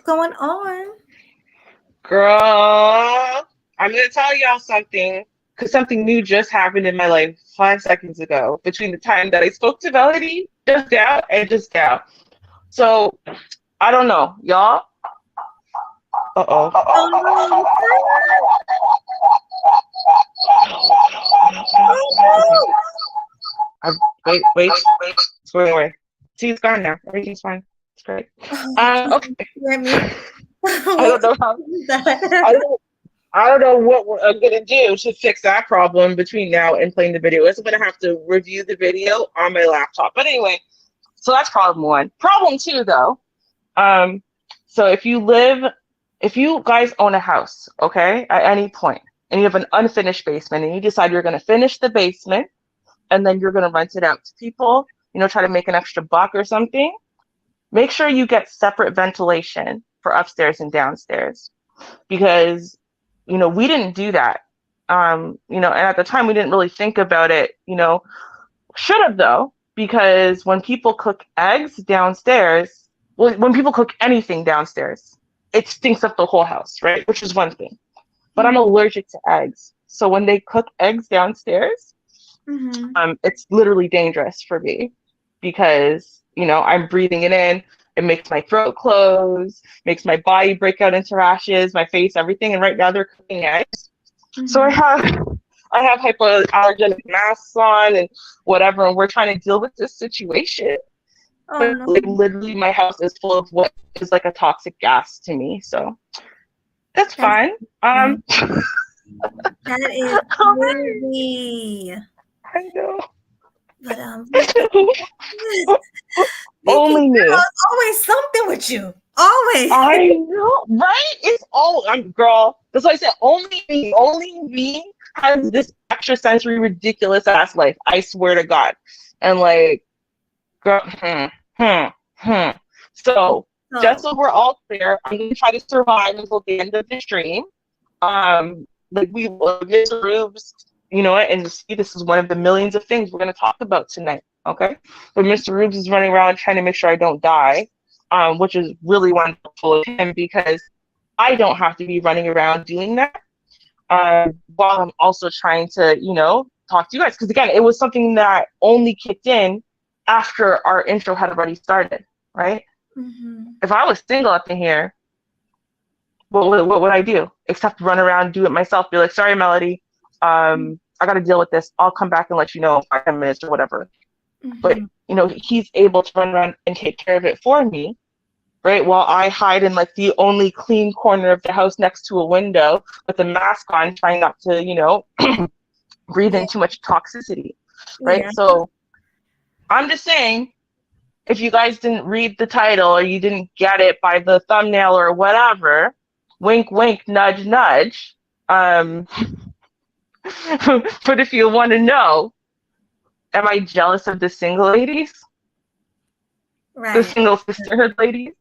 going on? Girl, I'm gonna tell y'all something because something new just happened in my life 5 seconds ago between the time that I spoke to Melody just now and just now. So I don't know, y'all. Uh-oh. Oh no, what's going on? Oh Okay. no. I, wait. It's going away. See, it's gone now. Everything's fine. It's great. Okay. Hear me? I don't What know how. is that? I don't. I don't know what I'm gonna do to fix that problem between now and playing the video. I'm gonna have to review the video on my laptop. But anyway, so that's problem one. Problem two, though. Um, so if you guys own a house, okay, at any point, and you have an unfinished basement, and you decide you're gonna finish the basement, and then you're gonna rent it out to people, try to make an extra buck or something, make sure you get separate ventilation for upstairs and downstairs because we didn't do that. And at the time we didn't really think about it, should have though, because when people cook eggs downstairs, well, when people cook anything downstairs, it stinks up the whole house, right? Which is one thing. But I'm allergic to eggs. So when they cook eggs downstairs, it's literally dangerous for me because, I'm breathing it in. It makes my throat close, makes my body break out into rashes, my face, everything. And right now they're cooking eggs. So I have hypoallergenic masks on and whatever, and we're trying to deal with this situation. Oh But no. like literally my house is full of what is like a toxic gas to me. So that's fine. That is crazy. I know. But Only me. girl, it's always something with you. Always. I know, right? It's all girl. That's why I said only me has this extrasensory ridiculous ass life. I swear to God. And like, girl, So just so we're all clear, I'm gonna try to survive until the end of the stream. Like we Mr. Rubes, you know what? And see, this is one of the millions of things we're gonna talk about tonight. Okay, but Mr. Rubes is running around trying to make sure I don't die, which is really wonderful of him because I don't have to be running around doing that. While I'm also trying to, talk to you guys because again, it was something that only kicked in after our intro had already started, right? If I was single up in here, what would I do except run around, do it myself, be like, sorry, Melody, I got to deal with this. I'll come back and let you know in 5 minutes or whatever. But, he's able to run around and take care of it for me, right? While I hide in like the only clean corner of the house next to a window with a mask on, trying not to, breathe in too much toxicity, right? Yeah. So I'm just saying, if you guys didn't read the title or you didn't get it by the thumbnail or whatever, wink, wink, nudge, nudge. But if you want to know, am I jealous of the single ladies? Right. The single sisterhood ladies?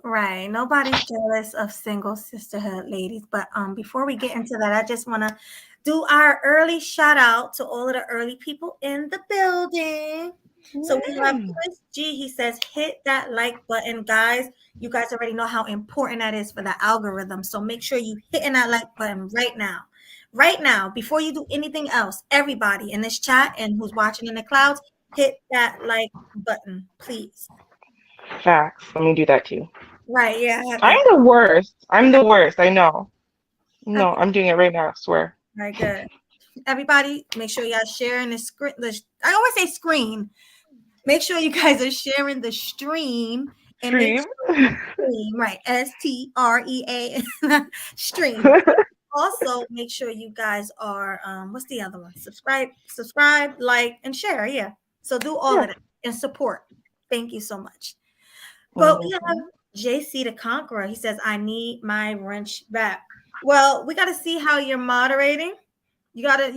Right. Nobody's jealous of single sisterhood ladies. But before we get into that, I just want to do our early shout out to all of the early people in the building. So we have Chris G. He says, hit that like button, guys. You guys already know how important that is for the algorithm. So make sure you hitting that like button right now. Right now, before you do anything else, everybody in this chat and who's watching in the clouds, hit that like button, please. Facts. Let me do that too. Right, yeah. I'm the worst. I know. No, I'm doing it right now, I swear. Very good. Everybody, make sure y'all sharing the screen. I always say screen. Make sure you guys are sharing the stream. And make sure stream, right, STREA, stream. Also, make sure you guys are, what's the other one? Subscribe, like, and share, yeah. So do all of it and support. Thank you so much. But we have JC the Conqueror. He says, I need my wrench back. Well, we got to see how you're moderating. You gotta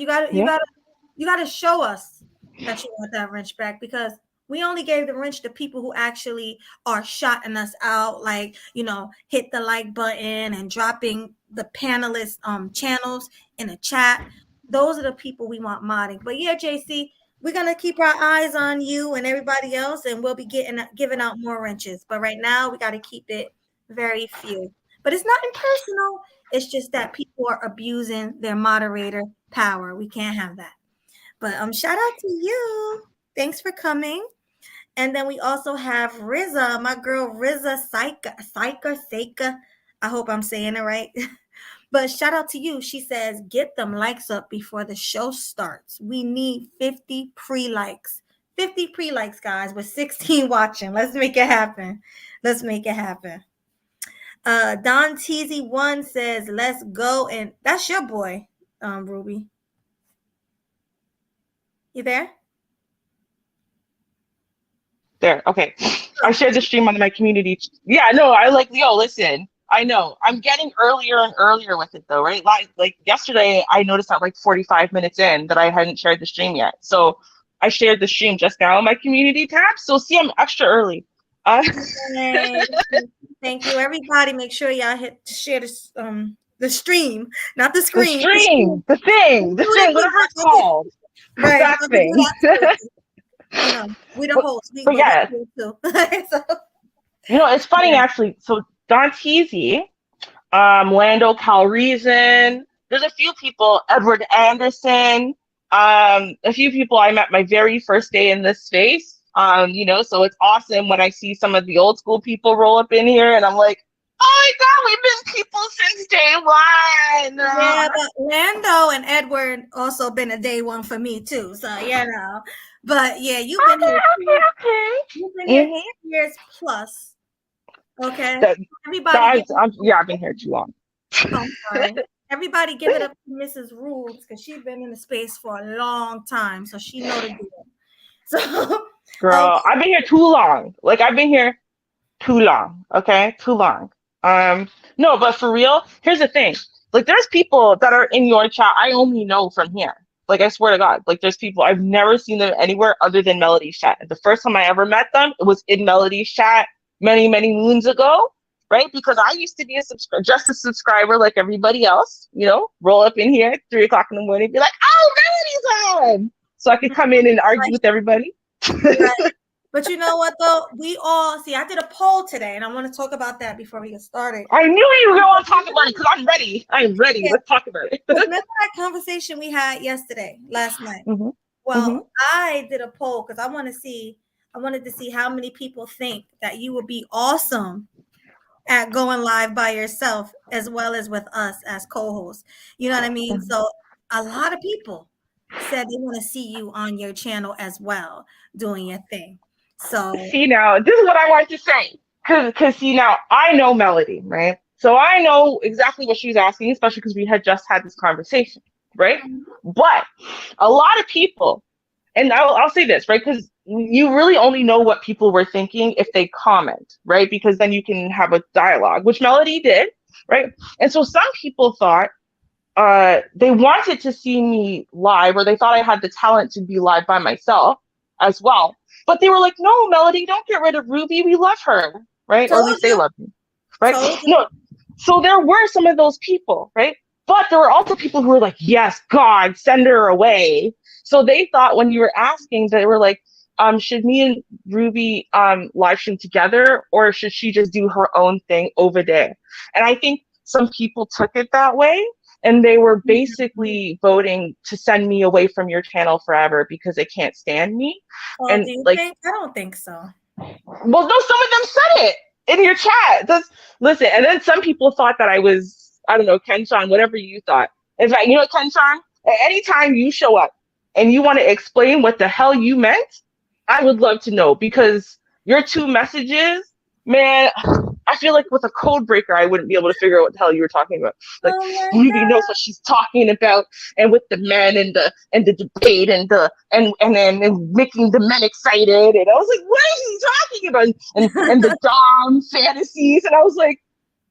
show us that you want that wrench back because we only gave the wrench to people who actually are shouting us out, like, hit the like button and dropping the panelist channels in the chat. Those are the people we want modding. But yeah, JC, we're gonna keep our eyes on you and everybody else, and we'll be giving out more wrenches. But right now, we got to keep it very few. But it's not impersonal. It's just that people are abusing their moderator power. We can't have that. But shout out to you. Thanks for coming. And then we also have Riza, my girl Riza Saika. I hope I'm saying it right. But shout out to you. She says, get them likes up before the show starts. We need 50 pre-likes. 50 pre-likes, guys, with 16 watching. Let's make it happen. Let's make it happen. Don TZ1 says, let's go. And that's your boy, Ruby. You there? There. Okay. I shared the stream on my community. Yeah, no, listen, I know. I'm getting earlier and earlier with it though, right? Like yesterday, I noticed at like 45 minutes in that I hadn't shared the stream yet. So I shared the stream just now in my community tab. So see, I'm extra early. Thank you, everybody. Make sure y'all share the stream, not the The screen. stream, the thing, whatever it's called. Right. That thing. You know, we the host. But yeah, too. So, it's funny actually. So Don Teasy, Lando Calrissian, there's a few people, Edward Anderson, a few people I met my very first day in this space. So it's awesome when I see some of the old school people roll up in here and I'm like, oh my God, we've been people since day one. Yeah, but Lando and Edward also been a day one for me too. So but yeah, you've been here. Okay. You've been here 2 years plus. Okay. Everybody. I've been here too long. I'm sorry. Everybody give it up to Mrs. Rubes because she's been in the space for a long time, so she know the deal. So, girl, I've been here too long. Like I've been here too long. Okay, too long. No, but for real, here's the thing. Like, there's people that are in your chat I only know from here. Like, I swear to God, like, there's people I've never seen them anywhere other than Melody's chat. The first time I ever met them, it was in Melody's chat many, many moons ago, right? Because I used to be just a subscriber like everybody else, roll up in here at 3 o'clock in the morning, be like, oh, Melody's on! So I could come in and argue with everybody. Right. But you know what, though? We all see. I did a poll today, and I want to talk about that before we get started. I knew you were going to talk about it because I'm ready. I'm ready. Yeah. Let's talk about it. Remember that conversation we had last night? Mm-hmm. Well, I did a poll because I wanted to see how many people think that you would be awesome at going live by yourself as well as with us as co-hosts. You know what I mean? Mm-hmm. So a lot of people said they want to see you on your channel as well, doing your thing. So see, now this is what I want to say, because see, now I know Melody, right? So I know exactly what she was asking, especially because we had just had this conversation, right? Mm-hmm. But a lot of people, and I'll say this, right? Because you really only know what people were thinking if they comment, right? Because then you can have a dialogue, which Melody did, right? And so some people thought they wanted to see me live, or they thought I had the talent to be live by myself as well. But they were like, no, Melody, don't get rid of Ruby. We love her, right? Or at least they love me, right? No, so there were some of those people, right? But there were also people who were like, yes, God, send her away. So they thought when you were asking, they were like, should me and Ruby live stream together, or should she just do her own thing over there? And I think some people took it that way. And they were basically voting to send me away from your channel forever because they can't stand me. Well, and do you think? I don't think so. Well, no, some of them said it in your chat. Listen, and then some people thought that I was, I don't know, Ken-chan, whatever you thought. In fact, you know what, Ken-chan? Anytime you show up and you want to explain what the hell you meant, I would love to know, because your 2 messages, man, I feel like with a code breaker, I wouldn't be able to figure out what the hell you were talking about. Like, Ruby knows what she's talking about, and with the men and the debate and then making the men excited. And I was like, what is he talking about? And the Dom fantasies. And I was like,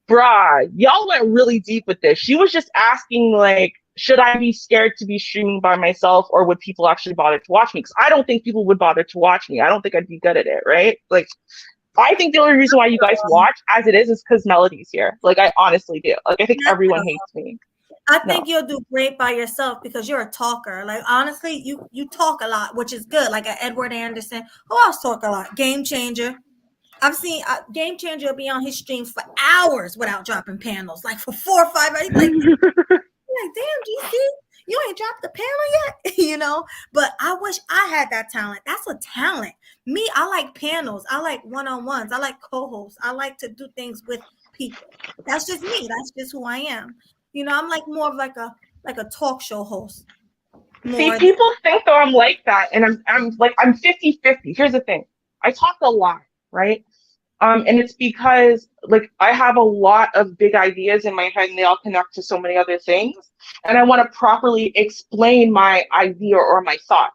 bruh, y'all went really deep with this. She was just asking, like, should I be scared to be streaming by myself, or would people actually bother to watch me? Because I don't think people would bother to watch me. I don't think I'd be good at it, right? Like, I think the only reason why you guys watch as it is because Melody's here. Like, I honestly do. Like, I think everyone hates me. I think you'll do great by yourself because you're a talker. Like, honestly, you talk a lot, which is good. Like Edward Anderson, who else talk a lot? Game Changer. I've seen Game Changer will be on his streams for hours without dropping panels, like for 4 or 5 hours. Like, damn, GC, you ain't dropped the panel yet, you know? But I wish I had that talent. That's a talent. Me, I like panels. I like one-on-ones. I like co-hosts. I like to do things with people. That's just me. That's just who I am. You know, I'm like more of like a talk show host. See, people think though I'm like that, and I'm 50-50. Here's the thing. I talk a lot, right? And it's because like I have a lot of big ideas in my head and they all connect to so many other things. And I want to properly explain my idea or my thought,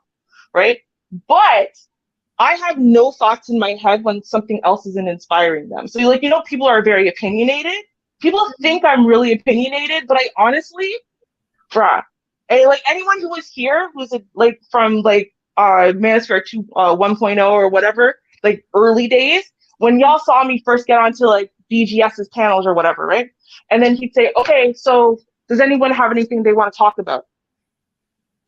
right? But I have no thoughts in my head when something else isn't inspiring them. So like, people are very opinionated. People think I'm really opinionated, but I honestly, bruh, and like anyone who was here who's like from like Manosphere 2 1.0 or whatever, like early days, when y'all saw me first get onto like BGS's panels or whatever, right? And then he'd say, okay, so does anyone have anything they want to talk about?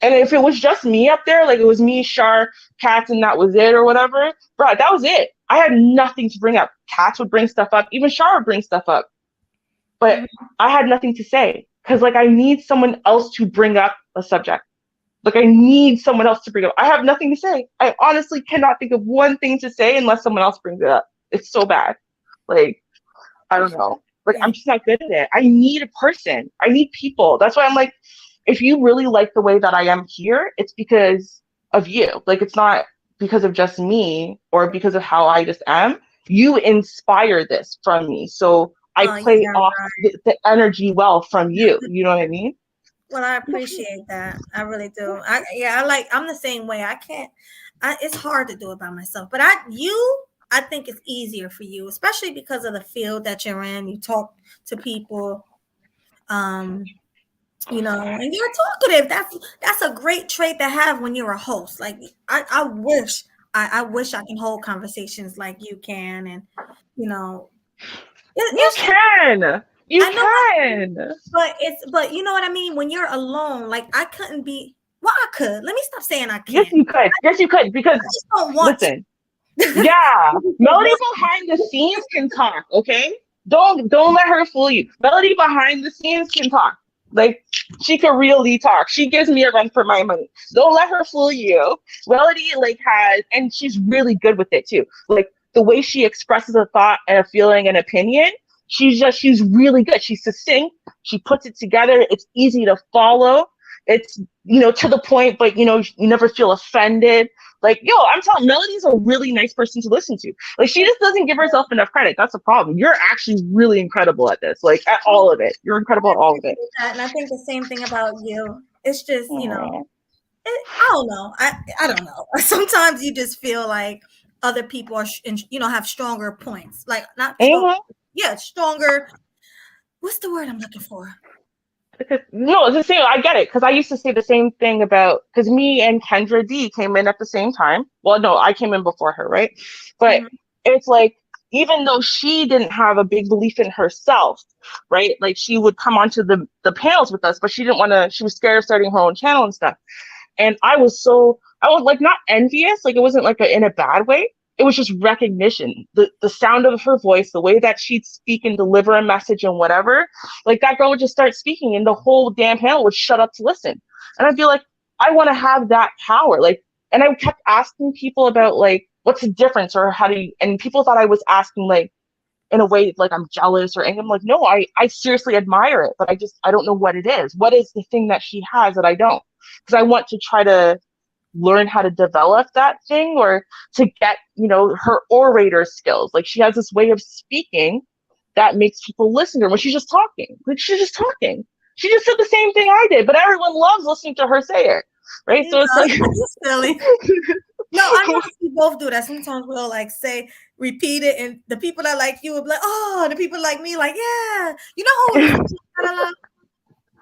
And if it was just me up there, like it was me, Shar, Katz, and that was it or whatever, bro, that was it. I had nothing to bring up. Katz would bring stuff up, even Shar would bring stuff up. But I had nothing to say because like I need someone else to bring up a subject. Like I need someone else to bring up. I have nothing to say. I honestly cannot think of one thing to say unless someone else brings it up. It's so bad. Like, I don't know. Like, I'm just not good at it. I need a person. I need people. That's why I'm like, if you really like the way that I am here, it's because of you. Like, it's not because of just me or because of how I just am. You inspire this from me. So I play off the energy well from you. You know what I mean? Well, I appreciate that. I really do. I'm the same way. It's hard to do it by myself, but I think it's easier for you, especially because of the field that you're in. You talk to people, and you're talkative. That's a great trait to have when you're a host. Like I wish I can hold conversations like you can, and you can. You can. But you know what I mean? When you're alone, like I couldn't be. Well, I could. Let me stop saying I can't. Yes, you could. Yes, you could. Because I just don't want listen. Yeah, Melody behind the scenes can talk. Okay, don't let her fool you. Melody behind the scenes can talk. Like she can really talk. She gives me a run for my money. Don't let her fool you. Melody has, and she's really good with it too. Like the way she expresses a thought and a feeling and opinion. She's really good. She's succinct. She puts it together. It's easy to follow. It's, to the point, but, you never feel offended. Like, I'm telling Melody's a really nice person to listen to. Like, she just doesn't give herself enough credit. That's the problem. You're actually really incredible at this, like, at all of it. You're incredible at all of it. And I think the same thing about you. It's just, I don't know. I don't know. Sometimes you just feel like other people are, have stronger points. Like, not stronger. Yeah, stronger. What's the word I'm looking for? No, it's the same. I get it because I used to say the same thing about because me and Kendra D came in at the same time. Well, no, I came in before her, right? But it's like even though she didn't have a big belief in herself, right? Like she would come onto the panels with us, but she didn't want to. She was scared of starting her own channel and stuff. And I was like not envious. Like it wasn't like in a bad way. It was just recognition, the sound of her voice, the way that she'd speak and deliver a message and whatever. Like that girl would just start speaking and the whole damn panel would shut up to listen. And I feel like I want to have that power. Like, and I kept asking people about like, what's the difference or how do you, and people thought I was asking like, in a way, like I'm jealous or angry. I'm like, no, I seriously admire it, but I don't know what it is. What is the thing that she has that I don't? Because I want to try to learn how to develop that thing or to get, her orator skills. Like she has this way of speaking that makes people listen to her when she's just talking. Like she's just talking. She just said the same thing I did, but everyone loves listening to her say it. Right? So it's like silly. No, I know we both do that. Sometimes we'll like repeat it, and the people that like you will be like, oh, the people like me, like, yeah. You know who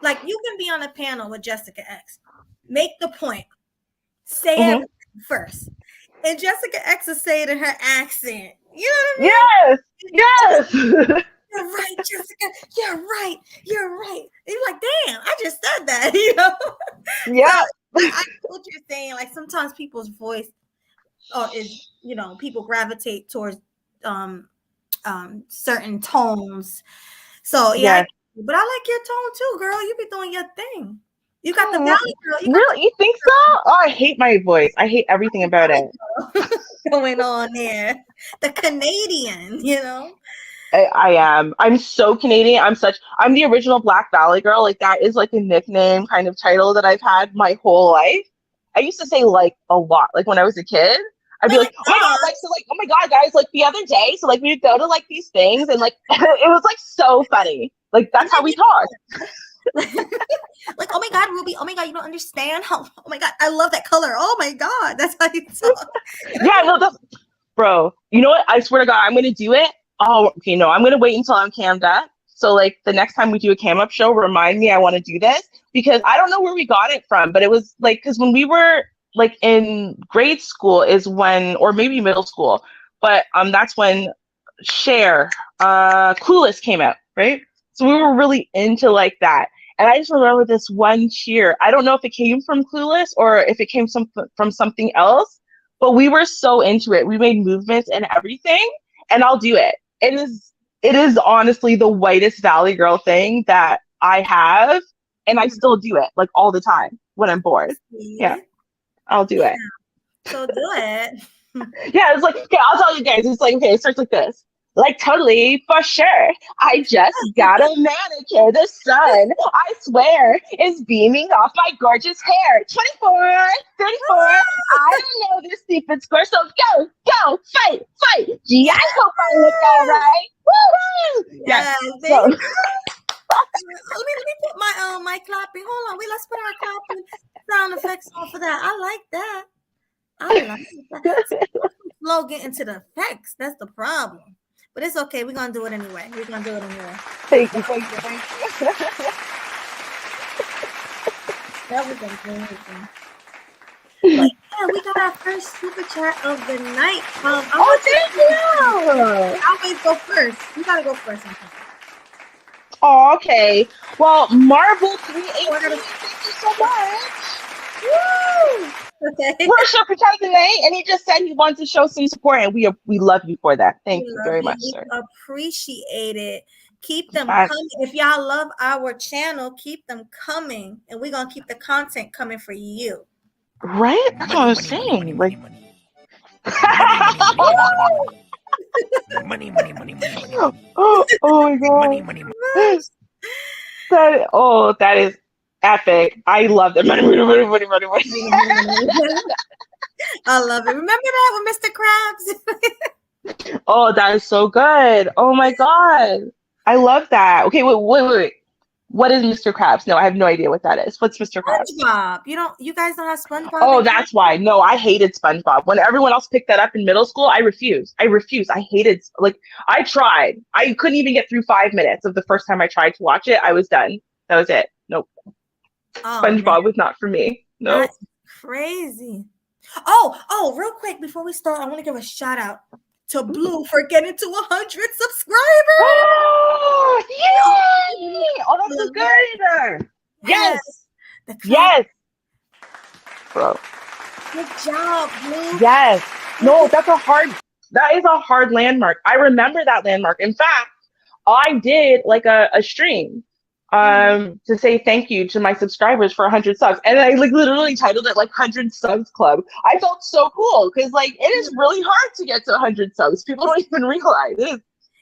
like you can be on a panel with Jessica X. Make the point. Say everything first. And Jessica X will say it in her accent. You know what I mean? Yes. You're right, Jessica. You're right. You're right. And you're like, damn, I just said that, Yeah. So, I know what you're saying. Like sometimes people's voice is, people gravitate towards certain tones. So yeah, but I like your tone too, girl. You be doing your thing. You got the valley girl. Really? You think so? Oh, I hate my voice. I hate everything about it. Going on there. The Canadian, you know? I am. I'm so Canadian. I'm the original Black Valley girl. Like that is like a nickname kind of title that I've had my whole life. I used to say like a lot. Like when I was a kid, I'd be like, oh my god, like so like, oh my god, guys, like the other day, so like we would go to like these things and like it was like so funny. Like that's how we talk. Like, oh my god, Ruby, oh my god, you don't understand how, oh my god, I love that color. Oh my god, that's how you talk. Yeah, no, that's, bro, you know what? I swear to God, I'm gonna do it. Oh, okay, no, I'm gonna wait until I'm cammed up. So like the next time we do a cam up show, remind me I want to do this because I don't know where we got it from, but it was like because when we were like in grade school is when, or maybe middle school, but that's when Clueless came out, right? So we were really into like that. And I just remember this one cheer. I don't know if it came from Clueless or if it came from something else, but we were so into it. We made movements and everything, and I'll do it. It is honestly the whitest Valley Girl thing that I have, and I still do it like all the time when I'm bored. Yeah, I'll do it. So do it. Yeah, it's like, okay, I'll tell you guys. It's like, okay, it starts like this. Like, totally, for sure. I just got a manicure. The sun, I swear, is beaming off my gorgeous hair. 24, 34, I don't know this stupid score, so go, fight. Gee, I hope I look all right. Woohoo! Yeah, so. Let me put my clapping. Hold on, let's put our clapping sound effects on for that. I like that. Slow get into the effects. That's the problem. But it's okay. We're gonna do it anyway. Thank you. That was amazing. But yeah, we got our first super chat of the night. Thank you. I always go first. You gotta go first. Oh, okay. Well, Marvel 318, thank you so much. Woo! Okay. We're super chat tonight, and he just said he wants to show some support, and we love you for that. Thank you very much, sir. Appreciate it. Keep them coming. If y'all love our channel, keep them coming, and we're gonna keep the content coming for you. Right? That's what I was saying. Like, money. Oh my god. Money. That is epic. I love that. Money. I love it. Remember that with Mr. Krabs? Oh, that is so good. Oh my god. I love that. Okay, wait. What is Mr. Krabs? No, I have no idea what that is. What's Mr. Krabs? SpongeBob. You guys don't have SpongeBob? Oh, that's why. No, I hated SpongeBob. When everyone else picked that up in middle school, I refused. I hated, I tried. I couldn't even get through 5 minutes of the first time I tried to watch it. I was done. That was it. Nope. SpongeBob was not for me. No. Nope. That's crazy. Oh, real quick before we start, I want to give a shout out to Blue for getting to 100 subscribers. Oh, yay! Oh, that's so good. Yes. Bro. Good job, Blue. Yes. No, that is a hard landmark. I remember that landmark. In fact, I did like a stream to say thank you to my subscribers for 100 subs, and I literally titled it 100 subs club. I felt so cool because it is really hard to get to 100 subs. People don't even realize it is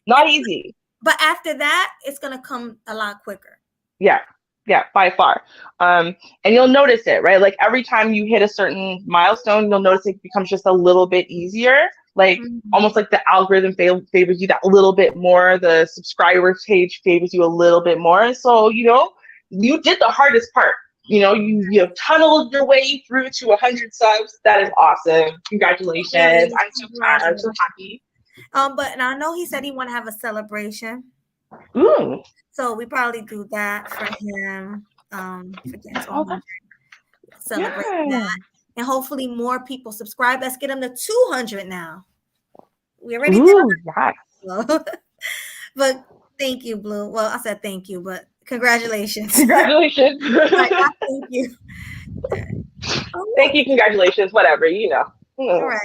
not easy. But after that, it's gonna come a lot quicker. Yeah, by far. And you'll notice it, right? Every time you hit a certain milestone, you'll notice it becomes just a little bit easier. Almost like the algorithm favors you that little bit more. The subscriber page favors you a little bit more. So, you did the hardest part. You have tunneled your way through to 100 subs. That is awesome. Congratulations. I'm so proud. I'm so happy. But I know he said he want to have a celebration. Ooh. So we probably do that for him. Celebrate that. And hopefully more people subscribe. Let's get them to 200 now. We already did that. But thank you, Blue. Well, I said thank you, but congratulations. Congratulations. Thank you. Thank you. Congratulations. Whatever, All right.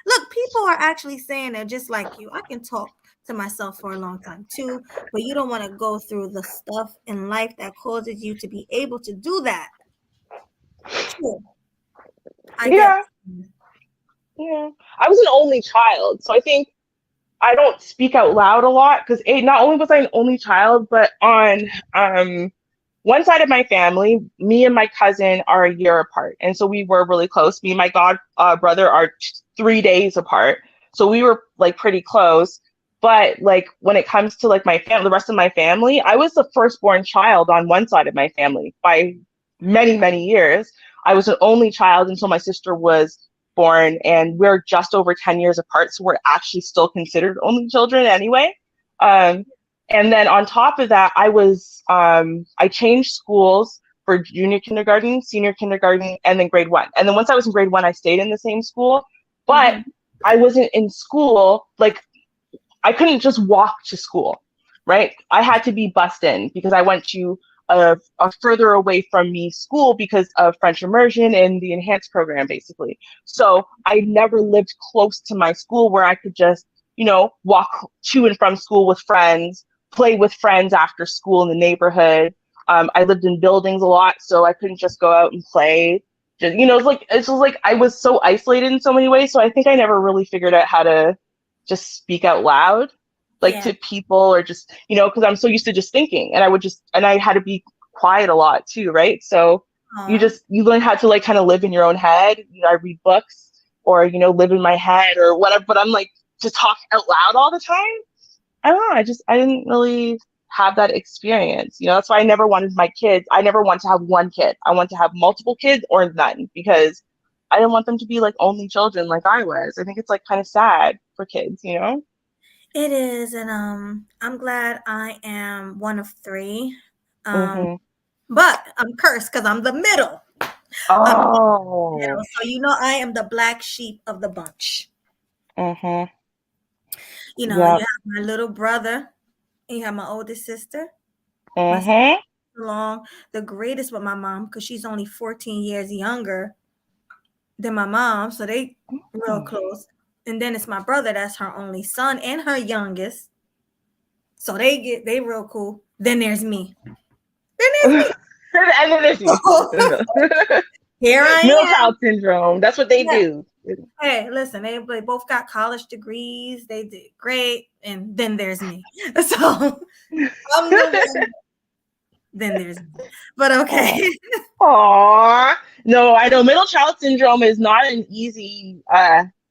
Look, people are actually saying that just like you. I can talk to myself for a long time too, but you don't want to go through the stuff in life that causes you to be able to do that. True. I get. Yeah, yeah. I was an only child, so I think I don't speak out loud a lot because not only was I an only child, but on one side of my family, me and my cousin are a year apart, and so we were really close. Me and my god brother are 3 days apart, so we were like pretty close. But like when it comes to like my family, the rest of my family, I was the firstborn child on one side of my family by many years. I was an only child until my sister was born, and we're just over 10 years apart, so we're actually still considered only children anyway. Um, and then on top of that, I changed schools for junior kindergarten, senior kindergarten, and then grade one. And then once I was in grade one, I stayed in the same school, but I wasn't in school. Like I couldn't just walk to school, right? I had to be bussed in because I went to a further away from me school because of French immersion and the enhanced program, basically. So I never lived close to my school where I could just, walk to and from school with friends, play with friends after school in the neighborhood. I lived in buildings a lot, so I couldn't just go out and play. Just, it's just like I was so isolated in so many ways. So I think I never really figured out how to just speak out loud, like Yeah. to people, or just, because I'm so used to just thinking, and I had to be quiet a lot too, right? So Aw. you learn how to like kind of live in your own head. I read books, or live in my head or whatever, but I'm like to talk out loud all the time. I don't know. I didn't really have that experience. That's why I never wanted my kids. I never want to have one kid. I want to have multiple kids or none, because I didn't want them to be like only children like I was. I think it's like kind of sad for kids. It is, and I'm glad I am one of three. Um, Mm-hmm. but I'm cursed because I'm the middle. I'm the Oh. middle, so I am the black sheep of the bunch. Mm-hmm. You Yep. have my little brother, and you have my oldest sister. My sister Mm-hmm. along the greatest with my mom because she's only 14 years younger than my mom, so they real close. And then it's my brother that's her only son and her youngest. So they real cool. Then there's me. Then there's me. And then there's you. Here Middle I am. child syndrome. That's what they Yeah. do. Hey, listen, they both got college degrees. They did great. And then there's me. So I'm the one. Then there's me. But okay. Aw. No, I know middle child syndrome is not an easy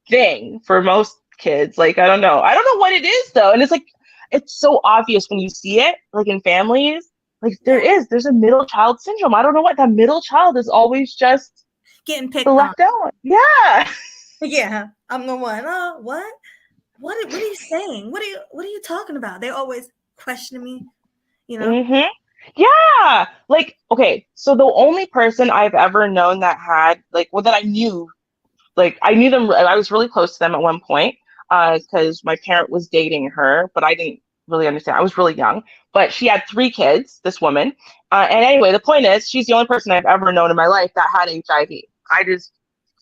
thing for most kids. Like, I don't know. I don't know what it is though. And it's like it's so obvious when you see it, like in families. Like Yeah. there's a middle child syndrome. I don't know what that middle child is always just Getting the picked on. left out one. Yeah. Yeah. I'm the one. Oh, what? What are you saying? What are you talking about? They always questioning me. Mm-hmm. Yeah. Like, okay, so the only person I've ever known that had like, well, that I knew, like I knew them, I was really close to them at one point, because my parent was dating her, but I didn't really understand. I was really young, but she had 3 kids, this woman. And anyway, the point is, she's the only person I've ever known in my life that had HIV. Oh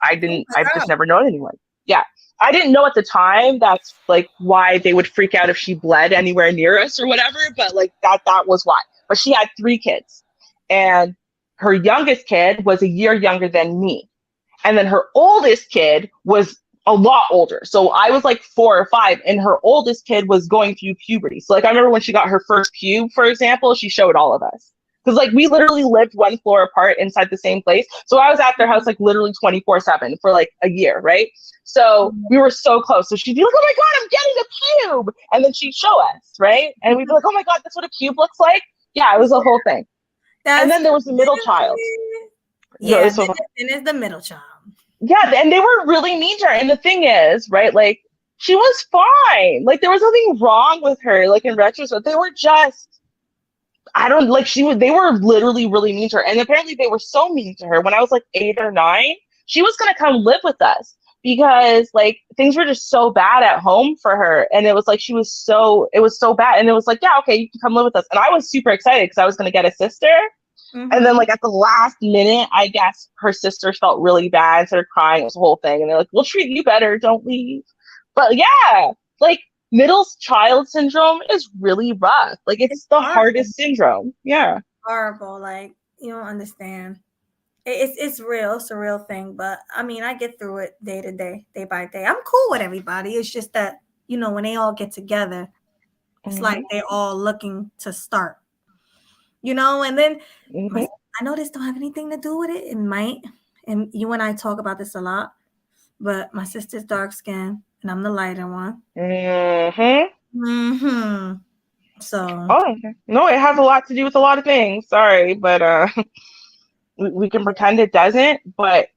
I've my just God. never known anyone. Yeah. I didn't know at the time that's like why they would freak out if she bled anywhere near us or whatever, but like that was why. But she had 3 kids. And her youngest kid was a year younger than me. And then her oldest kid was a lot older. So I was like 4 or 5, and her oldest kid was going through puberty. So like I remember when she got her first pube, for example, she showed all of us. Because like we literally lived one floor apart inside the same place. So I was at their house like literally 24/7 for like a year, right? So we were so close. So she'd be like, "Oh my God, I'm getting a pube." And then she'd show us, right? And we'd be like, "Oh my God, that's what a pube looks like." Yeah, it was a whole thing. And That's then there was the middle child. yeah, So then it's the middle child. yeah, and they were really mean to her. And the thing is, right, like she was fine. Like there was nothing wrong with her. Like in retrospect, they were just, I don't like they were literally really mean to her. And apparently they were so mean to her when I was like 8 or 9, she was gonna come live with us because like things were just so bad at home for her. And it was like it was so bad. And it was like, yeah, okay, you can come live with us. And I was super excited because I was gonna get a sister. And then Mm-hmm. like at the last minute, I guess her sister felt really bad, started crying, it was the whole thing. And they're like, we'll treat you better, don't leave. But yeah, like middle child syndrome is really rough. Like It's it's the horrible. hardest syndrome. Yeah. Horrible. Like you don't understand. It's real. It's a real thing. But I mean, I get through it day to day, day by day. I'm cool with everybody. It's just that when they all get together, it's like Mm-hmm. they all looking to start. And then Mm-hmm. I know this don't have anything to do with it. It might. And you and I talk about this a lot. But my sister's dark skin, and I'm the lighter one. Mm-hmm. Mm-hmm. So Oh, okay. No, it has a lot to do with a lot of things. Sorry, but we can pretend it doesn't, but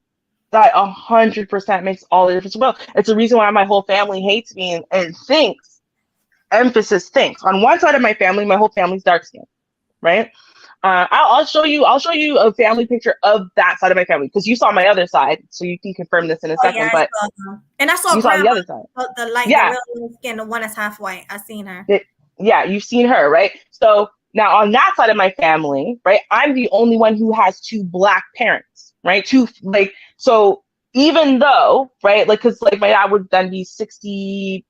that 100% makes all the difference. Well, it's the reason why my whole family hates me and thinks, emphasis thinks. On one side of my family, my whole family's dark skinned, right? I'll show you. I'll show you a family picture of that side of my family because you saw my other side, so you can confirm this in a oh yeah, second. I But saw them. And I saw you saw grandma, the other side. the Yeah, real skin, the one that's half white. I seen her. yeah, you've seen her, right? So now on that side of my family, right, I'm the only one who has two black parents, right? Two, like, so even though, right, like, because like my dad would then be 60%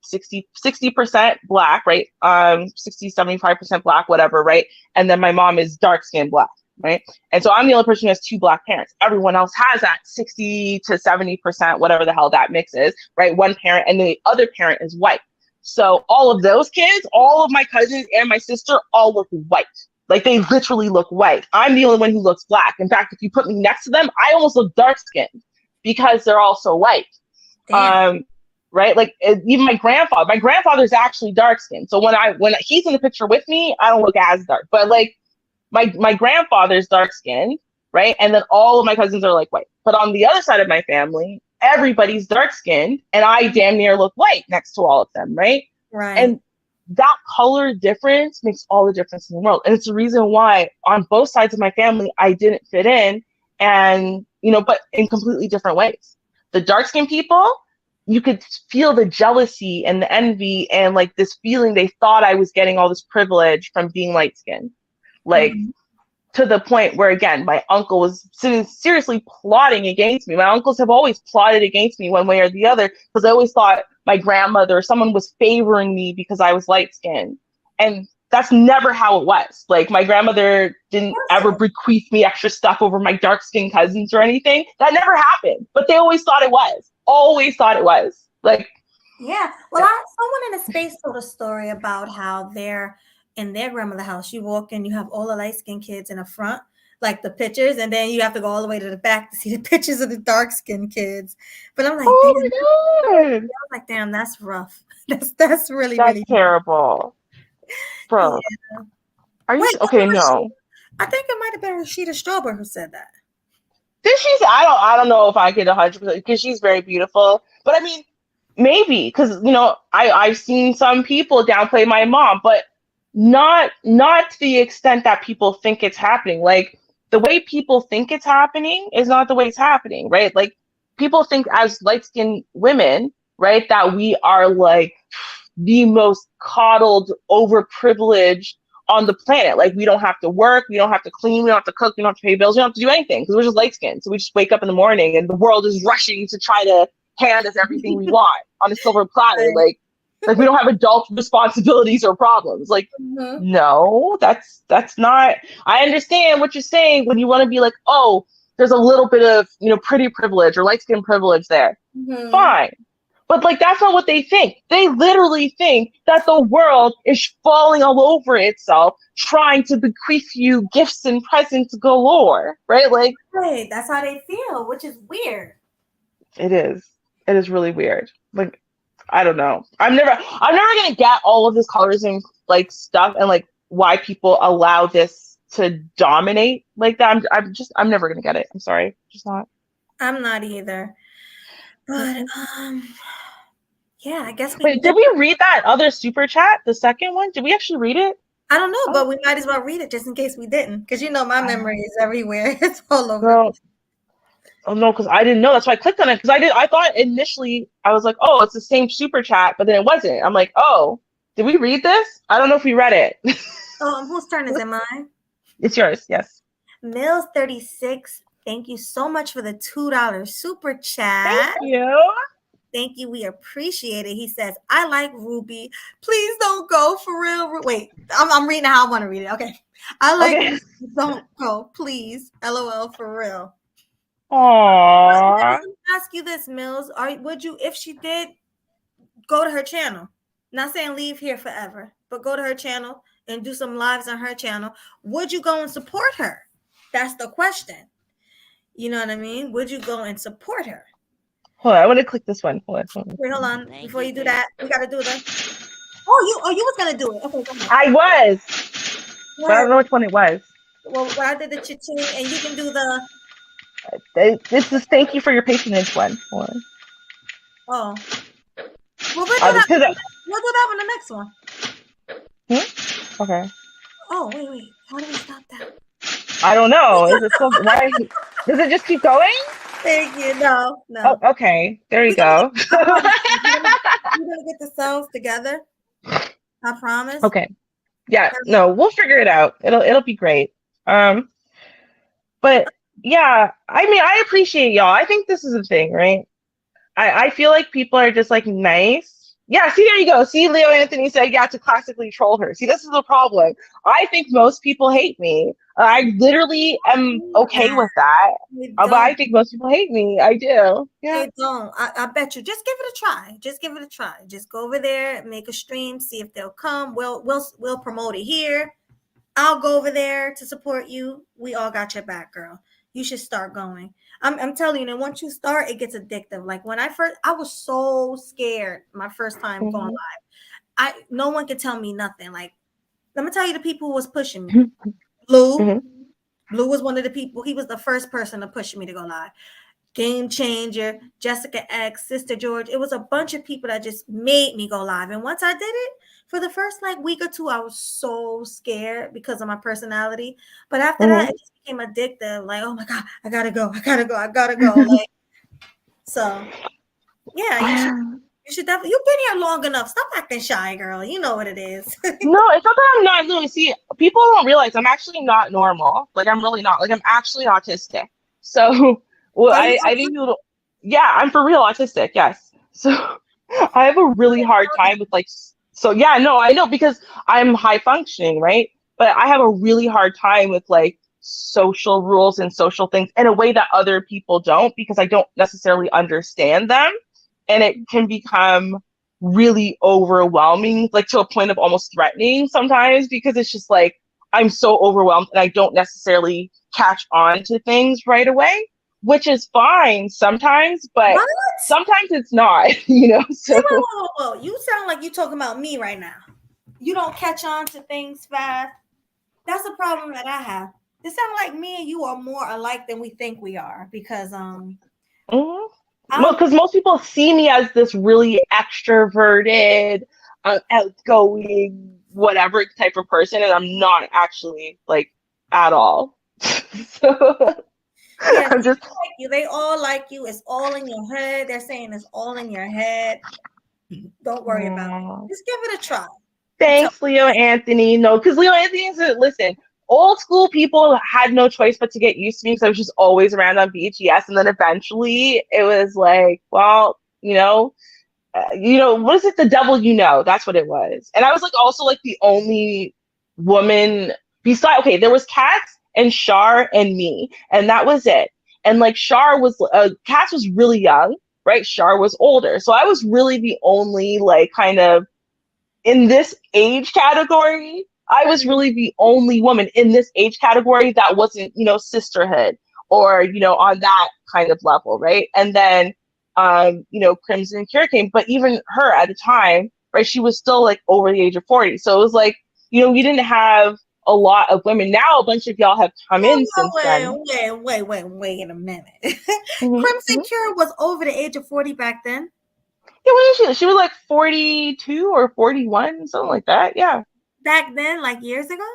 black, right? 75% black, whatever, right? And then my mom is dark skinned black, right? And so I'm the only person who has two black parents. Everyone else has that 60 to 70%, whatever the hell that mix is, right? One parent, and the other parent is white. So all of those kids, all of my cousins and my sister all look white. Like they literally look white. I'm the only one who looks black. In fact, if you put me next to them, I almost look dark skinned because they're all so white. Damn. Right? Like even my grandfather's actually dark skinned. So when he's in the picture with me, I don't look as dark. But like my grandfather's dark skinned, right? And then all of my cousins are like white. But on the other side of my family, everybody's dark skinned and I damn near look white next to all of them, right? Right. And that color difference makes all the difference in the world. And it's the reason why on both sides of my family I didn't fit in, and but in completely different ways. The dark skinned people, you could feel the jealousy and the envy and like this feeling they thought I was getting all this privilege from being light skinned. Like Mm-hmm. to the point where again my uncle was seriously plotting against me. My uncles have always plotted against me one way or the other because I always thought my grandmother or someone was favoring me because I was light skinned, and that's never how it was. Like my grandmother didn't ever bequeath me extra stuff over my dark skinned cousins or anything. That never happened, but they always thought it was. Always thought it was. Like Yeah. Well, someone in the space told a story about how they're in their grandmother's house. You walk in, you have all the light skinned kids in the front, like the pictures, and then you have to go all the way to the back to see the pictures of the dark skinned kids. But I'm like, damn, oh my god, that's rough. That's really, that's really terrible, bro. yeah. Are you Wait, was okay? it Rashida? No. I think it might have been Rashida Strawberry who said that. Did she? I don't know if I could 100% because she's very beautiful. But I mean, maybe because I've seen some people downplay my mom, but not to the extent that people think it's happening. Like the way people think it's happening is not the way it's happening, right? Like people think as light skinned women, right, that we are like the most coddled, overprivileged on the planet. Like we don't have to work, we don't have to clean, we don't have to cook, we don't have to pay bills, we don't have to do anything because we're just light skinned. So we just wake up in the morning and the world is rushing to try to hand us everything we want on a silver platter. Like we don't have adult responsibilities or problems. Like Mm-hmm. no, that's not. I understand what you're saying when you want to be like, oh, there's a little bit of pretty privilege or light skin privilege there. Mm-hmm. Fine. But like that's not what they think. They literally think that the world is falling all over itself, trying to bequeath you gifts and presents galore, right? Like Right, that's how they feel, which is weird. it is. It is really weird. Like I don't know. I'm never gonna get all of this colorism like stuff and like why people allow this to dominate like that. I'm never gonna get it. I'm sorry. Just not. I'm not either. But yeah, I guess we Wait, did we read that other super chat? The second one? Did we actually read it? I don't know, Oh, but we might as well read it just in case we didn't. Because my memory is everywhere. It's all over the girl. place. Oh no, because I didn't know. That's why I clicked on it. Because I thought initially I was like, oh, it's the same super chat, but then it wasn't. I'm like, oh, did we read this? I don't know if we read it. Oh, whose turn is it? Mine? It's yours. Yes. Mills36, thank you so much for the $2 super chat. Thank you. Thank you. We appreciate it. He says, I like Ruby. Please don't go for real. Wait, I'm reading how I want to read it. Okay. I like Ruby. Don't go, please. LOL for real. Aww. Let me ask you this, Mills. Would you, if she did, go to her channel? Not saying leave here forever, but go to her channel and do some lives on her channel. Would you go and support her? That's the question. You know what I mean? Would you go and support her? Hold on, I want to click this one. Hold on. Wait, hold on. Before you do that, we gotta do the. Oh, you was gonna do it. Okay, go ahead. I was. But I don't know which one it was. Well, I did the cha-ching, and you can do the. This is thank you for your patronage one. Hold on. Oh. Well, we'll do that. We'll do that one the next one. Okay. Oh, wait. How do we stop that? I don't know. Is it so? Why? Does it just keep going? Thank you. No. Oh, okay. There you go. We're gonna get the cells together. I promise. Okay. Yeah. No, we'll figure it out. It'll be great. But yeah, I mean, I appreciate y'all. I think this is a thing, right? I feel like people are just like nice. Yeah, see, there you go. See, Leo Anthony said, yeah, to classically troll her. See, this is the problem. I think most people hate me. I literally am okay with that. But I think most people hate me. I do. Yeah. They don't. I bet you. Just give it a try. Just go over there, make a stream, see if they'll come. We'll promote it here. I'll go over there to support you. We all got your back, girl. You should start going. I'm telling you, and once you start, it gets addictive. Like when I was so scared my first time going live. No one could tell me nothing. Like, let me tell you the people who was pushing me. Blue was one of the people. He was the first person to push me to go live. Game Changer, Jessica X, Sister George. It was a bunch of people that just made me go live. And once I did it, for the first week or two, I was so scared because of my personality. But after that, it just became addictive. Like, oh my God, I gotta go. Like, so yeah, you should definitely. You've been here long enough. Stop acting shy, girl. You know what it is. No, it's not that I'm not doing. See, people don't realize I'm actually not normal. Like, I'm really not. Like, I'm actually autistic. So, well, I think people. Yeah, I'm for real autistic. Yes. So, I have a really hard time with like. So yeah, no, I know because I'm high functioning, right? But I have a really hard time with like social rules and social things in a way that other people don't because I don't necessarily understand them. And it can become really overwhelming, like to a point of almost threatening sometimes because it's just like I'm so overwhelmed and I don't necessarily catch on to things right away, which is fine sometimes, but sometimes it's not, you know. So whoa. You sound like you're talking about me right now. You don't catch on to things fast. That's a problem that I have. It sounds like me and you are more alike than we think we are because because most people see me as this really extroverted, outgoing, whatever type of person, and I'm not actually like at all. So yeah, I'm just like you. They all like you. It's all in your head. They're saying it's all in your head. Don't worry about it. Just give it a try. Thanks, Leo Anthony. No, because Leo Anthony said, listen, old school people had no choice but to get used to me because I was just always around on BGS. And then eventually it was like, well, you know, what is it? The devil, that's what it was. And I was like also like the only woman besides, okay, there was Katz and Shar and me, and that was it. And like Shar was, Katz was really young, right? Shar was older. So I was really the only like kind of, in this age category, I was really the only woman in this age category that wasn't, sisterhood or, on that kind of level, right? And then, Crimson Cure came, but even her at the time, right, she was still like over the age of 40. So it was like, we didn't have a lot of women. Now a bunch of y'all have come in since then. Wait a minute. Crimson Cure was over the age of 40 back then? Yeah, what is she? She was like 42 or 41, something like that. Yeah. Back then, like years ago?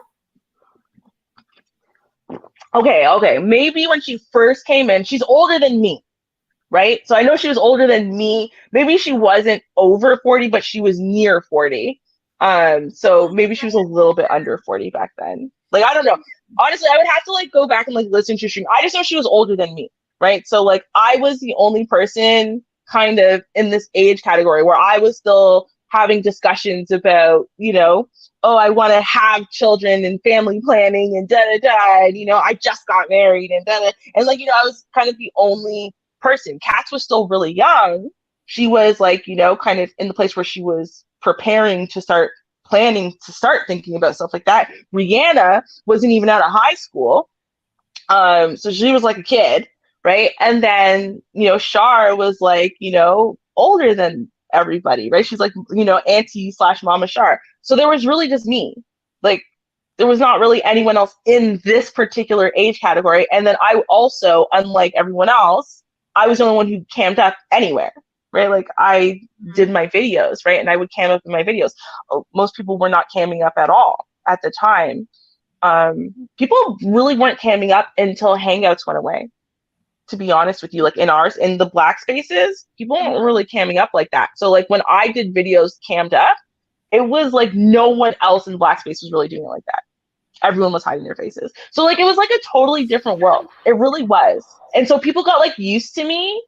Okay. Maybe when she first came in, she's older than me, right? So I know she was older than me. Maybe she wasn't over 40, but she was near 40. So maybe she was a little bit under 40 back then. Like, I don't know. honestly, I would have to like go back and like listen to stream. I just know she was older than me, right? So like I was the only person kind of in this age category where I was still having discussions about, oh, I want to have children and family planning and da da da. And, I just got married and da da. And like, I was kind of the only person. Katz was still really young. She was like, kind of in the place where she was preparing to start planning to start thinking about stuff like that. Rihanna wasn't even out of high school. So she was like a kid, right? And then, Shar was like, older than everybody, right? She's like, auntie / mama Shar. So there was really just me. Like, there was not really anyone else in this particular age category. And then I also, unlike everyone else, I was the only one who camped up anywhere, right? Like I did my videos, right? And I would cam up in my videos. Most people were not camming up at all at the time. People really weren't camming up until Hangouts went away. To be honest with you, like in ours, in the Black spaces, people weren't really camming up like that. So like when I did videos cammed up, it was like no one else in the Black space was really doing it like that. Everyone was hiding their faces. So like it was like a totally different world. It really was. And so people got like used to me.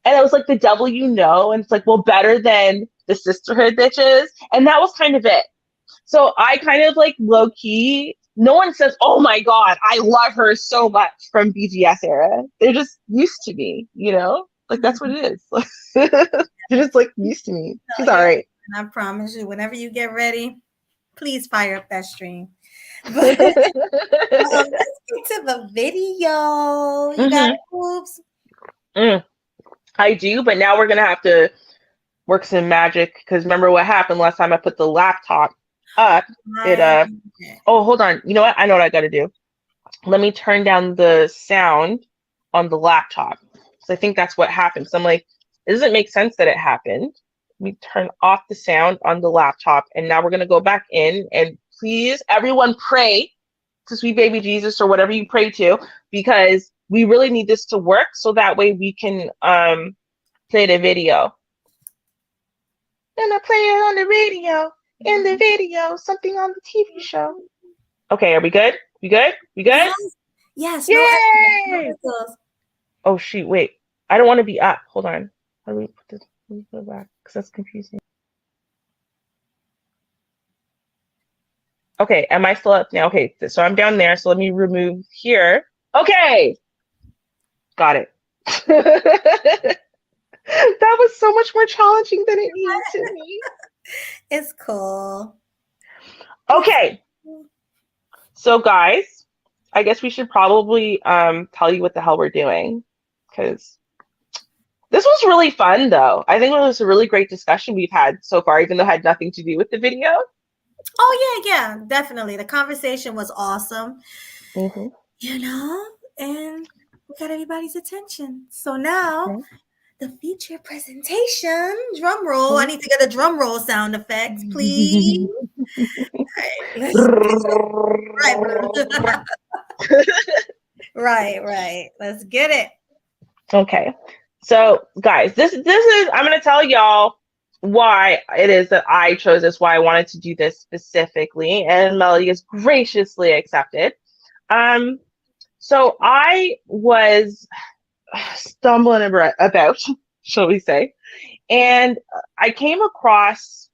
And it was like the devil, and it's like, well, better than the sisterhood bitches. And that was kind of it. So I kind of like low key, no one says, oh my God, I love her so much from BGS era. They're just used to me, like that's what it is. They're just like used to me. She's all right. And I promise you, whenever you get ready, please fire up that stream. But let's get to the video. You got boobs? I do, but now we're going to have to work some magic because remember what happened last time I put the laptop up. Oh, hold on. You know what? I know what I got to do. Let me turn down the sound on the laptop. So I think that's what happened. So I'm like, it doesn't make sense that it happened. Let me turn off the sound on the laptop. And now we're going to go back in and please, everyone pray to sweet baby Jesus or whatever you pray to, because we really need this to work so that way we can play the video. Gonna play it on the radio, in the video, something on the TV show. Okay, are we good? We good? We good? Yes. Yay! Oh shoot, wait. I don't want to be up. Hold on. How do we put this? Let me go back because that's confusing. Okay, am I still up now? Okay, so I'm down there. So let me remove here. Okay. Got it. That was so much more challenging than it needed to be. It's cool. Okay. So guys, I guess we should probably tell you what the hell we're doing, because this was really fun though. I think it was a really great discussion we've had so far, even though it had nothing to do with the video. Oh yeah, definitely. The conversation was awesome. Mm-hmm. And we got everybody's attention. So now the feature presentation, drum roll. I need to get a drum roll sound effects, please. Right. Let's get it. Okay. So guys, this is, I'm going to tell y'all why it is that I chose this, why I wanted to do this specifically, and Melody has graciously accepted. So I was stumbling about, shall we say, and I came across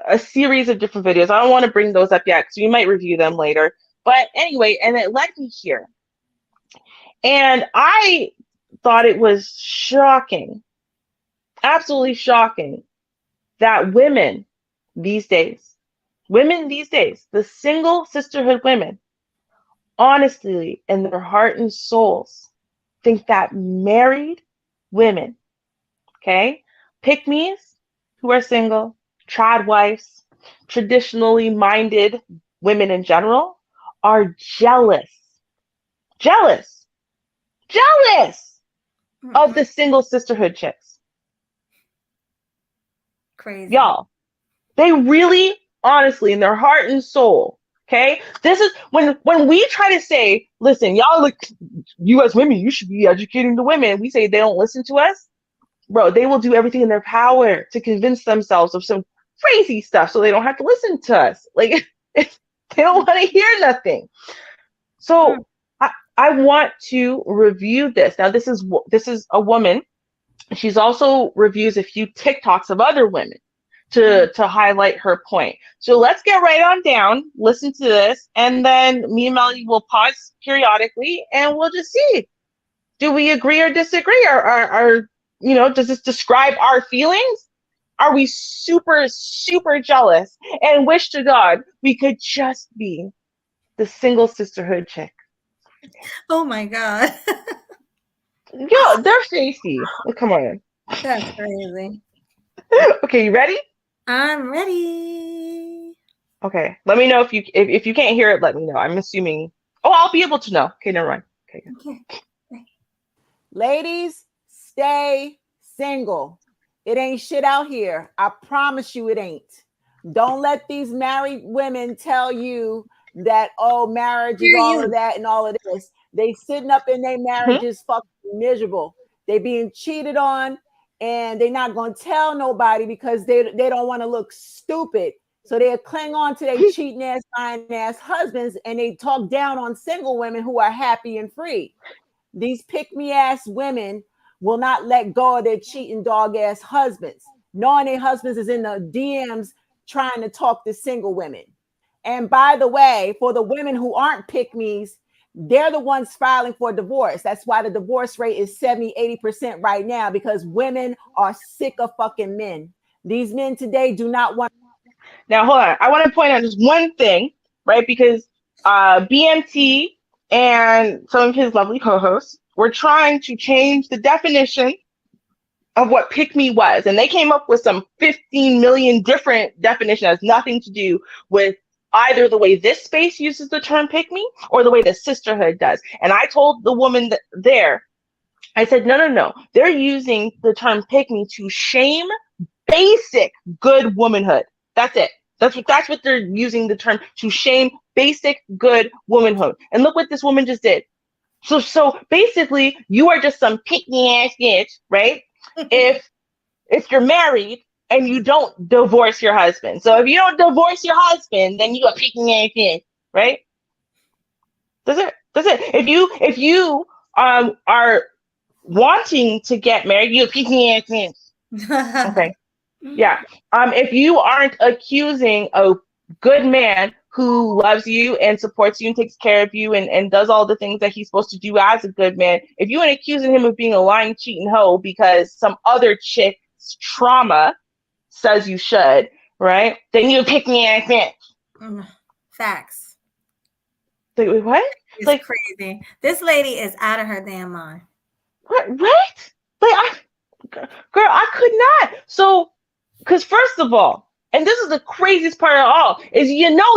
a series of different videos. I don't want to bring those up yet because we might review them later. But anyway, and it led me here. And I thought it was shocking, absolutely shocking, that women these days, the single sisterhood women, honestly, in their heart and souls, think that married women, okay, Pickmes who are single, trad wives, traditionally minded women in general, are jealous of the single sisterhood chicks. Crazy. Y'all, they really, honestly, in their heart and soul, okay? This is when we try to say, listen, y'all, like, you as women, you should be educating the women. We say they don't listen to us. Bro, they will do everything in their power to convince themselves of some crazy stuff so they don't have to listen to us. Like, They don't want to hear nothing. So I want to review this. Now, this is a woman. She's also reviews a few TikToks of other women to highlight her point. So let's get right on down, listen to this, and then me and Melody will pause periodically and we'll just see. Do we agree or disagree? Or does this describe our feelings? Are we super, super jealous and wish to God we could just be the single sisterhood chick? Oh my God. Yo, they're facey. Come on. That's crazy. Okay, you ready? I'm ready. Okay. Let me know if you can't hear it, let me know. I'm assuming. Oh, I'll be able to know. Okay, never mind. Okay. Ladies, stay single. It ain't shit out here. I promise you it ain't. Don't let these married women tell you that, oh, marriage is all of that and all of this. They sitting up in their marriages fucking miserable. They being cheated on and they're not going to tell nobody because they don't want to look stupid. So they cling on to their cheating ass, lying ass husbands and they talk down on single women who are happy and free. These pick-me ass women will not let go of their cheating dog ass husbands, knowing their husbands is in the DMs trying to talk to single women. And by the way, for the women who aren't pick-me's, they're the ones filing for divorce. That's why the divorce rate is 70-80% right now, because women are sick of fucking men. These men today do not want. Now, hold on. I want to point out just one thing, right? Because BMT and some of his lovely co-hosts were trying to change the definition of what pick me was. And they came up with some 15 million different definitions that has nothing to do with either the way this space uses the term pick me or the way the sisterhood does. And I told the woman there, I said, no. They're using the term pick me to shame basic good womanhood. That's it. That's what they're using the term, to shame basic good womanhood. And look what this woman just did. So basically, you are just some pick me ass bitch, right? if you're married and you don't divorce your husband. So if you don't divorce your husband, then you are pick me ass bitch, right? That's it. If you are wanting to get married, you pick me ass bitch. Okay. Yeah. If you aren't accusing a good man who loves you and supports you and takes care of you and does all the things that he's supposed to do as a good man, if you aren't accusing him of being a lying, cheating hoe because some other chick's trauma says you should, right? Then you pick me ass bitch. Facts. Wait, what? It's like crazy. This lady is out of her damn mind. What? Like, girl, I could not. So, because first of all, and this is the craziest part of all, is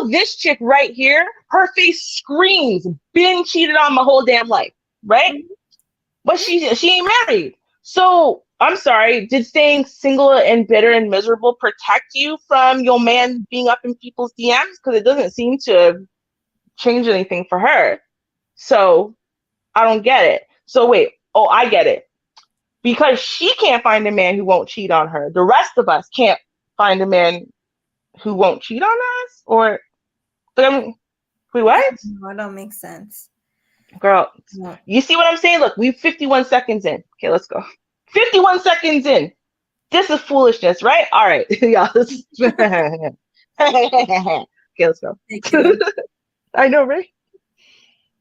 this chick right here, her face screams, been cheated on my whole damn life, right? Mm-hmm. But she ain't married. So, I'm sorry, did staying single and bitter and miserable protect you from your man being up in people's DMs? Because it doesn't seem to change anything for her. So, I don't get it. So, wait. Oh, I get it. Because she can't find a man who won't cheat on her. The rest of us can't find a man who won't cheat on us? Or, wait, what? No, it don't make sense. Girl, you see what I'm saying? Look, we've 51 seconds in. Okay, let's go. 51 seconds in. This is foolishness, right? All right. Yeah. Okay, let's go. I know, right?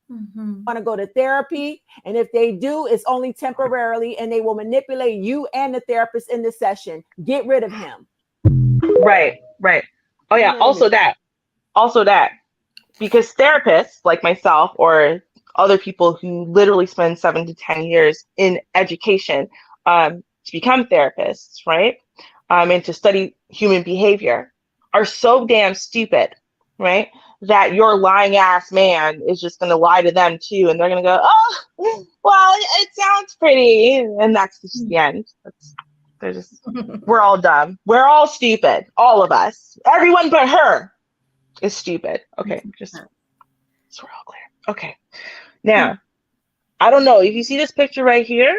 Want to go to therapy, and if they do, it's only temporarily, and they will manipulate you and the therapist in the session. Get rid of him. Right. Oh yeah. Also that, because therapists like myself or other people who literally spend 7 to 10 years in education to become therapists, right, and to study human behavior, are so damn stupid, right, that your lying ass man is just going to lie to them too, and they're going to go, oh, well, it sounds pretty, and that's just the end. We're all dumb. We're all stupid. All of us. Everyone but her is stupid. Okay, so we're all clear. Okay. Now, I don't know. If you see this picture right here,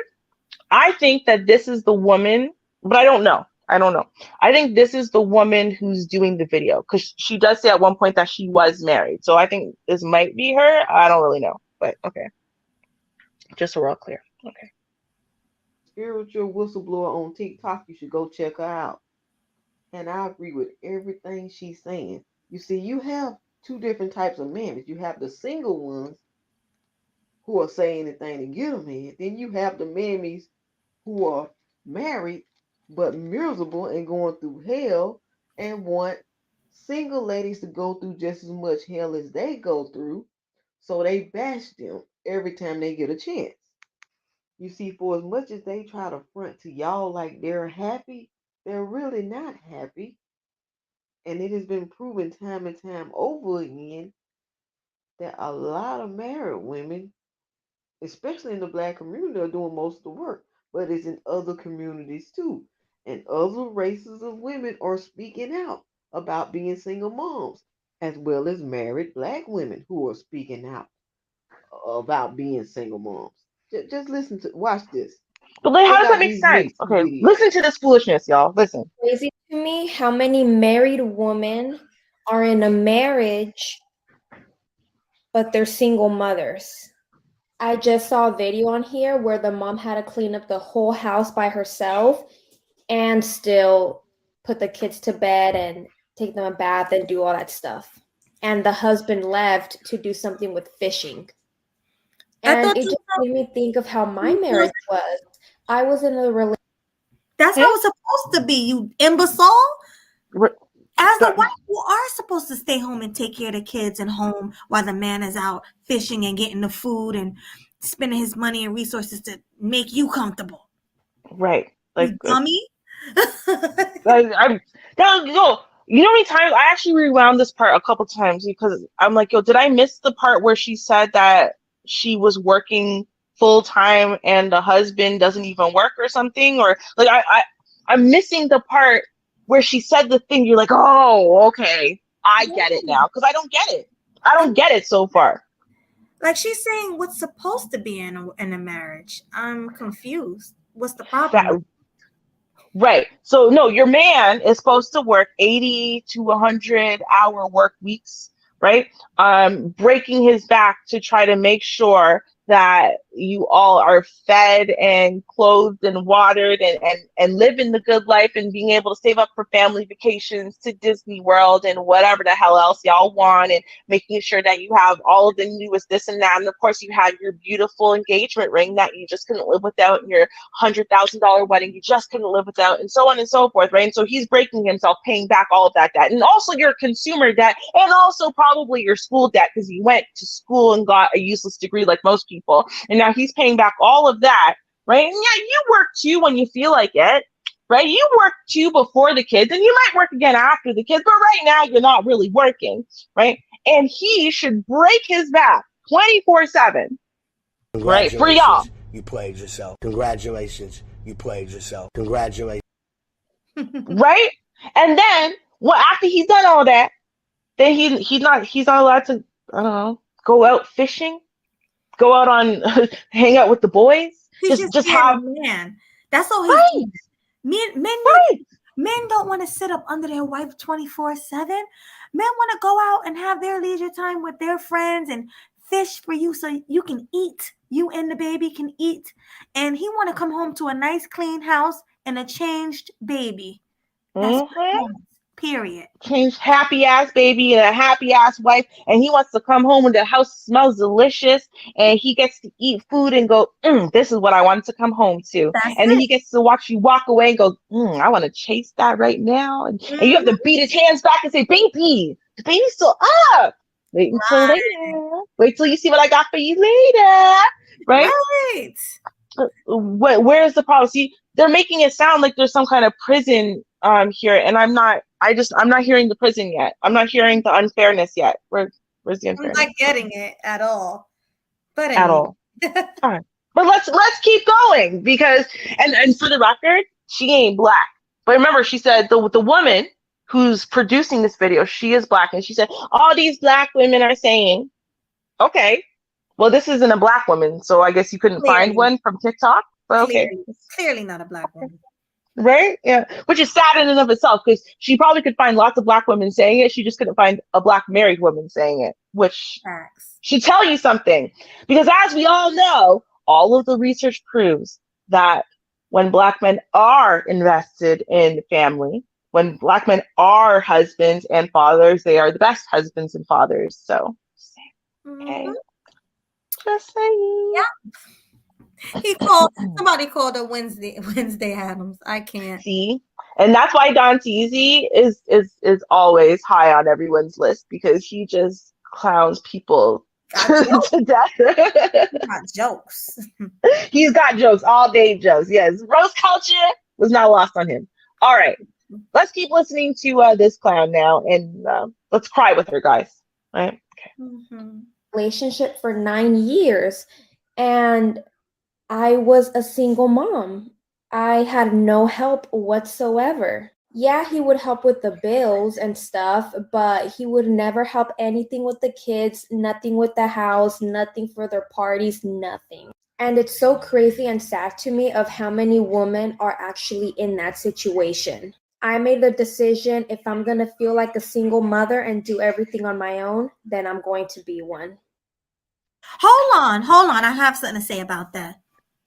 I think that this is the woman, but I don't know. I don't know. I think this is the woman who's doing the video because she does say at one point that she was married. So I think this might be her. I don't really know, but okay. Just so we're all clear. Okay. Spiritual whistleblower on TikTok. You should go check her out. And I agree with everything she's saying. You see, you have two different types of men. You have the single ones who will say anything to get a man. Then you have the mammies who are married but miserable and going through hell and want single ladies to go through just as much hell as they go through. So they bash them every time they get a chance. You see, for as much as they try to front to y'all like they're happy, they're really not happy. And it has been proven time and time over again that a lot of married women, especially in the black community, are doing most of the work, but it's in other communities too. And other races of women are speaking out about being single moms, as well as married black women who are speaking out about being single moms. Just listen to, watch this. But then how Check does that out make these sense? next two Okay, videos. listen to this foolishness, y'all. Listen. Crazy to me how many married women are in a marriage, but they're single mothers. I just saw a video on here where the mom had to clean up the whole house by herself and still put the kids to bed and take them a bath and do all that stuff. And the husband left to do something with fishing. And it just made me think of how my marriage was. I was in a relationship. That's how it's supposed to be, you imbecile. As the wife, you are supposed to stay home and take care of the kids and home while the man is out fishing and getting the food and spending his money and resources to make you comfortable. Right. Like, you dummy. You know how many times I actually rewound this part a couple times because I'm like, yo, did I miss the part where she said that she was working full time and the husband doesn't even work or something? Or like I'm missing the part where she said the thing. You're like, oh, okay, I get it now, because I don't get it. I don't get it so far. Like, she's saying what's supposed to be in a marriage. I'm confused. What's the problem? Right. So no, your man is supposed to work 80 to 100-hour work weeks, right? Breaking his back to try to make sure that you all are fed and clothed and watered and living the good life and being able to save up for family vacations to Disney World and whatever the hell else y'all want, and making sure that you have all of the newest this and that. And of course you have your beautiful engagement ring that you just couldn't live without, and your $100,000 wedding you just couldn't live without, and so on and so forth, right? And so he's breaking himself, paying back all of that debt, and also your consumer debt, and also probably your school debt because you went to school and got a useless degree like most people, and now he's paying back all of that, right? And yeah, you work too when you feel like it, right? You work too before the kids, and you might work again after the kids, but right now you're not really working, right? And he should break his back 24/7, right? For y'all. You played yourself. Congratulations. You played yourself. Congratulations. Right? And then, well, after he's done all that, then he's not allowed to, I don't know, go out fishing, go out on hang out with the boys. He's just have a man. That's all he's doing. Men don't want to sit up under their wife 24/7. Men want to go out and have their leisure time with their friends and fish for you so you can eat. You and the baby can eat. And he want to come home to a nice clean house and a changed baby. That's period. Changed happy ass baby and a happy ass wife, and he wants to come home and the house smells delicious, and he gets to eat food and go, this is what I wanted to come home to. Then he gets to watch you walk away and go, I want to chase that right now. And you have to beat his hands back and say, baby, the baby's still up. Wait until later. Wait till you see what I got for you later. Right? Where's the problem? See, they're making it sound like there's some kind of prison here, and I'm not hearing the prison yet. I'm not hearing the unfairness yet. Where's the unfairness? I'm not getting it at all. But at all. Fine. But let's keep going, because and for the record, she ain't black. But remember, she said the woman who's producing this video, she is black, and she said all these black women are saying, okay, well, this isn't a black woman, so I guess you couldn't find one from TikTok. But okay, clearly not a black woman. Right? Yeah. Which is sad in and of itself because she probably could find lots of Black women saying it. She just couldn't find a Black married woman saying it, which Facts. should tell you something. Because as we all know, all of the research proves that when Black men are invested in family, when Black men are husbands and fathers, they are the best husbands and fathers. So, okay. Just saying. Yeah. Somebody called her Wednesday Adams. I can't. See? And that's why Don Teasy is always high on everyone's list because he just clowns people to death. Got jokes. He's got jokes, all day jokes. Yes. Roast culture was not lost on him. All right. Let's keep listening to this clown now and let's cry with her, guys. Right? Okay. Mm-hmm. Relationship for 9 years, and I was a single mom. I had no help whatsoever. Yeah, he would help with the bills and stuff, but he would never help anything with the kids, nothing with the house, nothing for their parties, nothing. And it's so crazy and sad to me of how many women are actually in that situation. I made the decision, if I'm going to feel like a single mother and do everything on my own, then I'm going to be one. Hold on. I have something to say about that.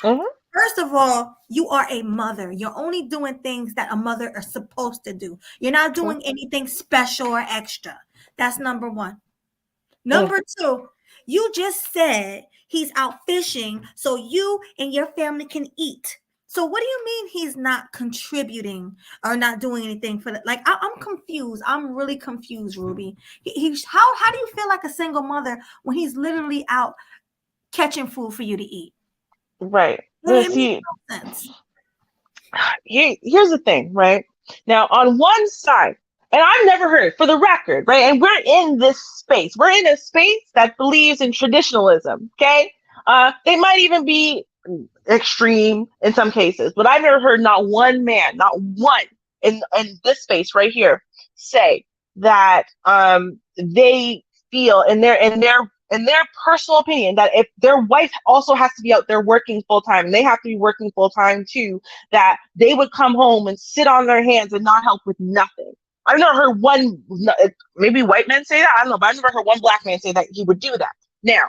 Mm-hmm. First of all, you are a mother. You're only doing things that a mother is supposed to do. You're not doing anything special or extra. That's number one. Number two, you just said he's out fishing so you and your family can eat. So what do you mean he's not contributing or not doing anything for that? Like, I'm confused. I'm really confused, Ruby. How do you feel like a single mother when he's literally out catching food for you to eat? Right. It makes no sense. Here's the thing, right? Now, on one side, and I've never heard, for the record, right? And we're in this space. We're in a space that believes in traditionalism, okay? They might even be extreme in some cases, but I've never heard not one man, not one in this space right here say that they feel in their personal opinion that if their wife also has to be out there working full time and they have to be working full time too, that they would come home and sit on their hands and not help with nothing. I've never heard one, maybe white men say that, I don't know, but I've never heard one Black man say that he would do that. Now,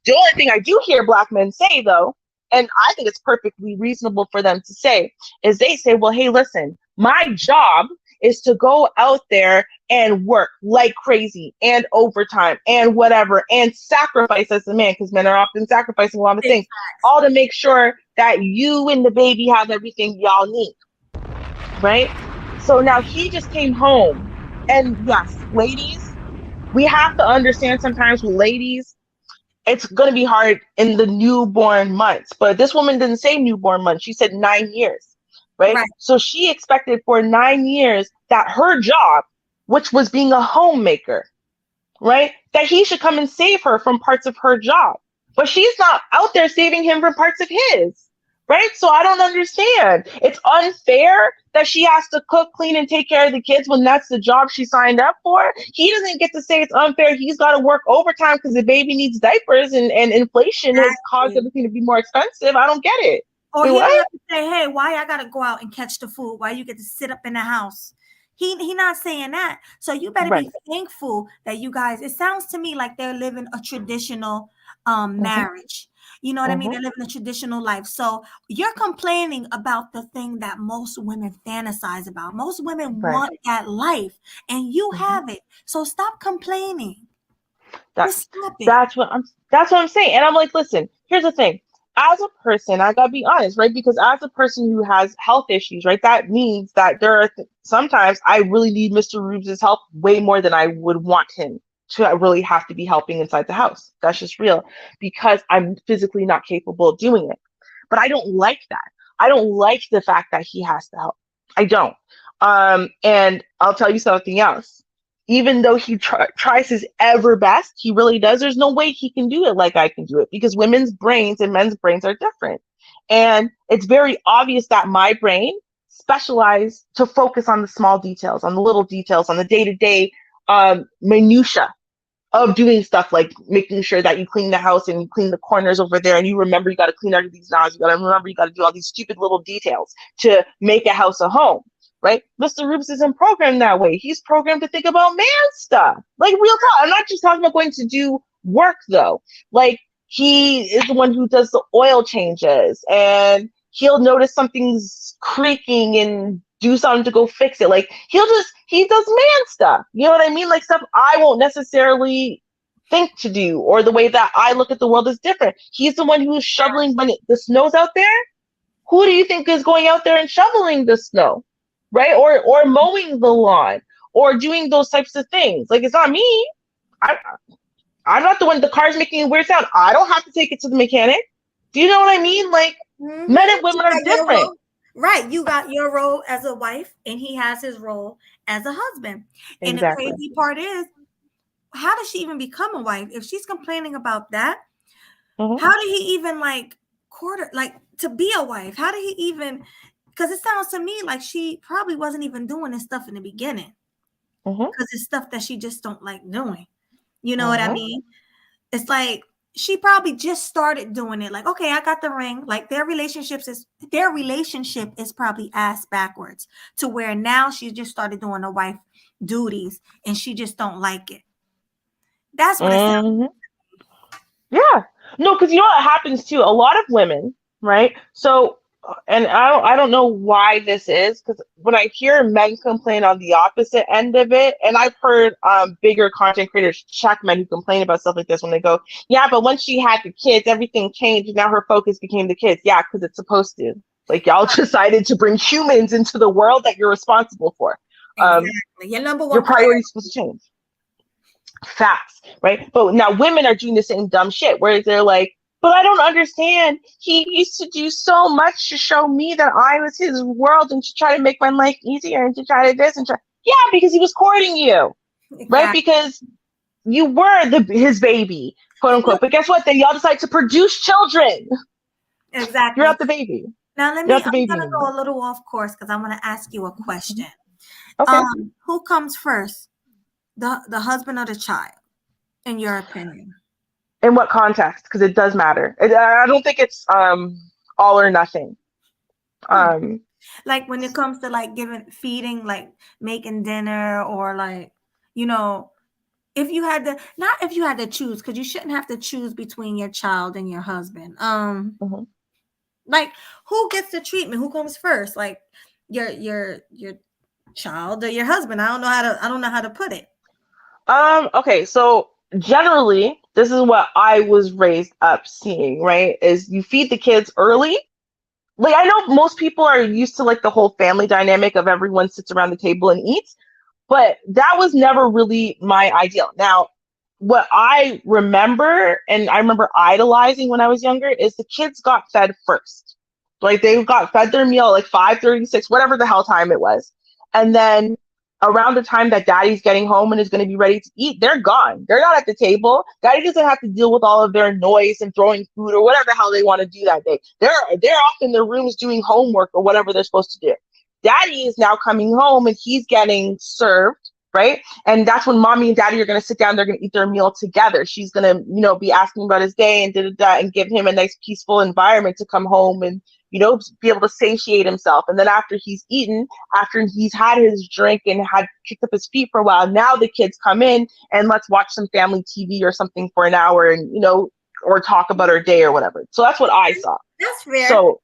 the only thing I do hear Black men say though, and I think it's perfectly reasonable for them to say, is they say, well, hey, listen, my job is to go out there and work like crazy and overtime and whatever and sacrifice as a man, because men are often sacrificing a lot of things, all to make sure that you and the baby have everything y'all need, right? So now he just came home, and yes, ladies, we have to understand sometimes with ladies, it's going to be hard in the newborn months, but this woman didn't say newborn months, she said 9 years. Right? So she expected for 9 years that her job, which was being a homemaker, right, that he should come and save her from parts of her job. But she's not out there saving him from parts of his, right? So I don't understand. It's unfair that she has to cook, clean, and take care of the kids when that's the job she signed up for. He doesn't get to say it's unfair. He's got to work overtime because the baby needs diapers and inflation has caused everything to be more expensive. I don't get it. Or he have to say, hey, why I gotta go out and catch the food? Why you get to sit up in the house? He not saying that. So you better be thankful that you guys, it sounds to me like they're living a traditional marriage. You know what I mean? They're living a traditional life. So you're complaining about the thing that most women fantasize about. Most women want that life, and you have it. So stop complaining. That's what I'm saying. And I'm like, listen, here's the thing. As a person, I gotta be honest, right? Because as a person who has health issues, right, that means that there are sometimes I really need Mr. Rubes' help way more than I would want him to really have to be helping inside the house. That's just real because I'm physically not capable of doing it. But I don't like that. I don't like the fact that he has to help. I don't. And I'll tell you something else. Even though he tries his ever best, he really does, there's no way he can do it like I can do it because women's brains and men's brains are different. And it's very obvious that my brain specialized to focus on the small details, on the little details, on the day-to-day minutia. of doing stuff like making sure that you clean the house and you clean the corners over there, and you remember you got to clean under these knives, you got to remember you got to do all these stupid little details to make a house a home, right? Mr. Rubes isn't programmed that way. He's programmed to think about man stuff, like real talk. I'm not just talking about going to do work though. Like, he is the one who does the oil changes, and he'll notice something's creaking and do something to go fix it. Like, he does man stuff. You know what I mean? Like, stuff I won't necessarily think to do, or the way that I look at the world is different. He's the one who is shoveling when the snow's out there. Who do you think is going out there and shoveling the snow, right? Or mowing the lawn, or doing those types of things? Like, it's not me. I'm not the one. The car's making a weird sound. I don't have to take it to the mechanic. Do you know what I mean? Like, men and women are different. Right. You got your role as a wife, and he has his role as a husband. Exactly. And the crazy part is, how does she even become a wife? If she's complaining about that, how did he even court her, to be a wife? How did he even, because it sounds to me like she probably wasn't even doing this stuff in the beginning. Because it's stuff that she just don't like doing. You know what I mean? It's like, she probably just started doing it. Like, okay, I got the ring. Like, their relationship is probably ass backwards to where now she just started doing the wife duties and she just don't like it. That's what it sounds like. Yeah. No, because you know what happens too? A lot of women, right? So, and I don't know why this is, because when I hear men complain on the opposite end of it, and I've heard bigger content creators check men who complain about stuff like this when they go, yeah, but once she had the kids, everything changed, and now her focus became the kids. Yeah, because it's supposed to. Like, y'all decided to bring humans into the world that you're responsible for. Exactly. Your number one your priority is supposed to change. Facts, right? But now women are doing the same dumb shit where they're like, but I don't understand. He used to do so much to show me that I was his world and to try to make my life easier and to try to this and try. Yeah, because he was courting you, right? Because you were his baby, quote unquote. But guess what? Then y'all decide to produce children. Exactly. You're not the baby. Now I'm gonna go a little off course because I'm gonna ask you a question. Okay. Who comes first, the husband or the child, in your opinion? In what context? Because it does matter. I don't think it's all or nothing. Like, when it comes to feeding, making dinner, or if you had to choose, because you shouldn't have to choose between your child and your husband. Like, who gets the treatment? Who comes first? Like, your child or your husband? I don't know how to put it. Okay, so generally, this is what I was raised up seeing, right? Is you feed the kids early. Like, I know most people are used to the whole family dynamic of everyone sits around the table and eats, but that was never really my ideal. Now, what I remember, and I remember idolizing when I was younger, is the kids got fed first. Like, they got fed their meal at 5:36, whatever the hell time it was. And then around the time that daddy's getting home and is going to be ready to eat, they're gone. They're not at the table. Daddy doesn't have to deal with all of their noise and throwing food or whatever the hell they want to do that day. They're off in their rooms doing homework or whatever they're supposed to do. Daddy is now coming home and he's getting served, right? And that's when mommy and daddy are going to sit down. They're going to eat their meal together. She's going to, be asking about his day and and give him a nice peaceful environment to come home and, be able to satiate himself. And then after he's eaten, after he's had his drink and had kicked up his feet for a while, now the kids come in and let's watch some family TV or something for an hour and, or talk about our day or whatever. So that's what I saw. That's fair. So,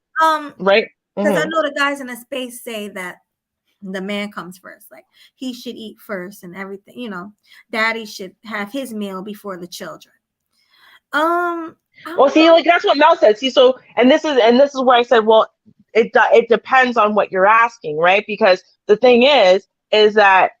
right? Because I know the guys in the space say that the man comes first. Like, he should eat first and everything, daddy should have his meal before the children. Well, see, that's what Mel said. See, so, and this is where I said, well, it depends on what you're asking, right? Because the thing is that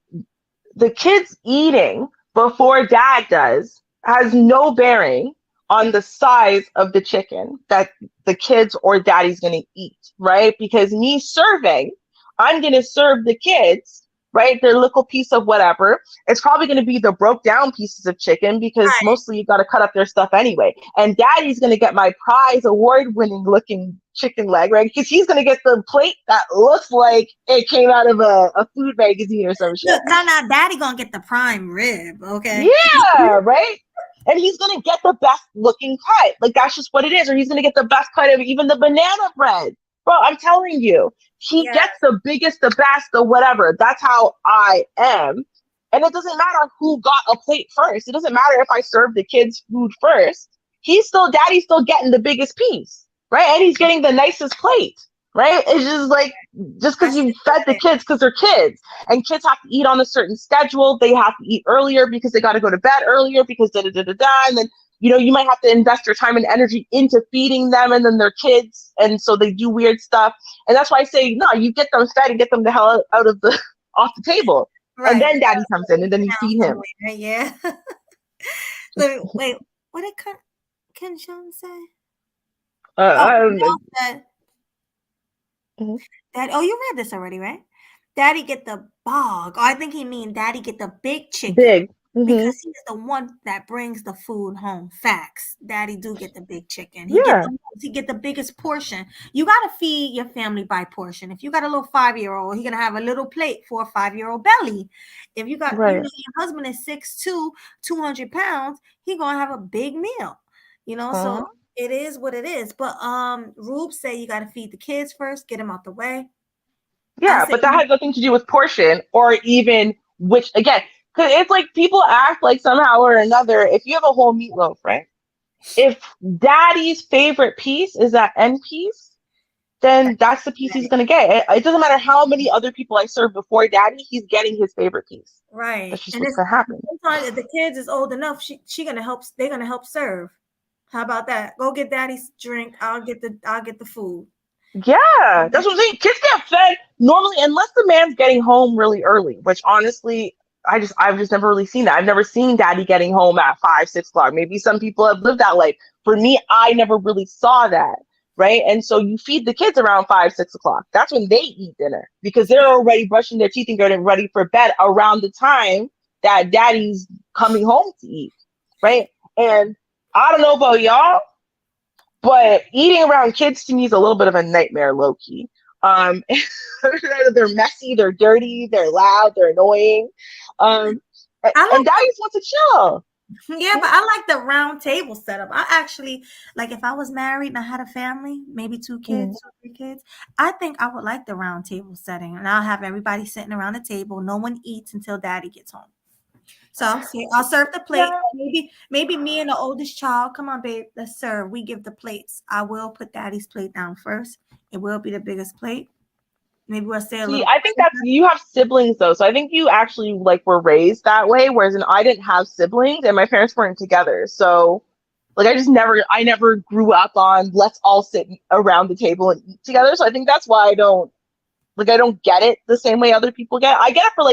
the kids eating before dad does has no bearing on the size of the chicken that the kids or daddy's going to eat, right? Because me serving, I'm going to serve the kids, right? Their little piece of whatever. It's probably going to be the broke down pieces of chicken because mostly you got to cut up their stuff anyway. And daddy's going to get my prize award winning looking chicken leg, right? Because he's gonna get the plate that looks like it came out of a food magazine or some shit. Look, now daddy gonna get the prime rib, okay? Yeah, right. And he's gonna get the best looking cut. Like that's just what it is. Or he's gonna get the best cut of even the banana bread. Bro, I'm telling you, he Yeah. gets the biggest, the best, the whatever. That's how I am. And it doesn't matter who got a plate first. It doesn't matter if I serve the kids food first. Daddy's still getting the biggest piece, right? And he's getting the nicest plate, right? It's just like, just because you fed the kids because they're kids, and kids have to eat on a certain schedule. They have to eat earlier because they got to go to bed earlier because da da da da da. And then, you might have to invest your time and energy into feeding them, and then they're kids. And so they do weird stuff. And that's why I say, no, you get them fed and get them the hell out of off the table. Right. And then daddy comes in and then you feed him. Yeah. Wait, what did Ken Sean say? That, you read this already, right? Daddy get the bog. Oh, I think he mean daddy get the big chicken. Big. Because he's the one that brings the food home. Facts. Daddy do get the big chicken. He get the biggest portion. You got to feed your family by portion. If you got a little 5-year-old, he's going to have a little plate for a 5-year-old belly. If you got your husband is 6'2", 200 pounds, he going to have a big meal. So it is what it is. But Rube say you got to feed the kids first, get them out the way. Yeah, but that has nothing to do with portion or even which, again, because it's like people act like somehow or another, if you have a whole meatloaf, right? If daddy's favorite piece is that end piece, then that's the piece he's going to get. It doesn't matter how many other people I serve before daddy, he's getting his favorite piece. Right. That's just what's going to happen. Sometimes if the kids is old enough, they're going to help serve. How about that? Go get daddy's drink. I'll get the food. Yeah, that's what I'm saying. Kids get fed normally unless the man's getting home really early, which honestly, I've just never really seen that. I've never seen daddy getting home at 5, 6 o'clock. Maybe some people have lived that life. For me, I never really saw that, right? And so you feed the kids around 5, 6 o'clock. That's when they eat dinner because they're already brushing their teeth and getting ready for bed around the time that daddy's coming home to eat, right? And I don't know about y'all, but eating around kids to me is a little bit of a nightmare, low key. They're messy, they're dirty, they're loud, they're annoying. And daddy just wants to chill. Yeah, but I like the round table setup. I actually, like if I was married and I had a family, maybe 2 kids, 2 or 3 kids, I think I would like the round table setting. And I'll have everybody sitting around the table. No one eats until daddy gets home. So I'll serve the plate. Yeah. Maybe me and the oldest child. Come on, babe, let's serve. We give the plates. I will put daddy's plate down first. It will be the biggest plate. Maybe we'll say a little. I think you have siblings though, so I think you actually were raised that way. Whereas I didn't have siblings, and my parents weren't together. So I never grew up on let's all sit around the table and eat together. So I think that's why I don't get it the same way other people get it. I get it for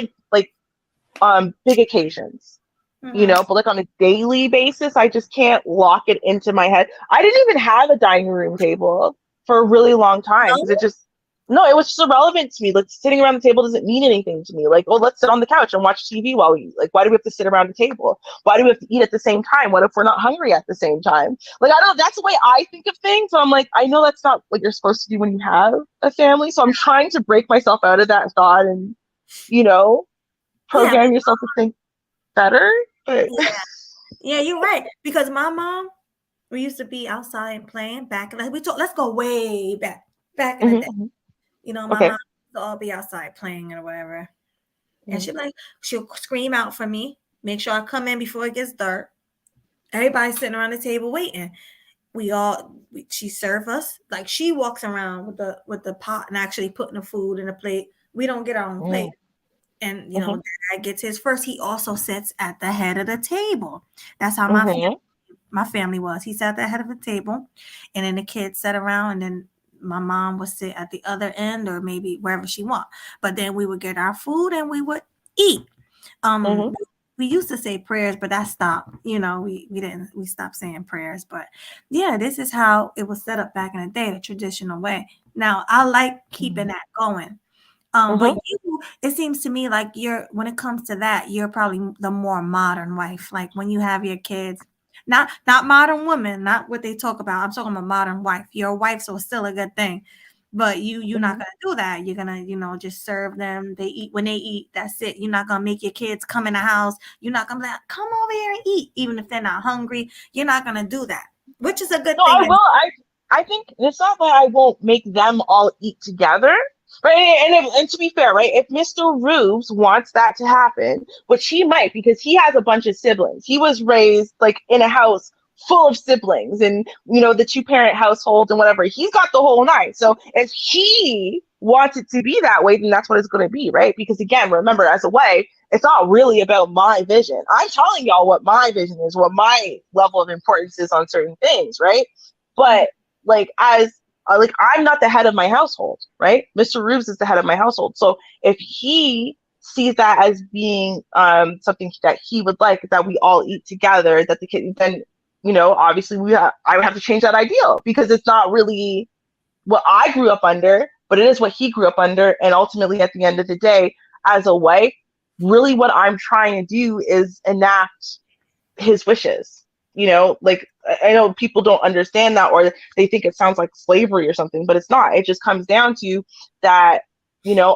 big occasions, but on a daily basis, I just can't lock it into my head. I didn't even have a dining room table for a really long time because it was just irrelevant to me. Like sitting around the table doesn't mean anything to me. Like, oh, let's sit on the couch and watch TV while we eat. Like, why do we have to sit around the table? Why do we have to eat at the same time? What if we're not hungry at the same time? Like, I don't know. That's the way I think of things. So I'm like, I know that's not what you're supposed to do when you have a family. So I'm trying to break myself out of that thought and, program yourself to think better. But... Yeah, you're right. Because my mom, we used to be outside playing back. Let's go way back in the day. My mom used to all be outside playing or whatever. And she'll scream out for me, make sure I come in before it gets dark. Everybody's sitting around the table waiting. She serve us. Like she walks around with the pot and actually putting the food in a plate. We don't get our own plate. And, dad gets his first. He also sits at the head of the table. That's how my family was. He sat at the head of the table, and then the kids sat around, and then my mom would sit at the other end or maybe wherever she want. But then we would get our food and we would eat. We used to say prayers, but that stopped. We stopped saying prayers. But yeah, this is how it was set up back in the day, the traditional way. Now, I like keeping that going. But it seems to me like when it comes to that, you're probably the more modern wife. Like when you have your kids, Not modern women, not what they talk about. I'm talking about modern wife. Your wife, so it's still a good thing. But you're not gonna do that. You're gonna, just serve them. They eat when they eat. That's it. You're not gonna make your kids come in the house. You're not gonna be like, come over here and eat, even if they're not hungry. You're not gonna do that, which is a good No, I thing. will. I think it's not that I won't make them all eat together, right? And to be fair, right, if Mr. Rubes wants that to happen, which he might because he has a bunch of siblings. He was raised like in a house full of siblings and the two-parent household and whatever. He's got the whole nine. So if he wants it to be that way, then that's what it's going to be, right? Because again, remember, as a wife, it's not really about my vision. I'm telling y'all what my vision is, what my level of importance is on certain things, right? But I'm not the head of my household, right? Mr. Rubes is the head of my household. So if he sees that as being something that he would like, that we all eat together, that the kid, then obviously I would have to change that ideal because it's not really what I grew up under, but it is what he grew up under. And ultimately, at the end of the day, as a wife, really what I'm trying to do is enact his wishes. Like I know people don't understand that, or they think it sounds like slavery or something, but it's not. It just comes down to that,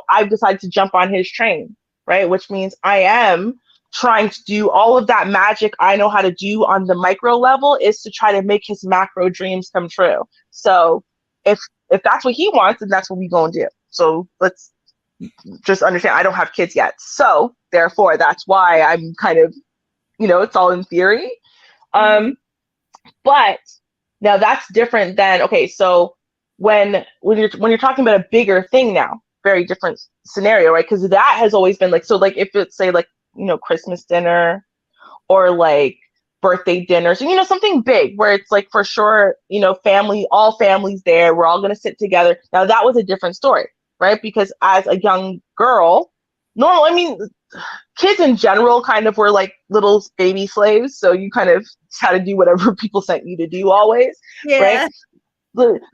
I've decided to jump on his train, right? Which means I am trying to do all of that magic I know how to do on the micro level is to try to make his macro dreams come true. So if that's what he wants, then that's what we gonna do. So let's just understand I don't have kids yet. So therefore that's why I'm kind of, it's all in theory. But now that's different than, okay, so when you're talking about a bigger thing now, very different scenario, right? Because that has always been like, so like if it's say like, Christmas dinner or like birthday dinner, so something big where it's like for sure, family, all families there, we're all gonna sit together. Now that was a different story, right? Because as a young girl, kids in general kind of were like little baby slaves. So you kind of had to do whatever people sent you to do always, right?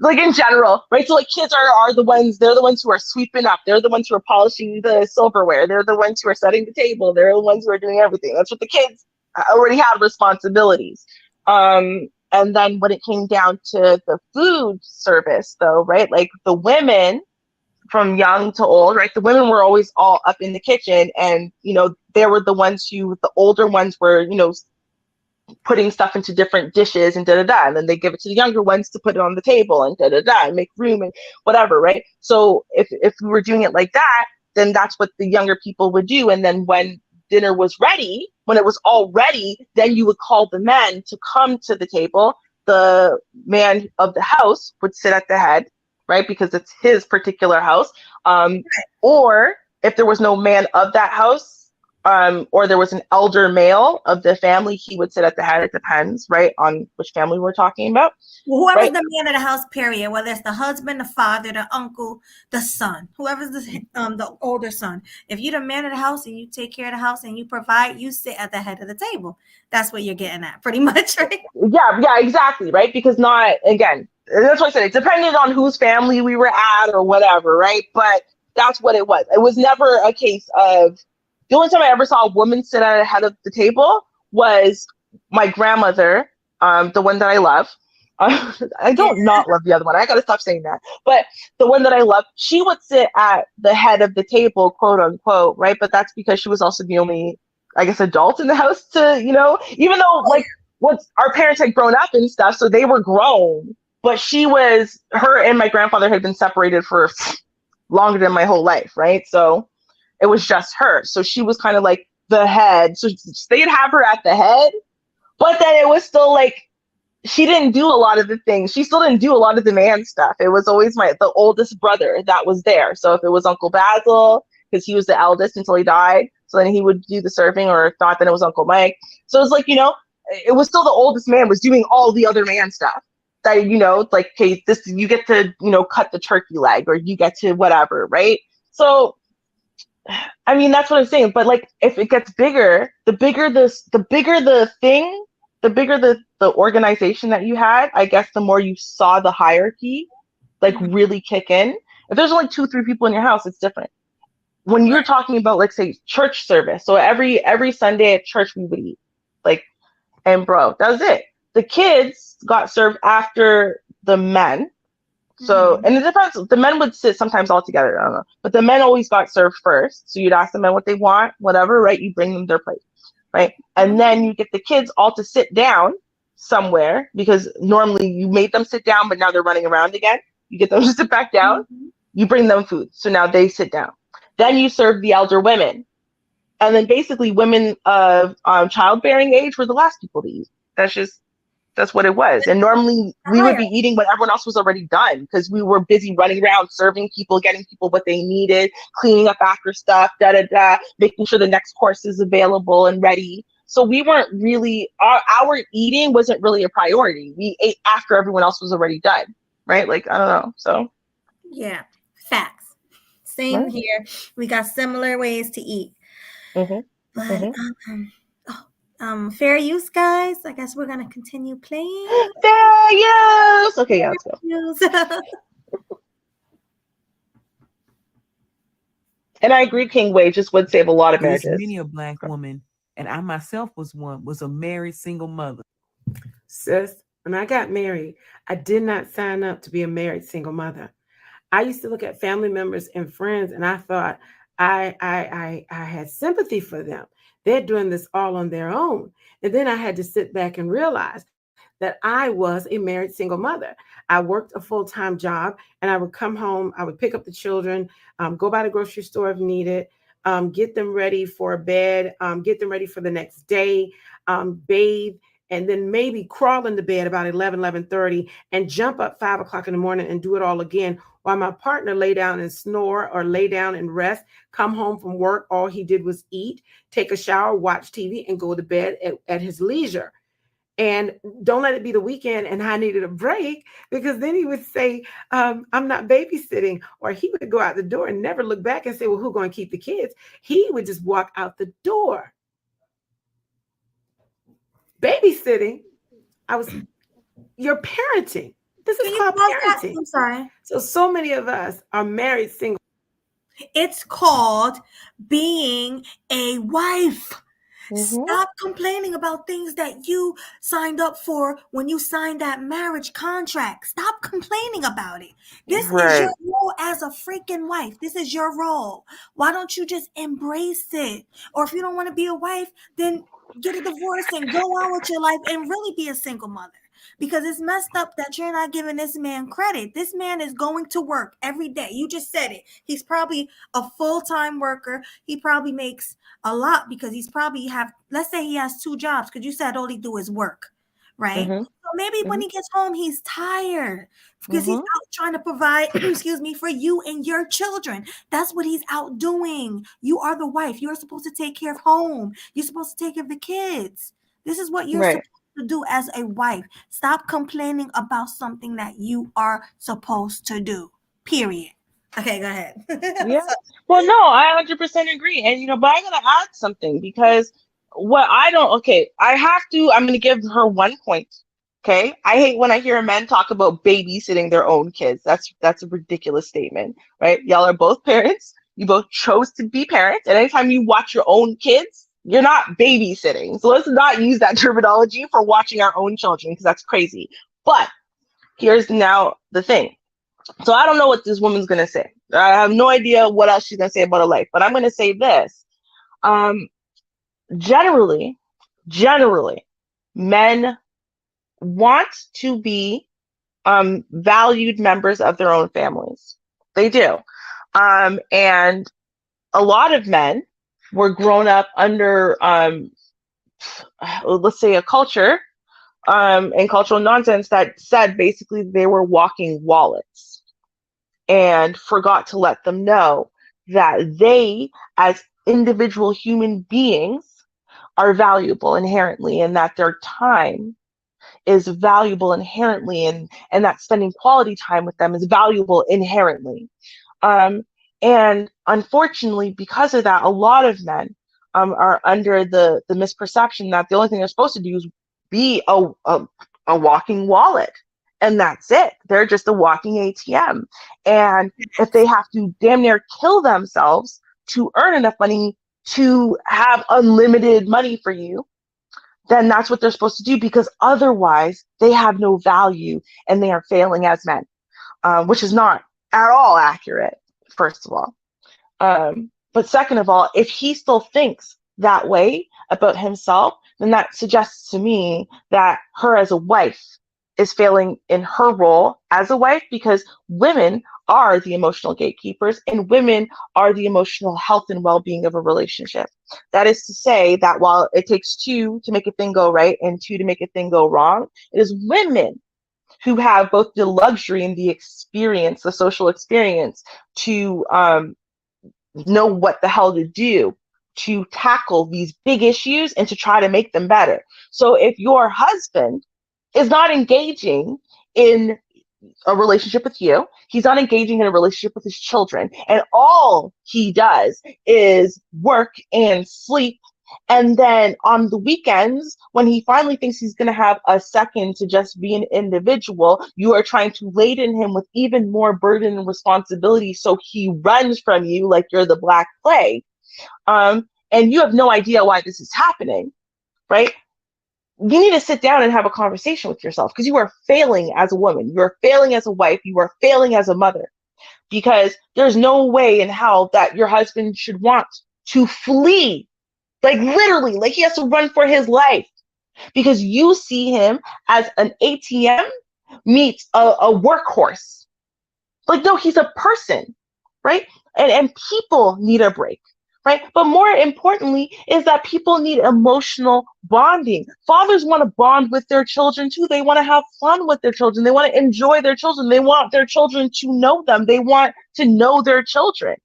Like in general, right? So like kids are the ones, they're the ones who are sweeping up. They're the ones who are polishing the silverware. They're the ones who are setting the table. They're the ones who are doing everything. That's what the kids already had responsibilities. And then when it came down to the food service though, right? Like the women from young to old, right? The women were always all up in the kitchen and, they were the ones who, the older ones were, putting stuff into different dishes and da-da-da. And then they give it to the younger ones to put it on the table and da-da-da and make room and whatever, right? So if we were doing it like that, then that's what the younger people would do. And then when dinner was ready, when it was all ready, then you would call the men to come to the table. The man of the house would sit at the head, right? Because it's his particular house. Or if there was no man of that house, or there was an elder male of the family, he would sit at the head. It depends, right, on which family we're talking about. Well, whoever's right? the man of the house, period, whether it's the husband, the father, the uncle, the son, whoever's the older son. If you're the man of the house and you take care of the house and you provide, you sit at the head of the table. That's what you're getting at, pretty much, right? Yeah, exactly, right? Because not, again, that's what I said. It depended on whose family we were at or whatever, right? But that's what it was. It was never a case of, the only time I ever saw a woman sit at the head of the table was my grandmother, the one that I love. I don't not love the other one. I got to stop saying that. But the one that I love, she would sit at the head of the table, quote unquote, right? But that's because she was also the only, I guess, adult in the house to, even though like once our parents had grown up and stuff, so they were grown. But her and my grandfather had been separated for longer than my whole life, right? So it was just her. So she was kind of like the head. So they'd have her at the head, but then it was still like, she didn't do a lot of the things. She still didn't do a lot of the man stuff. It was always the oldest brother that was there. So if it was Uncle Basil, because he was the eldest until he died, so then he would do the serving, or if not, then it was Uncle Mike. So it was like, it was still the oldest man was doing all the other man stuff. That, like, okay, this, you get to, cut the turkey leg, or you get to whatever, right? So I mean, that's what I'm saying. But like, if it gets bigger, the bigger the thing, the bigger the organization that you had, I guess the more you saw the hierarchy like really kick in. If there's only 2-3 people in your house, it's different. When you're talking about, like, say, church service, so every Sunday at church we would eat. Like, and bro. That was it. The kids got served after the men. So, and it depends. The men would sit sometimes all together. I don't know. But the men always got served first. So you'd ask the men what they want, whatever, right? You bring them their plate, right? And then you get the kids all to sit down somewhere because normally you made them sit down, but now they're running around again. You get them to sit back down. You bring them food. So now they sit down. Then you serve the elder women. And then basically women of childbearing age were the last people to eat. That's what it was. And normally we would be eating when everyone else was already done because we were busy running around, serving people, getting people what they needed, cleaning up after stuff, making sure the next course is available and ready. So we weren't really, our eating wasn't really a priority. We ate after everyone else was already done, right? Like, I don't know. So. Yeah, facts. Same here. We got similar ways to eat. But fair use, guys. I guess we're gonna continue playing. Fair use. Okay, yeah, let's go. And I agree, King Wages would save a lot of marriages. Many a Black woman, and I myself was a married single mother. Sis, when I got married, I did not sign up to be a married single mother. I used to look at family members and friends, and I thought I had sympathy for them. They're doing this all on their own. And then I had to sit back and realize that I was a married single mother. I worked a full-time job, and I would come home, I would pick up the children, go by the grocery store if needed, get them ready for bed, get them ready for the next day, bathe, and then maybe crawl into bed about 11:30 and jump up 5 o'clock in the morning and do it all again while my partner lay down and snore or lay down and rest, come home from work, all he did was eat, take a shower, watch TV, and go to bed at his leisure. And don't let it be the weekend and I needed a break, because then he would say, I'm not babysitting, or he would go out the door and never look back and say, well, who's going to keep the kids? He would just walk out the door. Babysitting, you're parenting. This is called parenting. I'm sorry. So many of us are married single. It's called being a wife. Stop complaining about things that you signed up for when you signed that marriage contract. Stop complaining about it. This is your role as a freaking wife. This is your role. Why don't you just embrace it? Or if you don't want to be a wife, then get a divorce and go on with your life and really be a single mother. Because it's messed up that you're not giving this man credit. This man is going to work every day. You just said it. He's probably a full-time worker. He probably makes a lot because he's probably let's say he has 2 jobs, because you said all he do is work, right? So maybe when he gets home, he's tired because he's out trying to provide, for you and your children. That's what he's out doing. You are the wife. You're supposed to take care of home. You're supposed to take care of the kids. This is what you're supposed to do as a wife. Stop complaining about something that you are supposed to do. Period. Okay, go ahead. Yeah. Well, no, I 100% agree. And, but I got to add something, because I'm going to give her one point. Okay. I hate when I hear men talk about babysitting their own kids. That's a ridiculous statement, right? Y'all are both parents. You both chose to be parents. And anytime you watch your own kids, you're not babysitting. So let's not use that terminology for watching our own children, because that's crazy. But here's now the thing. So I don't know what this woman's going to say. I have no idea what else she's going to say about her life. But I'm going to say this. Generally, men want to be valued members of their own families. They do. And a lot of men were grown up under, let's say, a culture and cultural nonsense that said basically they were walking wallets, and forgot to let them know that they, as individual human beings, are valuable inherently, and that their time is valuable inherently, and that spending quality time with them is valuable inherently. And unfortunately, because of that, a lot of men are under the misperception that the only thing they're supposed to do is be a walking wallet. And that's it. They're just a walking ATM. And if they have to damn near kill themselves to earn enough money to have unlimited money for you, then that's what they're supposed to do, because otherwise they have no value and they are failing as men, which is not at all accurate, first of all. But second of all, if he still thinks that way about himself, then that suggests to me that her as a wife is failing in her role as a wife, because women are the emotional gatekeepers and women are the emotional health and well-being of a relationship. That is to say that while it takes two to make a thing go right and two to make a thing go wrong, it is women who have both the luxury and the experience, the social experience, to know what the hell to do to tackle these big issues and to try to make them better. So if your husband is not engaging in a relationship with you, he's not engaging in a relationship with his children, and all he does is work and sleep, and then on the weekends, when he finally thinks he's going to have a second to just be an individual, you are trying to laden him with even more burden and responsibility, so he runs from you like you're the Black Plague. And you have no idea why this is happening, right? You need to sit down and have a conversation with yourself, because you are failing as a woman. You are failing as a wife. You are failing as a mother, because there's no way in hell that your husband should want to flee. Like literally, like he has to run for his life, because you see him as an ATM meets a workhorse. Like, no, he's a person, right? And people need a break, right? But more importantly is that people need emotional bonding. Fathers want to bond with their children too. They want to have fun with their children. They want to enjoy their children. They want their children to know them. They want to know their children.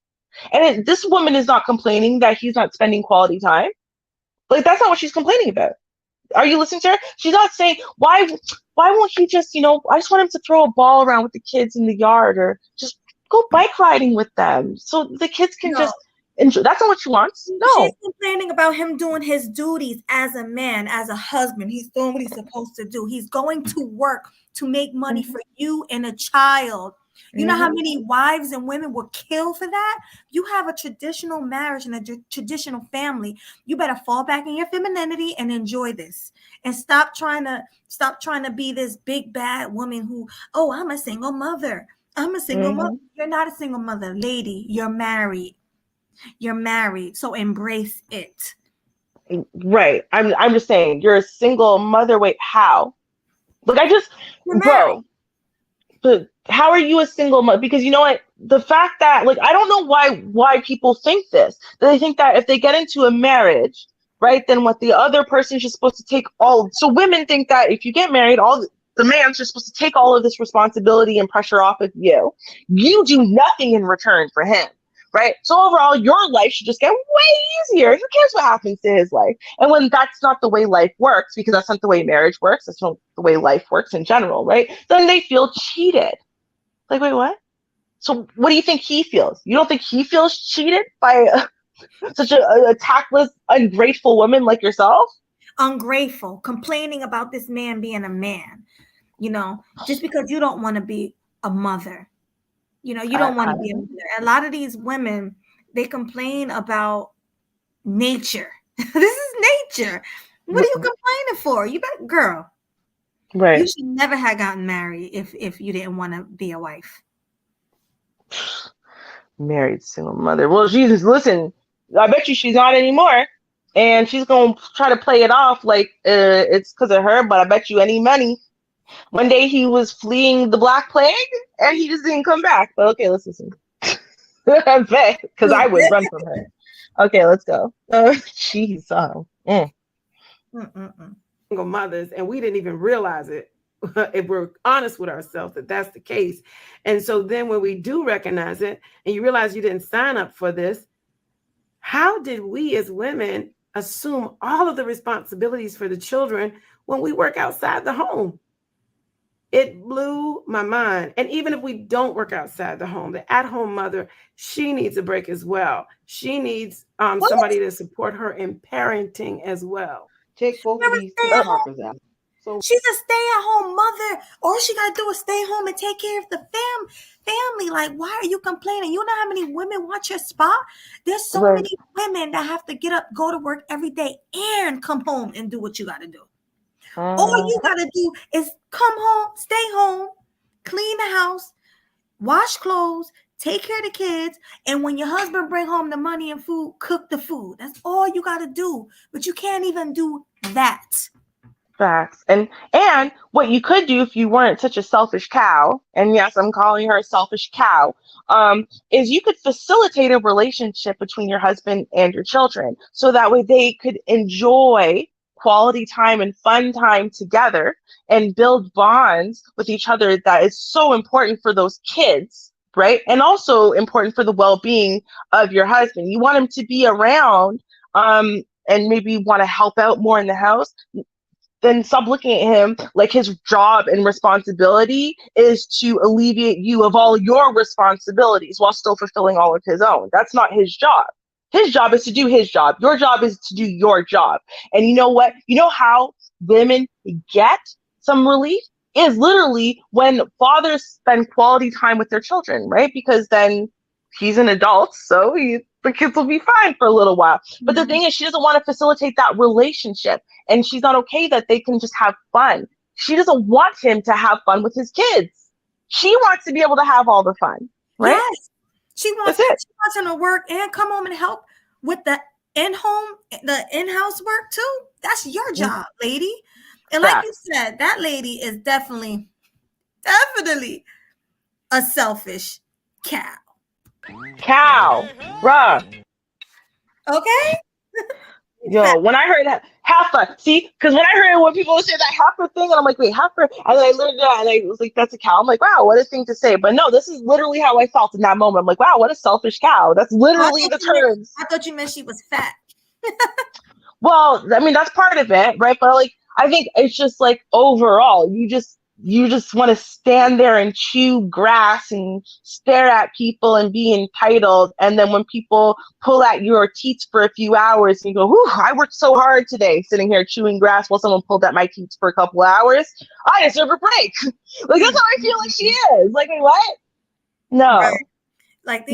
And this woman is not complaining that he's not spending quality time. Like, that's not what she's complaining about. Are you listening to her? She's not saying, why won't he just, I just want him to throw a ball around with the kids in the yard, or just go bike riding with them so the kids can just enjoy. That's not what she wants. No. She's complaining about him doing his duties as a man, as a husband. He's doing what he's supposed to do. He's going to work to make money for you and a child. You know how many wives and women will kill for that? You have a traditional marriage and a traditional family. You better fall back in your femininity and enjoy this, and stop trying to be this big bad woman who, oh, I'm a single mother. I'm a single mother. You're not a single mother, lady. You're married. You're married. So embrace it. Right. I'm just saying, you're a single mother. Wait, how? Like, bro. But how are you a single mother? Because you know what? The fact that, like, I don't know why people think this. They think that if they get into a marriage, right, then what the other person is supposed to take all. So women think that if you get married, the man's just supposed to take all of this responsibility and pressure off of you. You do nothing in return for him, right? So overall, your life should just get way easier. Who cares what happens to his life? And when that's not the way life works, because that's not the way marriage works, that's not the way life works in general, right? Then they feel cheated. Like, wait, what? So what do you think he feels? You don't think he feels cheated by such a tactless, ungrateful woman like yourself? Ungrateful, complaining about this man being a man, just because you don't want to be a mother. You don't want to be a mother. A lot of these women, they complain about nature. This is nature. What are you complaining for? You better, girl. Right. You should never have gotten married if you didn't want to be a wife. Married single mother. Well, Jesus, listen, I bet you she's not anymore. And she's going to try to play it off like it's because of her, but I bet you any money. One day he was fleeing the Black Plague and he just didn't come back. But okay, let's listen. I bet, because I would run from her. Okay, let's go. Jeez. Single mothers, and we didn't even realize it. If we're honest with ourselves, that's the case. And so then when we do recognize it and you realize you didn't sign up for this, how did we as women assume all of the responsibilities for the children when we work outside the home? It blew my mind. And even if we don't work outside the home, the at-home mother, she needs a break as well. She needs somebody to support her in parenting as well. Check both of these TikTokers out. So she's a stay-at-home mother. All she gotta do is stay home and take care of the family. Like, why are you complaining? You know how many women want your spot? There's so Right. many women that have to get up, go to work every day, and come home and do what you gotta do. All you gotta do is come home, stay home, clean the house, wash clothes, take care of the kids, and when your husband bring home the money and food, cook the food. That's all you gotta do. But you can't even do that. Facts. And what you could do if you weren't such a selfish cow, and yes, I'm calling her a selfish cow, is you could facilitate a relationship between your husband and your children. So that way they could enjoy quality time and fun time together and build bonds with each other that is so important for those kids, right? And also important for the well-being of your husband. You want him to be around, and maybe want to help out more in the house. Then stop looking at him like his job and responsibility is to alleviate you of all your responsibilities while still fulfilling all of his own. That's not his job. His job is to do his job. Your job is to do your job. And you know what? You know how women get some relief is literally when fathers spend quality time with their children, right? Because then he's an adult, so the kids will be fine for a little while. But the thing is, she doesn't want to facilitate that relationship. And she's not okay that they can just have fun. She doesn't want him to have fun with his kids. She wants to be able to have all the fun, right? Yes. She wants him to work and come home and help with the in-house work too. That's your job, lady. And like you said, that lady is definitely a selfish cow. Bruh. Okay? Yo, when I heard that heifer, see, because when I heard when people say that heifer thing, and I'm like, wait, heifer, and I learned that, and I was like, that's a cow. I'm like, wow, what a thing to say. But no, this is literally how I felt in that moment. I'm like, wow, what a selfish cow. That's literally the terms. I thought you meant she was fat. Well, I mean, that's part of it, right? But like, I think it's just like overall, you just want to stand there and chew grass and stare at people and be entitled. And then when people pull at your teats for a few hours and you go, whew, I worked so hard today sitting here chewing grass while someone pulled at my teats for a couple of hours, I deserve a break. Like, that's how I feel like she is. Like, wait, what? No. Right. Like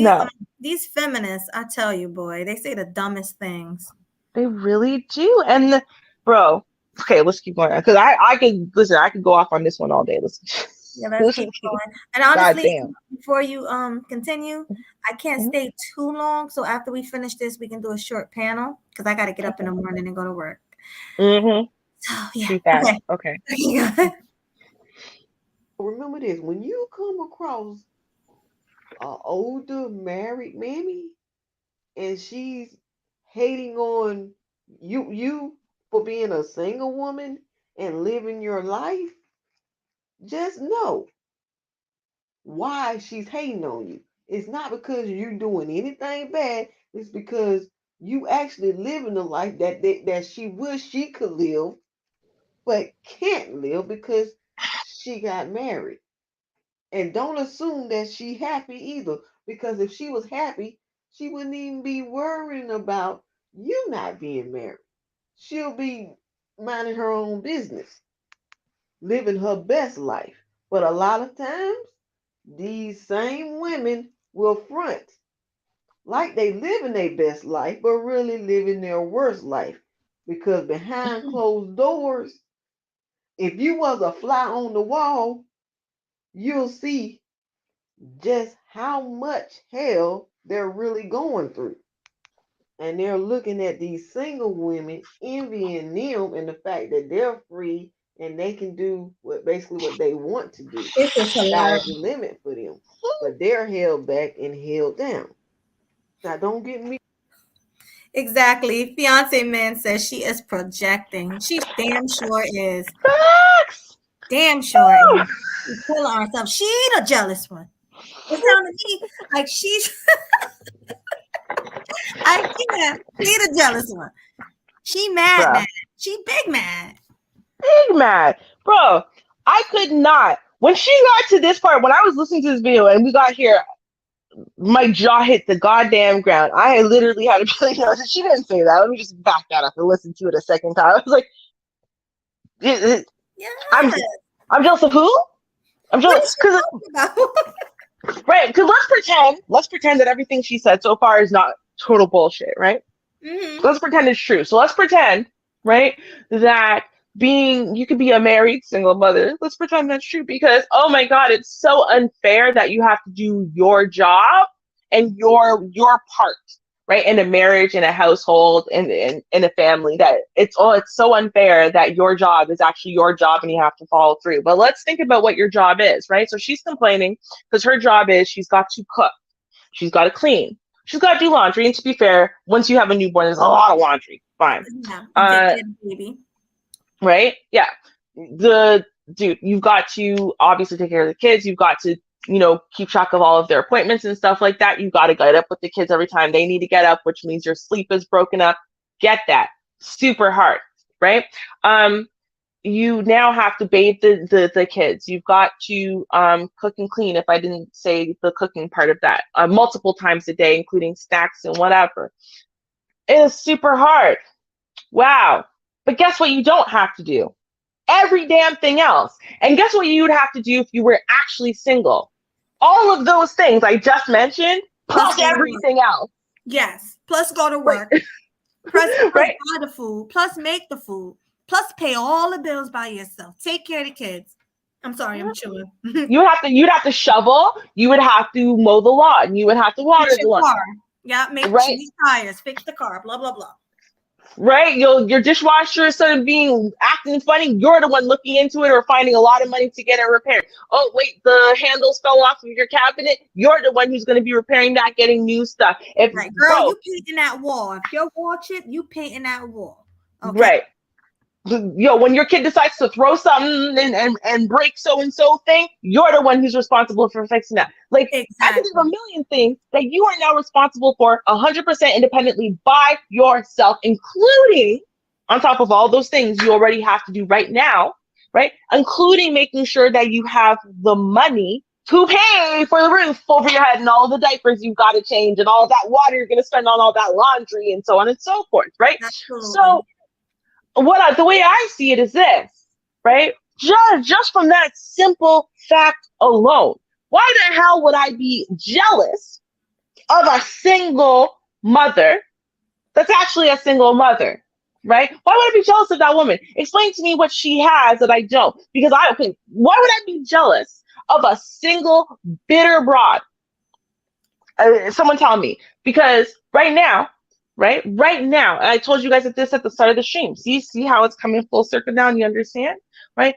these feminists, I tell you, boy, they say the dumbest things. They really do. And bro, okay, let's keep going, because I could go off on this one all day. Let's keep going. And honestly, before you continue, I can't stay too long. So after we finish this, we can do a short panel because I got to get up in the morning and go to work. Mm-hmm. So yeah. Okay. Remember this: when you come across an older married mammy and she's hating on you for being a single woman and living your life, just know why she's hating on you. It's not because you're doing anything bad. It's because you actually living the life that she wish she could live, but can't live because she got married. And don't assume that she happy either, because if she was happy, she wouldn't even be worrying about you not being married. She'll be minding her own business, living her best life. But a lot of times, these same women will front like they living their best life, but really living their worst life. Because behind closed doors, if you was a fly on the wall, you'll see just how much hell they're really going through. And they're looking at these single women, envying them and the fact that they're free and they can do what they want to do. Sky's the limit for them. But they're held back and held down. Now don't get me. Exactly. Fiance man says she is projecting. She damn sure is. Damn sure is. She's killing herself. She the jealous one. It sounded to me like she's I can't. She the jealous one. She mad. She big mad. Big mad. Bro, I could not. When she got to this part, when I was listening to this video and we got here, my jaw hit the goddamn ground. I literally had to be like, no, she didn't say that. Let me just back that up and listen to it a second time. I was like, Yeah. I'm jealous of who? I'm What jealous is she because talking about? right. Because let's pretend that everything she said so far is not total bullshit, right? Mm-hmm. Let's pretend it's true. So let's pretend, right, that you could be a married single mother. Let's pretend that's true because oh my god, it's so unfair that you have to do your job and your part, right, in a marriage, in a household, in a family. That it's so unfair that your job is actually your job and you have to follow through. But let's think about what your job is, right? So she's complaining because her job is she's got to cook, she's got to clean, she's got to do laundry. And to be fair, once you have a newborn, there's a lot of laundry. Fine. Yeah, and take care of the baby. Right? Yeah. You've got to obviously take care of the kids. You've got to, keep track of all of their appointments and stuff like that. You've got to get up with the kids every time they need to get up, which means your sleep is broken up. Get that. Super hard, right? You now have to bathe the kids. You've got to cook and clean, if I didn't say the cooking part of that, multiple times a day, including snacks and whatever. It is super hard. Wow. But guess what you don't have to do? Every damn thing else. And guess what you would have to do if you were actually single? All of those things I just mentioned, plus everything else. Yes. Plus go to work. Plus right? buy the food. Plus make the food. Plus pay all the bills by yourself. Take care of the kids. I'm sorry, I'm chewing. You'd have to shovel. You would have to mow the lawn. You would have to water the lawn. Car. Yeah, make cheese tires, fix the car, blah blah blah. Right, your dishwasher, instead of acting funny, you're the one looking into it or finding a lot of money to get it repaired. Oh wait, the handles fell off of your cabinet. You're the one who's going to be repairing that, getting new stuff. Right, girl, you painting that wall. If your wall chip, you painting that wall. Okay. Right. When your kid decides to throw something and break so and so thing, you're the one who's responsible for fixing that. Like, exactly. I think there's a million things that you are now responsible for 100% independently by yourself, including on top of all those things you already have to do right now, right? Including making sure that you have the money to pay for the roof over your head and all the diapers you've got to change and all that water you're going to spend on all that laundry and so on and so forth, right? Absolutely. So the way I see it is this, right? Just from that simple fact alone, why the hell would I be jealous of a single mother that's actually a single mother, right? Why would I be jealous of that woman? Explain to me what she has that I don't. Because why would I be jealous of a single bitter broad? Someone tell me. Because right now, and I told you guys this at the start of the stream. See how it's coming full circle now, and you understand, right?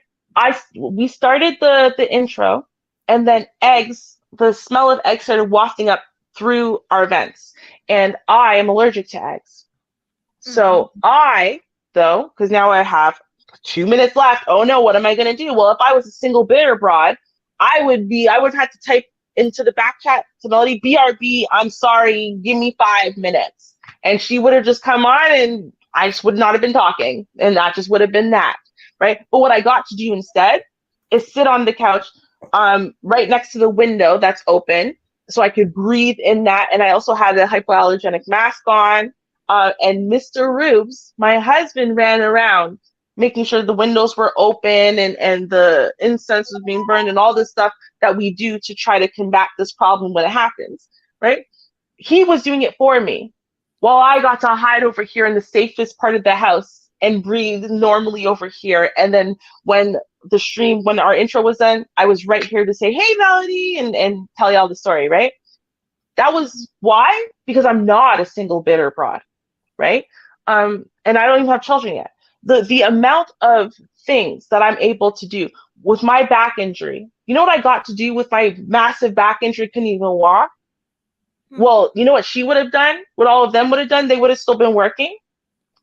We started the intro, and then the smell of eggs started wafting up through our vents, and I am allergic to eggs. So because now I have 2 minutes left. Oh no, what am I gonna do? Well, if I was a single bitter broad, I would have had to type into the back chat to Melody, BRB, I'm sorry, give me 5 minutes. And she would have just come on and I just would not have been talking. And that just would have been that, right? But what I got to do instead is sit on the couch right next to the window that's open so I could breathe in that. And I also had a hypoallergenic mask on. And Mr. Rubes, my husband, ran around making sure the windows were open and the incense was being burned and all this stuff that we do to try to combat this problem when it happens, right? He was doing it for me while I got to hide over here in the safest part of the house and breathe normally over here. And then when our intro was done, I was right here to say, hey, Melody, and tell y'all the story, right? That was why, because I'm not a single bitter broad, right? And I don't even have children yet. The amount of things that I'm able to do with my back injury, you know what I got to do with my massive back injury, couldn't even walk? Well, you know what she would have done? What all of them would have done? They would have still been working.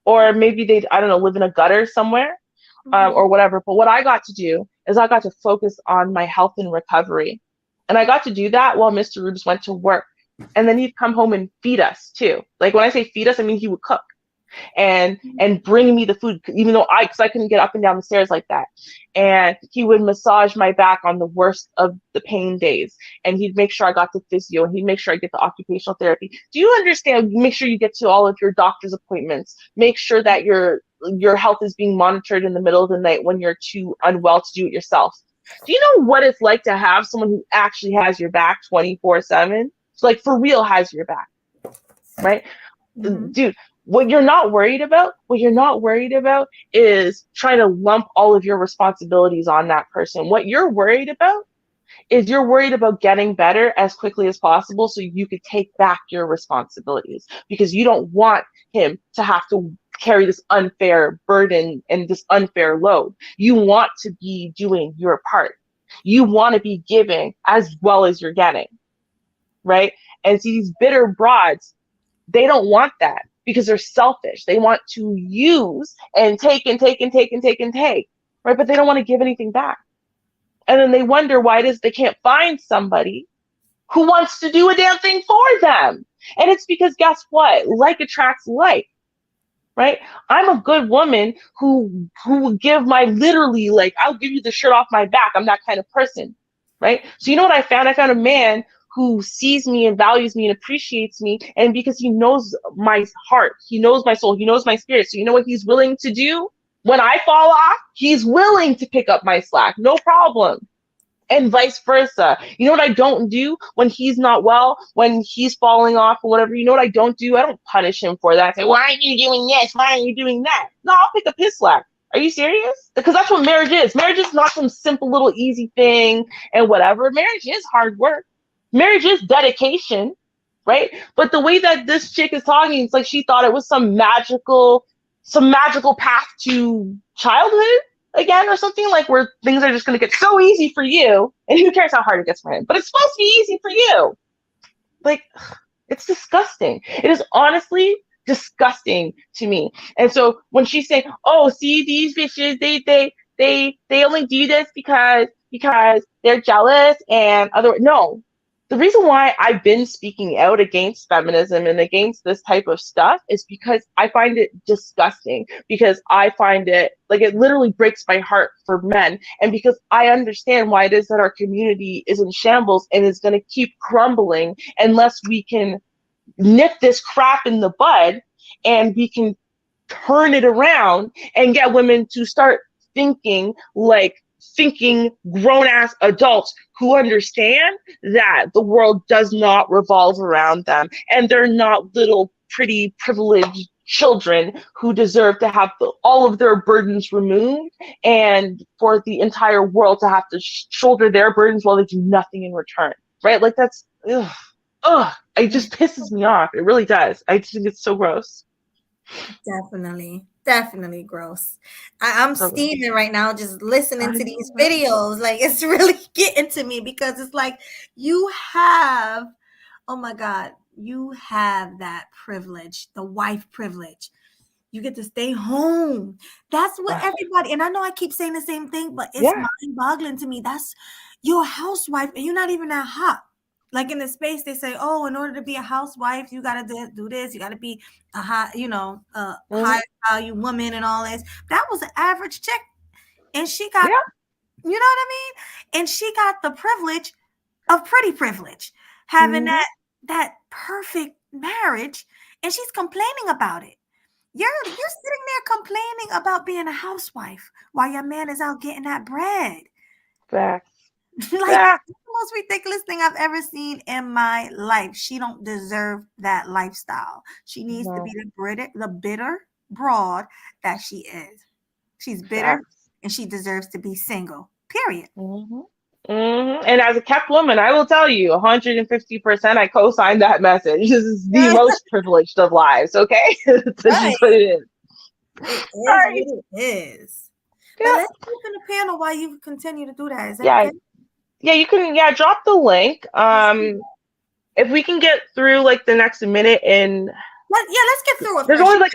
Or maybe they'd, I don't know, live in a gutter somewhere or whatever. But what I got to do is I got to focus on my health and recovery. And I got to do that while Mr. Rubes went to work. And then he'd come home and feed us too. Like when I say feed us, I mean he would cook and bring me the food, even though because I couldn't get up and down the stairs like that. And he would massage my back on the worst of the pain days. And he'd make sure I got the physio, and he'd make sure I get the occupational therapy. Do you understand? Make sure you get to all of your doctor's appointments. Make sure that you're your health is being monitored in the middle of the night when you're too unwell to do it yourself. Do you know what it's like to have someone who actually has your back 24/7? So like for real has your back, right? Mhm. Dude, what you're not worried about is trying to lump all of your responsibilities on that person. What you're worried about is you're worried about getting better as quickly as possible so you could take back your responsibilities, because you don't want him to have to carry this unfair burden and this unfair load. You want to be doing your part. You want to be giving as well as you're getting, right? And see, these bitter broads, they don't want that because they're selfish. They want to use and take and take and take and take and take, right? But they don't want to give anything back. And then they wonder why it is they can't find somebody who wants to do a damn thing for them. And it's because guess what? Like attracts like, right? I'm a good woman who will give my literally, like, I'll give you the shirt off my back. I'm that kind of person, right? So you know what I found? I found a man who sees me and values me and appreciates me. And because he knows my heart, he knows my soul, he knows my spirit. So you know what he's willing to do? When I fall off, he's willing to pick up my slack, no problem. And vice versa. You know what I don't do when he's not well, when he's falling off or whatever? You know what I don't do? I don't punish him for that. I say, why aren't you doing this? Why aren't you doing that? No, I'll pick up his slack. Are you serious? Because that's what marriage is. Marriage is not some simple little easy thing and whatever. Marriage is hard work. Marriage is dedication, right? But the way that this chick is talking, it's like she thought it was some magical path to childhood again or something, like where things are just going to get so easy for you, and who cares how hard it gets for him, but it's supposed to be easy for you. Like, it's disgusting. It is honestly disgusting to me. And so when she's saying, oh, see, these bitches, they only do this because they're jealous and other, no. The reason why I've been speaking out against feminism and against this type of stuff is because I find it disgusting, because I find it, like, it literally breaks my heart for men, and because I understand why it is that our community is in shambles and is going to keep crumbling unless we can nip this crap in the bud and we can turn it around and get women to start thinking grown-ass adults who understand that the world does not revolve around them, and they're not little pretty privileged children who deserve to have all of their burdens removed, and for the entire world to have to shoulder their burdens while they do nothing in return, right? Like, that's, it just pisses me off. It really does. I just think it's so gross. Definitely gross. I'm So steaming right now just listening to these videos. Like, it's really getting to me, because it's like you have, oh my God, you have that privilege, the wife privilege. You get to stay home. That's what everybody, and I know I keep saying the same thing, but it's mind-boggling to me. You're a housewife and you're not even that hot. Like, in the space, they say, oh, in order to be a housewife, you got to do this. You got to be a high, high value woman and all this. That was an average chick. And she got, you know what I mean? And she got the privilege of pretty privilege, having that perfect marriage. And she's complaining about it. You're sitting there complaining about being a housewife while your man is out getting that bread. Facts. Like, it's the most ridiculous thing I've ever seen in my life. She don't deserve that lifestyle. She needs to be the bitter broad that she is. She's bitter and she deserves to be single. Period. And as a kept woman, I will tell you 150% I co-sign that message. This is the most privileged of lives, okay? That's just what it is. It is what it is. But let's keep in the panel while you continue to do that. Is that okay? Yeah, you can drop the link. If we can get through like the next minute and let's get through it. There's only like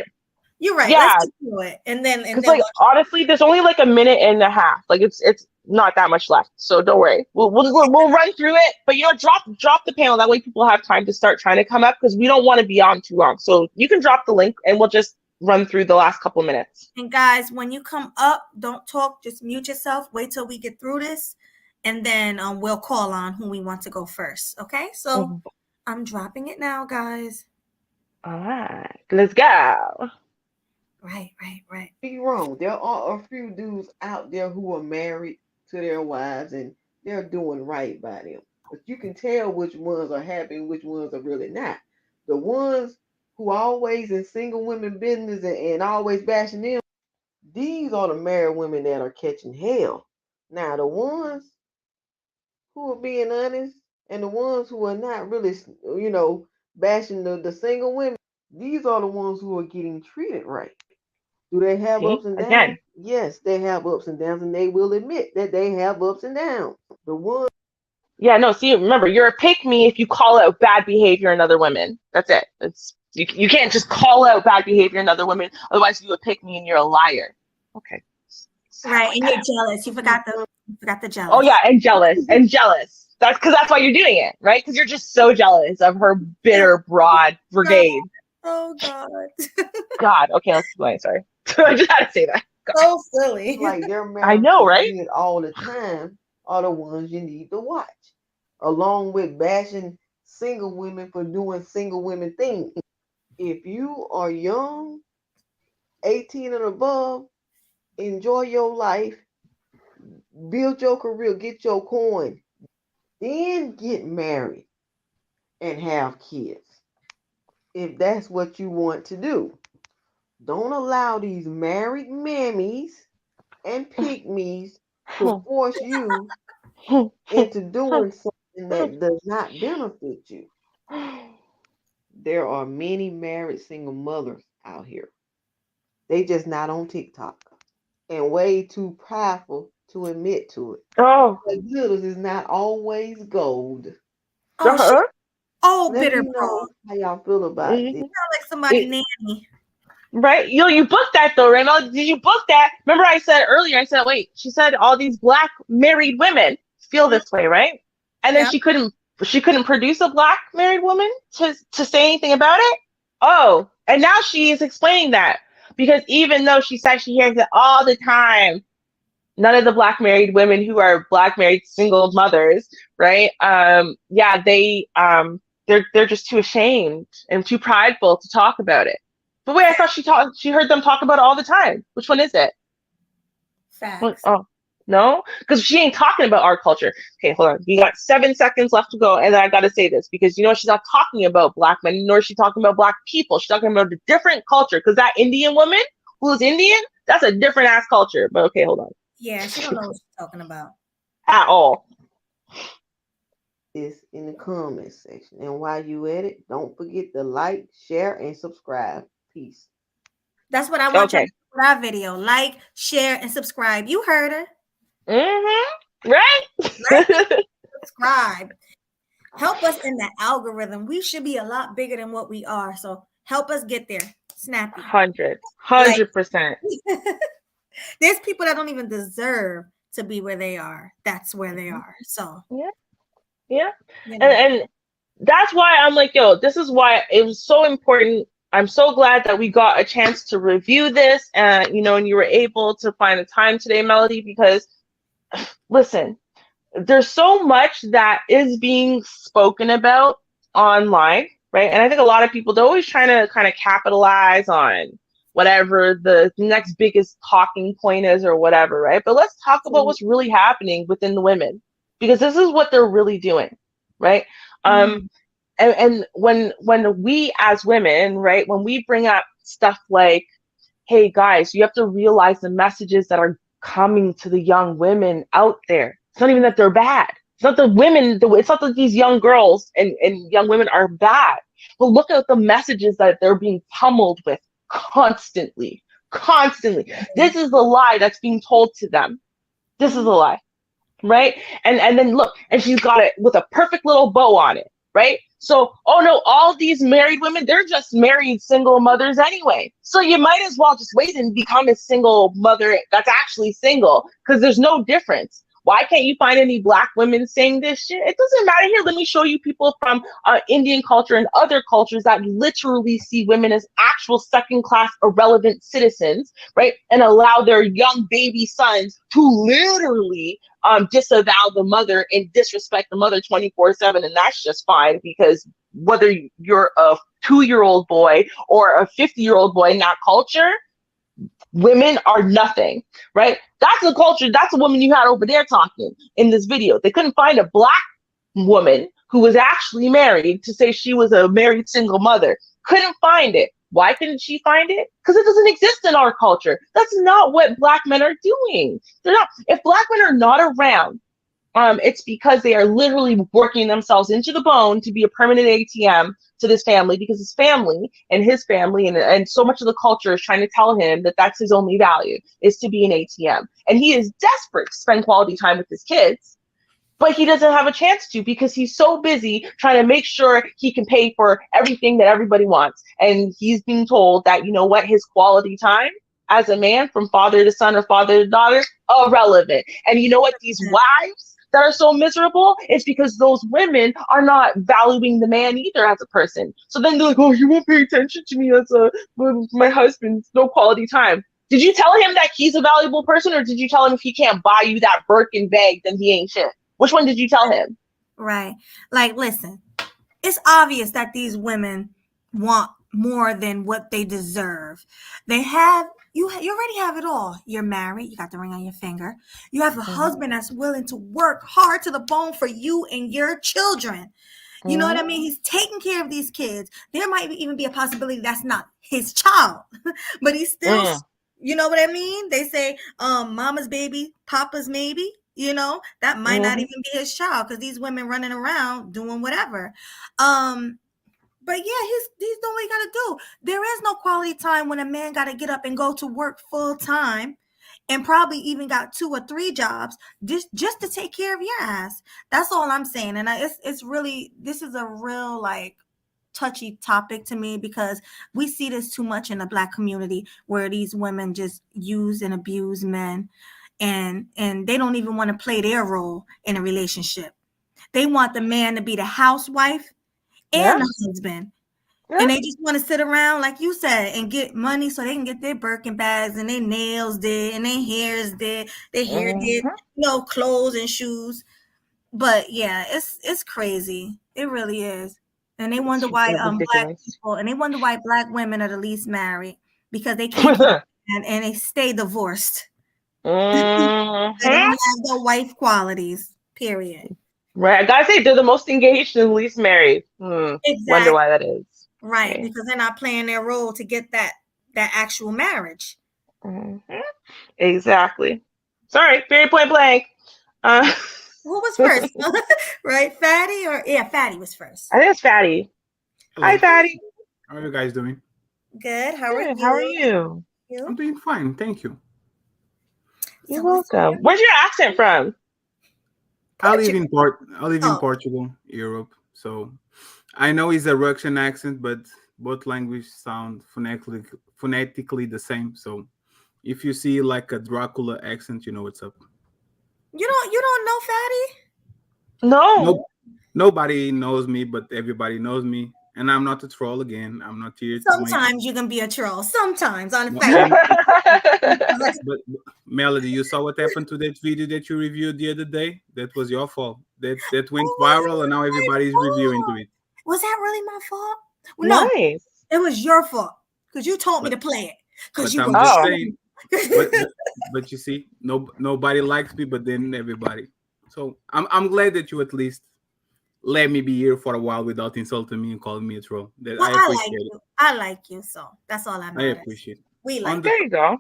you're right. Let's get through it. And then like honestly, there's only like a minute and a half. Like it's not that much left. So don't worry. We'll run through it. But drop the panel. That way people have time to start trying to come up, because we don't want to be on too long. So you can drop the link and we'll just run through the last couple minutes. And guys, when you come up, don't talk, just mute yourself. Wait till we get through this. And then we'll call on who we want to go first. Okay, so I'm dropping it now, guys. All right, let's go. Right. Be wrong. There are a few dudes out there who are married to their wives and they're doing right by them. But you can tell which ones are happy and which ones are really not. The ones who always in single women business and always bashing them, these are the married women that are catching hell. Now the ones who are being honest and the ones who are not really, bashing the single women, these are the ones who are getting treated right. Do they have See, ups and downs? again. Yes, they have ups and downs, and they will admit that they have ups and downs. The ones Yeah, no, see, remember, you're a pick me if you call out bad behavior in other women. That's it. You can't just call out bad behavior in other women. Otherwise, you would pick me and you're a liar. Okay. Right. And you're jealous. You forgot the Oh, jealous. yeah, and jealous. That's why you're doing it, right? Because you're just so jealous of her bitter, broad brigade. Oh God. God. Okay, let's keep going. Sorry. I just had to say that. God. So silly. like they're I married know, right? all the time are the ones you need to watch, along with bashing single women for doing single women things. If you are young, 18 and above, enjoy your life, build your career, get your coin, then get married and have kids. If that's what you want to do, don't allow these married mammies and pygmies to force you into doing something that does not benefit you. There are many married single mothers out here. They just not on TikTok and way too prideful to admit to it. Oh. But glitters is not always gold. Oh, she Let bitter me bro. know how y'all feel about this. Sound like somebody nanny. Right? You booked that though, right? Mel? Did you book that? Remember I said earlier, wait, she said all these black married women feel this way, right? And then Yeah. she couldn't produce a black married woman to say anything about it? Oh, and now she is explaining that. Because even though she said she hears it all the time, none of the black married women who are black married single mothers, right? Yeah, they're just too ashamed and too prideful to talk about it. But wait, I thought she heard them talk about it all the time. Which one is it? Facts. Oh, no, because she ain't talking about our culture. Okay, hold on. You got 7 seconds left to go, and then I got to say this because she's not talking about black men, nor is she talking about black people. She's talking about a different culture. Because that Indian woman who's Indian, that's a different ass culture. But okay, hold on. Yeah, she don't know what she's talking about At all. This in the comments section. And while you at it, don't forget to like, share, and subscribe. Peace. That's what I want you to do for our video. Like, share, and subscribe. You heard her. Mm-hmm. Right? Like, subscribe. Help us in the algorithm. We should be a lot bigger than what we are. So help us get there. Snappy. 100%. There's people that don't even deserve to be where they are. That's where they are. So yeah. And that's why I'm like, yo, this is why it was so important. I'm so glad that we got a chance to review this and you were able to find the time today, Melody, because listen, there's so much that is being spoken about online, right? And I think a lot of people, they're always trying to kind of capitalize on whatever the next biggest talking point is or whatever, right? But let's talk about what's really happening within the women, because this is what they're really doing, right? And when we as women, right, when we bring up stuff like, hey guys, you have to realize the messages that are coming to the young women out there. It's not even that they're bad. It's not the women, it's not that these young girls and young women are bad. But look at the messages that they're being pummeled with constantly. This is the lie that's being told to them. This is a lie. Right? And then look, and she's got it with a perfect little bow on it, right? So, oh no, all these married women, they're just married single mothers anyway. So you might as well just wait and become a single mother that's actually single, because there's no difference. Why can't you find any black women saying this shit? It doesn't matter. Here, let me show you people from Indian culture and other cultures that literally see women as actual second-class irrelevant citizens, right? And allow their young baby sons to literally disavow the mother and disrespect the mother 24/7. And that's just fine, because whether you're a 2-year-old boy or a 50-year-old boy in that culture, women are nothing, right? That's the culture. That's the woman you had over there talking in this video. They couldn't find a black woman who was actually married to say she was a married single mother. Couldn't find it. Why couldn't she find it? Because it doesn't exist in our culture. That's not what black men are doing. They're not. If black men are not around, it's because they are literally working themselves into the bone to be a permanent ATM to this family, because his family and his family and so much of the culture is trying to tell him that that's his only value, is to be an ATM. And he is desperate to spend quality time with his kids, but he doesn't have a chance to because he's so busy trying to make sure he can pay for everything that everybody wants. And he's being told that, you know what, his quality time as a man from father to son or father to daughter, irrelevant. And you know what, these wives that are so miserable, it's because those women are not valuing the man either as a person. So then they're like, oh, you won't pay attention to me as my husband, no quality time. Did you tell him that he's a valuable person, or did you tell him if he can't buy you that Birkin bag, then he ain't shit? Which one did you tell him? Right. Like, listen, it's obvious that these women want more than what they deserve. They have, you already have it all. You're married. You got the ring on your finger. You have a husband that's willing to work hard to the bone for you and your children. You know what I mean? He's taking care of these kids. There might even be a possibility that's not his child, but he's still, you know what I mean? They say, mama's baby, papa's maybe. You know, that might not even be his child, because these women running around doing whatever. But yeah, he's doing what he got to do. There is no quality time when a man got to get up and go to work full time, and probably even got 2 or 3 jobs just to take care of your ass. That's all I'm saying. And it's really, this is a real like touchy topic to me, because we see this too much in the Black community, where these women just use and abuse men, and they don't even want to play their role in a relationship. They want the man to be the housewife and the husband. And they just want to sit around, like you said, and get money so they can get their Birkin bags and their nails did and their hairs did, their hair did, you know, clothes and shoes. But yeah, it's crazy. It really is. And they wonder why Black people, and they wonder why Black women are the least married, because they can't get and they stay divorced. They don't have the wife qualities, period. Right. I gotta say, they're the most engaged and least married. Exactly. Wonder why that is. Right. Okay. Because they're not playing their role to get that actual marriage. Exactly. Sorry, very point blank. Who was first? Right? Fatty Fatty was first. I think it's Fatty. Hello. Hi, Fatty. How are you guys doing? Good. How are you? How are you? I'm doing fine. Thank you. You're welcome. Where's your accent from? I live in Portugal, Europe. So I know it's a Russian accent, but both languages sound phonetically the same. So if you see like a Dracula accent, you know what's up. You don't know Fatty? No. Nobody knows me, but everybody knows me. And I'm not a troll again. I'm not here. Sometimes you can be a troll. Sometimes on the But Melody, you saw what happened to that video that you reviewed the other day? That was your fault. That went viral, and now everybody's reviewing to it. Was that really my fault? Well, nice. No, it was your fault, because you told me to play it. Because you I'm just saying. but you see, nobody likes me, but then everybody. So I'm glad that you at least let me be here for a while without insulting me and calling me a troll. I appreciate it. I like you, so that's all I matters. I appreciate it. We like there you go.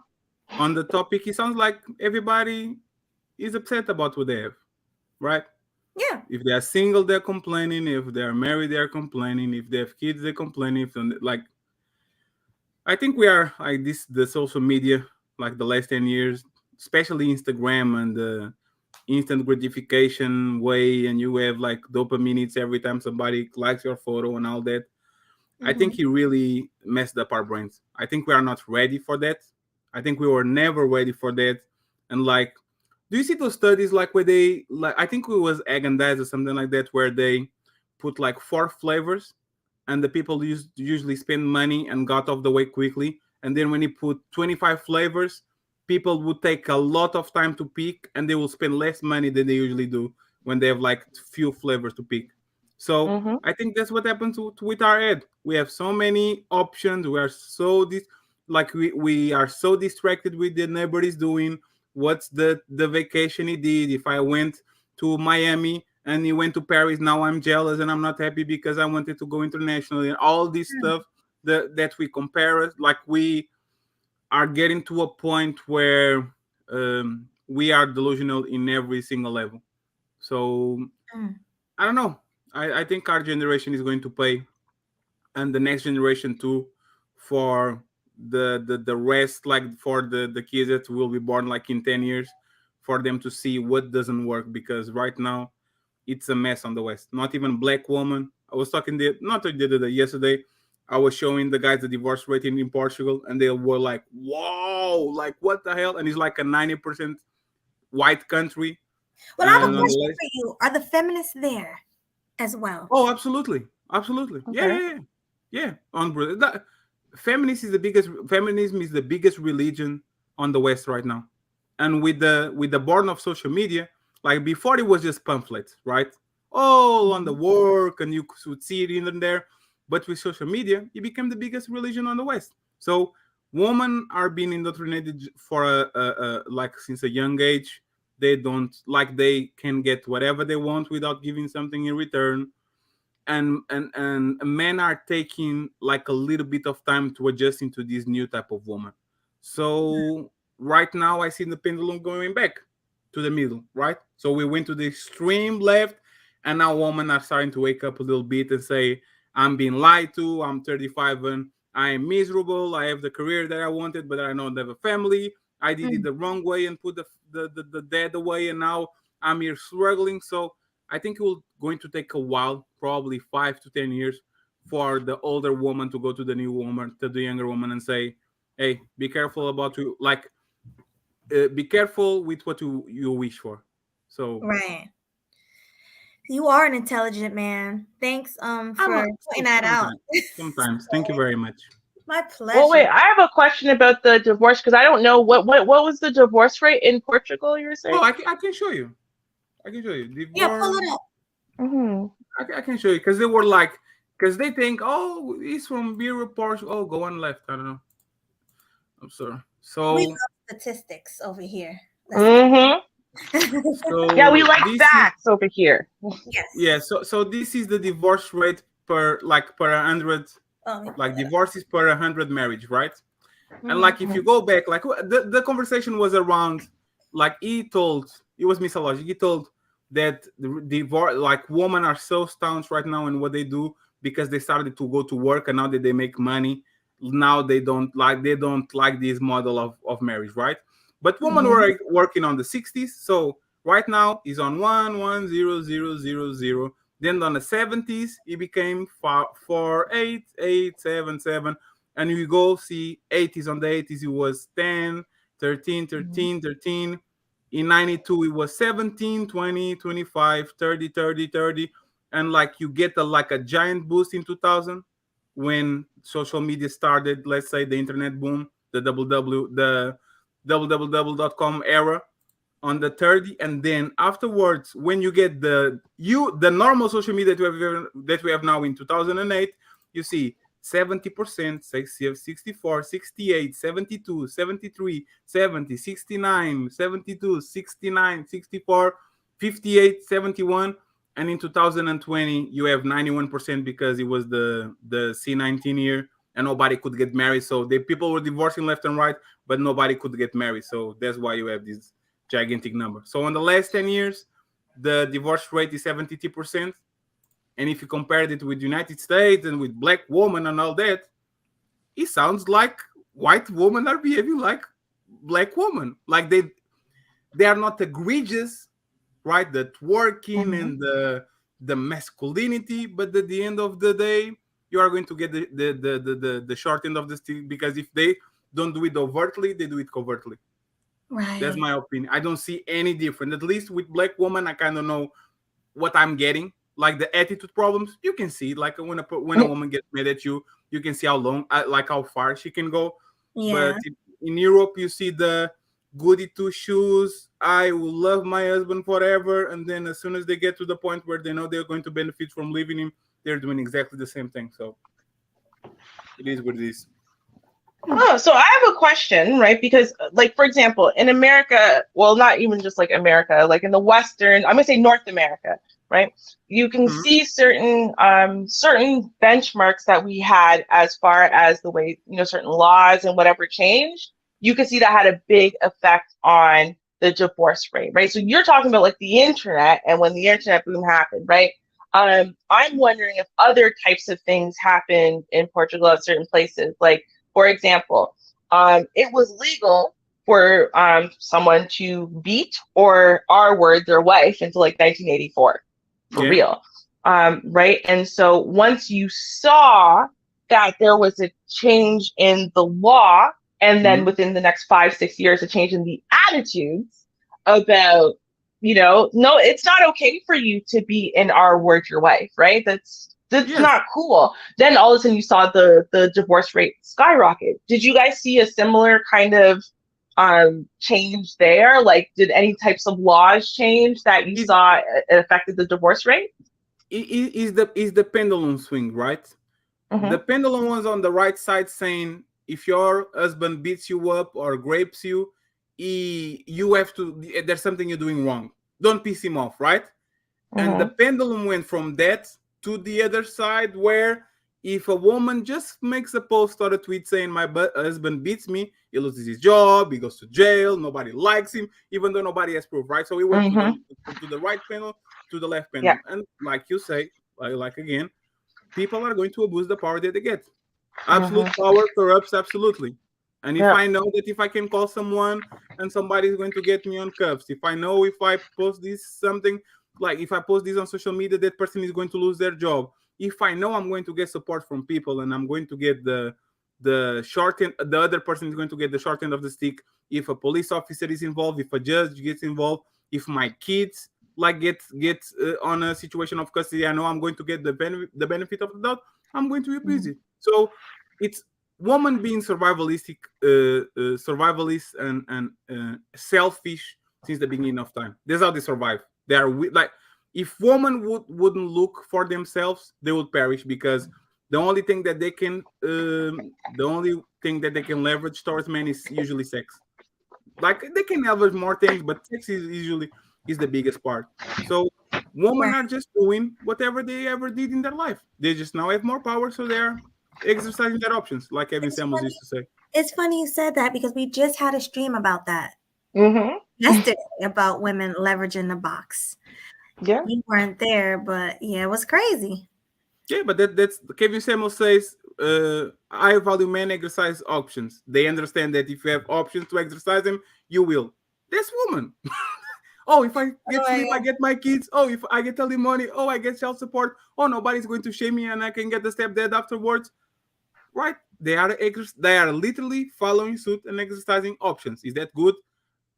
On the topic, it sounds like everybody is upset about what they have, right? Yeah. If they are single, they're complaining. If they are married, they're complaining. If they have kids, they're complaining. I think we are like this, the social media, like the last 10 years, especially Instagram and the instant gratification way, and you have like dopamine hits every time somebody likes your photo and all that. I think he really messed up our brains. I think we are not ready for that. I think we were never ready for that. And like, do you see those studies like where they like, I think it was egg and or something like that, where they put like 4 flavors, and the people usually spend money and got off the way quickly. And then when you put 25 flavors, people would take a lot of time to pick, and they will spend less money than they usually do when they have like few flavors to pick. So I think that's what happens with our ad. We have so many options. We are so like we are so distracted with the neighbor is doing, what's the vacation he did. If I went to Miami and he went to Paris, now I'm jealous and I'm not happy because I wanted to go internationally, and all this stuff that we compare us, like we are getting to a point where we are delusional in every single level. So I don't know. I think our generation is going to pay, and the next generation too, for the rest, like for the kids that will be born like in 10 years, for them to see what doesn't work, because right now it's a mess on the West. Not even black woman. I was talking not the other day, yesterday. I was showing the guys the divorce rate in Portugal, and they were like, "Whoa, like what the hell?" And it's like a 90% white country. Well, I have a And question for you. Are the feminists there as well? oh, absolutely, absolutely, Okay. yeah. On that, feminism is the biggest religion on the West right now, and with the born of social media, like before it was just pamphlets, right? All on the work, and you could see it in there. But with social media, it became the biggest religion on the West. So women are being indoctrinated for like since a young age. They don't like they can get whatever they want without giving something in return, and men are taking like a little bit of time to adjust into this new type of woman. So right now I see the pendulum going back to the middle, right? So we went to the extreme left, and now women are starting to wake up a little bit and say, I'm being lied to, I'm 35 and I am miserable, I have the career that I wanted but I don't have a family, I did it the wrong way and put the dad away, and now I'm here struggling. So I think it will going to take a while, probably 5 to 10 years, for the older woman to go to the new woman, to the younger woman, and say, "Hey, be careful about you. Like, be careful with what you wish for." So, Right. You are an intelligent man. Thanks for pointing that out. sometimes. Thank you very much. My Well, wait, pleasure. I have a question about the divorce because I don't know what was the divorce rate in Portugal. You were saying? Oh, I can show you. I can show you. Yeah, Divorce. pull it up. Mm-hmm. I can show you because they were like, because they think, oh, he's from Beer Portugal. Oh, go on left. I don't know. I'm sorry. We So, love statistics over here. Let's get Mm-hmm. Yeah, we so like this is facts over here. yes. yeah. So this is the divorce rate per like per 100, Oh, let me like pull it up. divorces per 100 marriage, right? And Mhm. like if you go back, like the conversation was around, like it was Mr. Logic. He told that the divorce, like women are so staunch right now in what they do because they started to go to work, and now that they make money, now they don't like this model of marriage, right? But women were working on the 60s, so right now is on 1100000. Then on the 70s, it became 48877, and you go see 80s. On the 80s it was 10, 13, 13, 13. In 92 it was 17, 20, 25, 30, 30, 30. And like you get like a giant boost in 2000 when social media started, let's say the internet boom, the www.com era on the 30. And then afterwards, when you get the normal social media that we have now in 2008, you see 70%, 64, 68, 72, 73, 70, 69, 72, 69, 64, 58, 71. And in 2020 you have 91% because it was the C19 year and nobody could get married. So the people were divorcing left and right, but nobody could get married. So that's why you have this gigantic number. So in the last 10 years, the divorce rate is 72%. And if you compared it with United States and with black women and all that, it sounds like white women are behaving like black women. Like they are not egregious, right? The twerking and the masculinity, but at the end of the day, you are going to get the short end of the stick, because if they don't do it overtly, they do it covertly. That's Right. my opinion. I don't see any different. At least with black woman, I kind of know what I'm getting. Like the attitude problems, you can see. Like when a woman gets mad at you, you can see how long, like how far she can go. Yeah. But in Europe, you see the goody two shoes. I will love my husband forever, and then as soon as they get to the point where they know they're going to benefit from leaving him, they're doing exactly the same thing. So it is what it is. Oh, so I have a question, right? Because, like, for example, in America, well, not even just like America, like in the Western, I'm gonna say North America, right? You can Mhm. see certain benchmarks that we had as far as the way, certain laws and whatever changed. You can see that had a big effect on the divorce rate, right? So you're talking about like the internet and when the internet boom happened, right? I'm wondering if other types of things happened in Portugal at certain places, like for example, it was legal for someone to beat or R word their wife until like 1984, for Yeah. real. Right. And so once you saw that there was a change in the law, and then Mhm. within the next 5, 6 years, a change in the attitudes about, no, it's not okay for you to be an R word your wife, right? That's Yes. not cool. Then all of a sudden you saw the divorce rate skyrocket. Did you guys see a similar kind of change there? Like, did any types of laws change that you Is saw it affected the divorce rate? is the pendulum swing, right? The Mm-hmm. pendulum was on the right side saying if your husband beats you up or grapes you, you have to, there's something you're doing wrong. Don't piss him off, right? And the Mm-hmm. pendulum went from that to the other side where if a woman just makes a post or a tweet saying my husband beats me, he loses his job, he goes to jail, nobody likes him, even though nobody has proof, right? So he went to Mm-hmm. the right panel, to the left Yeah. panel, and like you say, like again, people are going to abuse the power that they get. Absolute Mm-hmm. power corrupts absolutely. And if Yeah. I know that if I can call someone and somebody is going to get me on cuffs, if I know if I post this something, like if I post this on social media, that person is going to lose their job. If I know I'm going to get support from people and I'm going to get the short end, the other person is going to get the short end of the stick. If a police officer is involved, if a judge gets involved, if my kids like get on a situation of custody, I know I'm going to get the benefit of the doubt. I'm going to abuse it. So it's woman being survivalist and selfish since the beginning of time. That's how they survive. They are like if women wouldn't look for themselves, they would perish because the only thing that they can leverage towards men is usually sex. Like they can leverage more things, but sex is usually is the biggest part. So women Yeah. are just doing whatever they ever did in their life. They just now have more power, so they're exercising their options, like Kevin It's Samuels funny. used to say. It's funny you said that because we just had a stream about that Mm-hmm. yesterday about women leveraging the box. Yeah. You weren't there, but yeah, it was crazy. Yeah, but that's Kevin Samuels says. I value men exercise options. They understand that if you have options to exercise them, you will. That's woman. Oh, if I get Oh, sleep, I yeah. get my kids. Oh, if I get alimony, oh, I get child support. Oh, nobody's going to shame me, and I can get the stepdad afterwards. Right? They are literally following suit and exercising options. Is that good?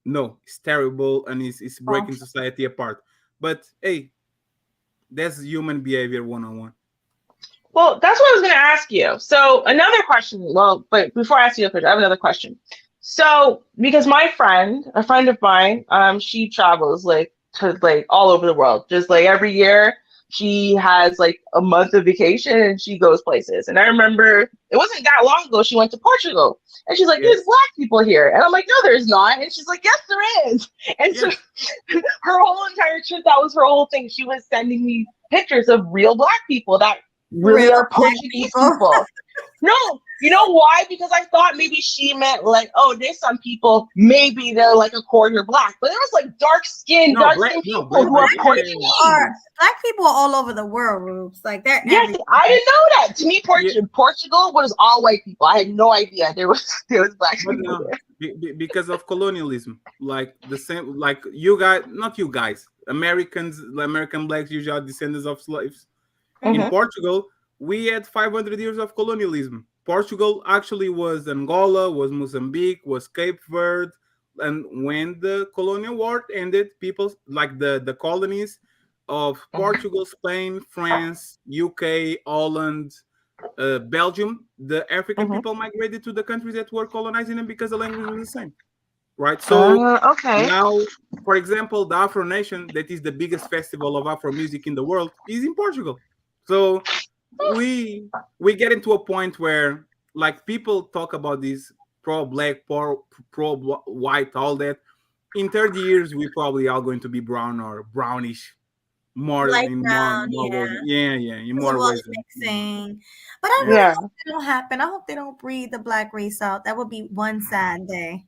No, it's terrible and it's Oh, breaking society apart. But hey, that's human behavior 101. Well, that's what I was going to ask you. So another question. Well, but before I ask you a question, I have another question. So because a friend of mine, she travels like to like all over the world. Just like every year, she has like a month of vacation and she goes places. And I remember it wasn't that long ago she went to Portugal. And she's like, "There's Yes, black people here," and I'm like, "No, there's not." And she's like, "Yes, there is." And so yes. her whole entire trip, that was her whole thing. She was sending me pictures of real black people that real really are black Portuguese people. people. No, you know why? Because I thought maybe she meant like, oh, there's some people, maybe they're like a quarter black, but there was like No, dark black. skinned No, people black. who are Black. Black Yeah, people are Portuguese. all over the world, Rubes. Like they're Yes, everywhere. I didn't know that. To me, yeah. Portugal was all white people. I had no idea there was black But people no, there. because of colonialism, like the same, like you guys, not you guys, Americans, the American blacks usually are descendants of slaves. In Mm-hmm. Portugal, we had 500 years of colonialism. Portugal actually was Angola, was Mozambique, was Cape Verde, and when the colonial war ended, people like the colonies of Mm-hmm. Portugal, Spain, France, UK, Holland, Belgium, the African Mm-hmm. people migrated to the countries that were colonizing them because the language was the same, right? So Okay. now, for example, the Afro Nation, that is the biggest festival of Afro music in the world, is in Portugal. So we we get into a point where like people talk about this pro black, pro white, all that. In 30 years, we probably are going to be brown or brownish, more Light in brown, more yeah. ways. Yeah, in Because of more all ways. the mixing. But I Yeah. really Yeah. hope it don't happen. I hope they don't breed the black race out. That would be one sad day.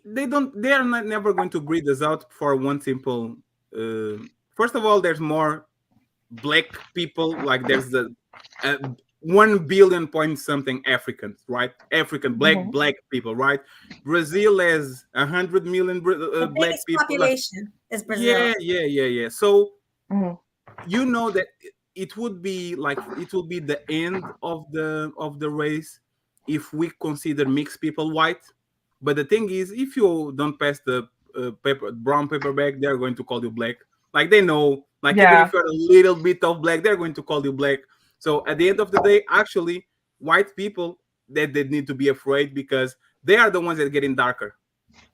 They don't. They are not never going to breed us out for one simple. First of all, there's more black people. Like there's the 1 billion point something Africans, right? African black people, right? Brazil has 100 million The black biggest people. population is Brazil. Yeah. So Mhm. you know that it would be like it will be the end of the race if we consider mixed people white. But the thing is, if you don't pass the brown paper bag, they're going to call you black. Like they know, like even Yeah. if you're a little bit of black, they're going to call you black. So at the end of the day, actually, white people that they need to be afraid because they are the ones that are getting darker.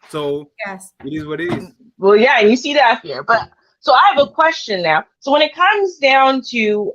So Yes. it is what it is. Well, yeah, and you see that here. But so I have a question now. So when it comes down to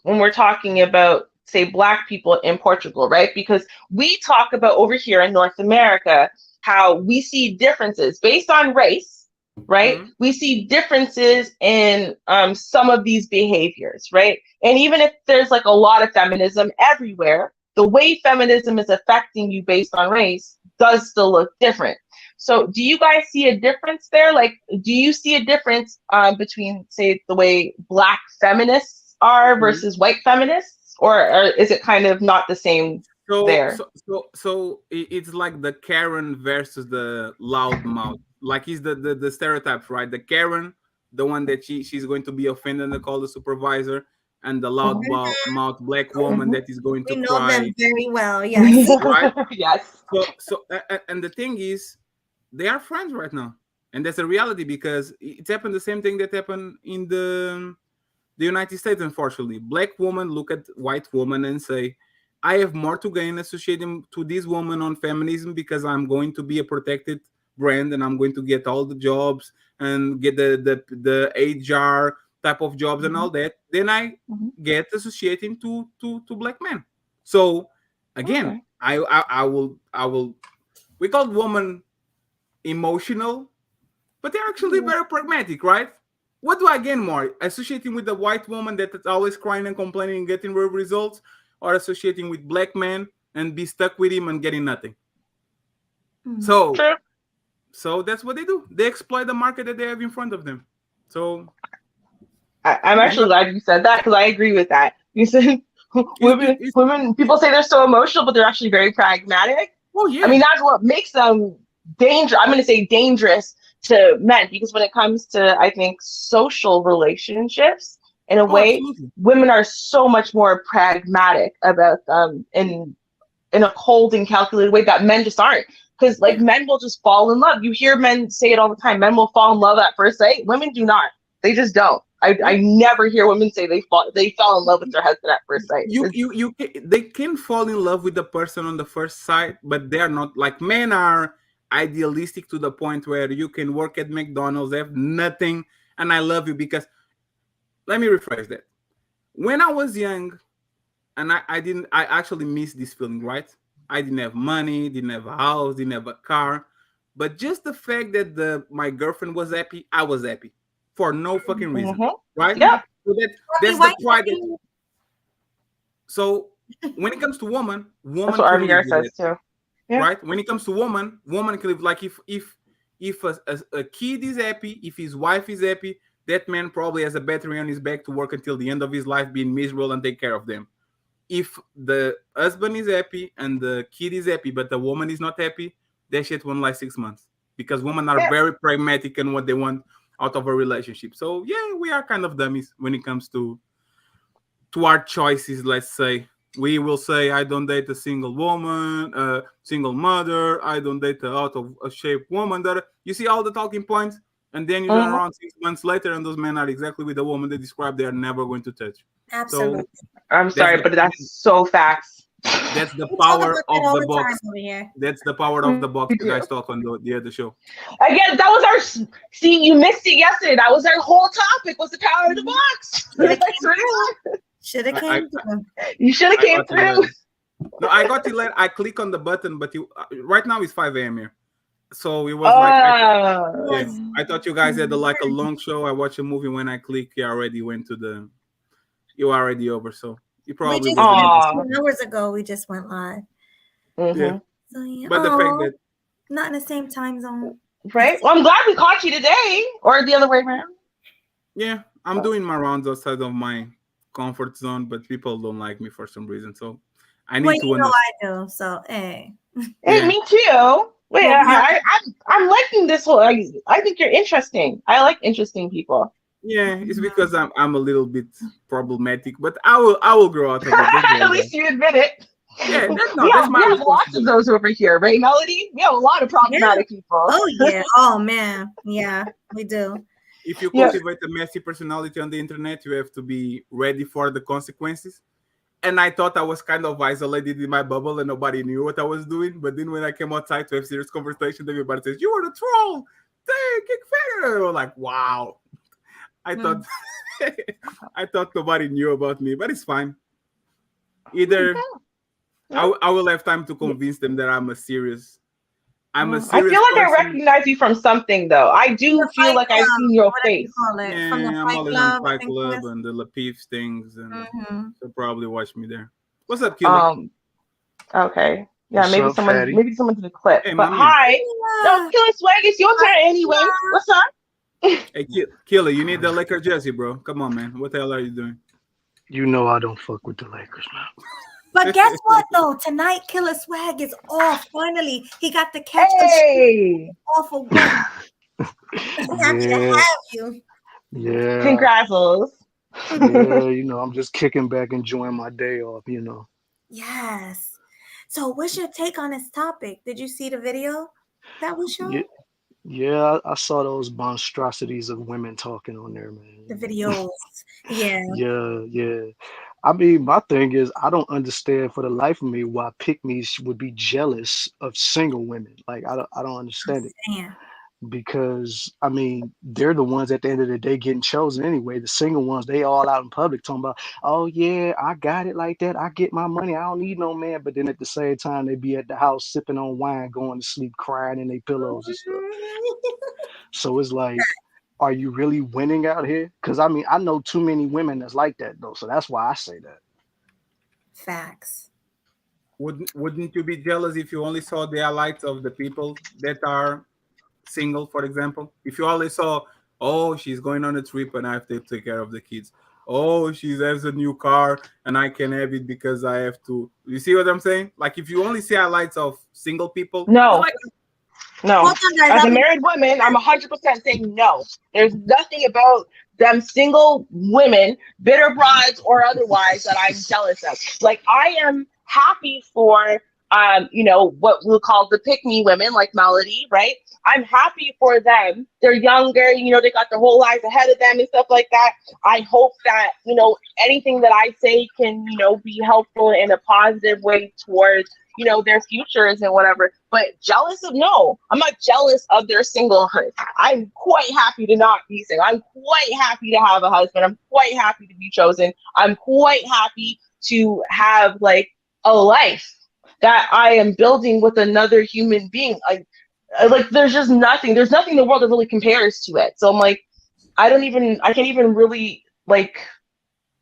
when we're talking about say black people in Portugal, right? Because we talk about over here in North America how we see differences based on race, right? Mhm. We see differences in some of these behaviors, right? And even if there's like a lot of feminism everywhere, the way feminism is affecting you based on race does still look different. So do you guys see a difference there? Like, do you see a difference between, say, the way black feminists are Mhm. versus white feminists? Or is it kind of not the same So, there? it's like the Karen versus the loud mouth. Like he's the stereotypes, right? The Karen, the one that she's going to be offended and call the supervisor, and the loud Mhm. mouth black woman Mhm. that is going We to know them cry, very well. Yes. right? Yes. And the thing is, they are friends right now, and that's a reality because it's happened the same thing that happened in the United States, unfortunately. Black women look at white woman and say, I have more to gain associating to this woman on feminism because I'm going to be a protected brand and I'm going to get all the jobs and get the HR type of jobs and all that. Then I Mhm. get associating to black men. So again, Okay. I will we call woman emotional, but they're actually very pragmatic, right? What do I gain more? Associating with the white woman that is always crying and complaining and getting real results, or associating with black man and be stuck with him and getting nothing? So, True. so that's what they do. They exploit the market that they have in front of them. So I'm it's actually not. glad you said that because I agree with that. You said It's women, people say they're so emotional, but they're actually very pragmatic. oh I mean, yeah. that's what makes them dangerous. I'm going to say dangerous to men because when it comes to, I think, social relationships, in a Oh, way, absolutely. women are so much more pragmatic about them in a cold and calculated way that men just aren't. Because like Yeah. men will just fall in love. You hear men say it all the time. Men will fall in love at first sight. Women do not. They just don't. I Yeah. never hear women say they fell in love with their husband at first sight. They can fall in love with the person on the first sight, but they're not like men are idealistic to the point where you can work at McDonald's, have nothing, and I love you because let me rephrase that. When I was young, and I actually missed this feeling, right? I didn't have money, didn't have a house, didn't have a car, but just the fact that my girlfriend was happy, I was happy for no fucking reason, Mm-hmm. right? Yep. So Happy that's the white pride that. happy. So when it comes to That's woman what can live RVR with says it, too. Yeah. right? When it comes to woman can live like if a kid is happy, if his wife is happy, that man probably has a battery on his back to work until the end of his life, being miserable and take care of them. If the husband is happy and the kid is happy, but the woman is not happy, that shit won't last 6 months because women are Yeah. very pragmatic in what they want out of a relationship. So yeah, we are kind of dummies when it comes to our choices. Let's say we will say, I don't date a single woman, single mother. I don't date a out of a shape woman. That you see all the talking points, and then you turn Mm-hmm. around 6 months later, and those men are exactly with the woman they describe they are never going to touch. Absolutely. So I'm that's sorry, but that's so facts. that's the We talk power about that of all the the time box. over here. That's the power of the box. We The do. guys talk on the other show. Again, that was our. See, you missed it yesterday. That was our whole topic. Was the power of the box? Should have That's came what it through. was. Should have I came through. You should have I came got you through. later. No, I got it late. I click on the button, but right now it's 5 a.m. here. So it was like, I thought you guys had like a long show. I watched a movie. When I click, you already went to the, you already over. So you probably was 2 hours ago. We just went live. Yeah. So, yeah. But the fact that not in the same time zone. Right. Well, I'm glad we caught you today, or the other way around. Yeah, I'm doing my rounds outside of my comfort zone, but people don't like me for some reason. So I need to understand. I do. So, hey. Hey, me too. Wait, I'm liking this whole. I think you're interesting. I like interesting people. Yeah, it's because I'm a little bit problematic, but I will grow out of it. At least you admit it. Yeah, we have lots of those over here, right, Melody? We have a lot of problematic people. Oh yeah. Oh man. Yeah, we do. If you cultivate a messy personality on the internet, you have to be ready for the consequences. And I thought I was kind of isolated in my bubble and nobody knew what I was doing. But then when I came outside to have serious conversations, everybody says, "You were the troll. Dang, kick fair." I was like, wow. I thought I thought nobody knew about me, but it's fine. Either I will have time to convince them that I'm a serious. I feel like person. I recognize you from something, though. I do feel like I've seen your face. Yeah, from the I'm always Club, on Fight Club and the Lapeef things, and they'll probably watch me there. What's up, Killer? Okay. Yeah, What's maybe up, someone fatty? maybe someone did a clip. Hey, but hi. No, Killer Swag, it's your turn anyway. What's up? Hey, Killer, you need the Laker jersey, bro. Come on, man. What the hell are you doing? You know I don't fuck with the Lakers, man. But guess what, though? Tonight, Killer Swag is off. Finally, he got to catch a off of one. Happy to have you. Yeah. Congratulations. Yeah, you know, I'm just kicking back, enjoying my day off, you know. Yes. So what's your take on this topic? Did you see the video that was shown? Yeah, I saw those monstrosities of women talking on there, man. The videos. Yeah. Yeah. I mean, my thing is, I don't understand for the life of me why Pickmes would be jealous of single women. Like, I don't understand it. Because, I mean, they're the ones at the end of the day getting chosen anyway. The single ones, they all out in public talking about, oh, yeah, I got it like that. I get my money. I don't need no man. But then at the same time, they be at the house sipping on wine, going to sleep, crying in their pillows and stuff. So it's like, are you really winning out here? Because, I mean, I know too many women that's like that, though. So that's why I say that. Facts. Wouldn't you be jealous if you only saw the highlights of the people that are single, for example? If you only saw, oh, she's going on a trip and I have to take care of the kids. Oh, she has a new car and I can have it because I have to. You see what I'm saying? Like, if you only see highlights of single people, no. No. As a married woman, I'm 100% saying no. There's nothing about them single women, bitter brides or otherwise, that I'm jealous of. Like, I am happy for, what we'll call the pick-me women, like Melody, right? I'm happy for them. They're younger, they got their whole lives ahead of them and stuff like that. I hope that, anything that I say can, be helpful in a positive way towards, their futures and whatever. But no, I'm not jealous of their singlehood. I'm quite happy to not be single. I'm quite happy to have a husband. I'm quite happy to be chosen. I'm quite happy to have like a life that I am building with another human being. Like there's just nothing. There's nothing in the world that really compares to it. So I'm like, I can't even really like,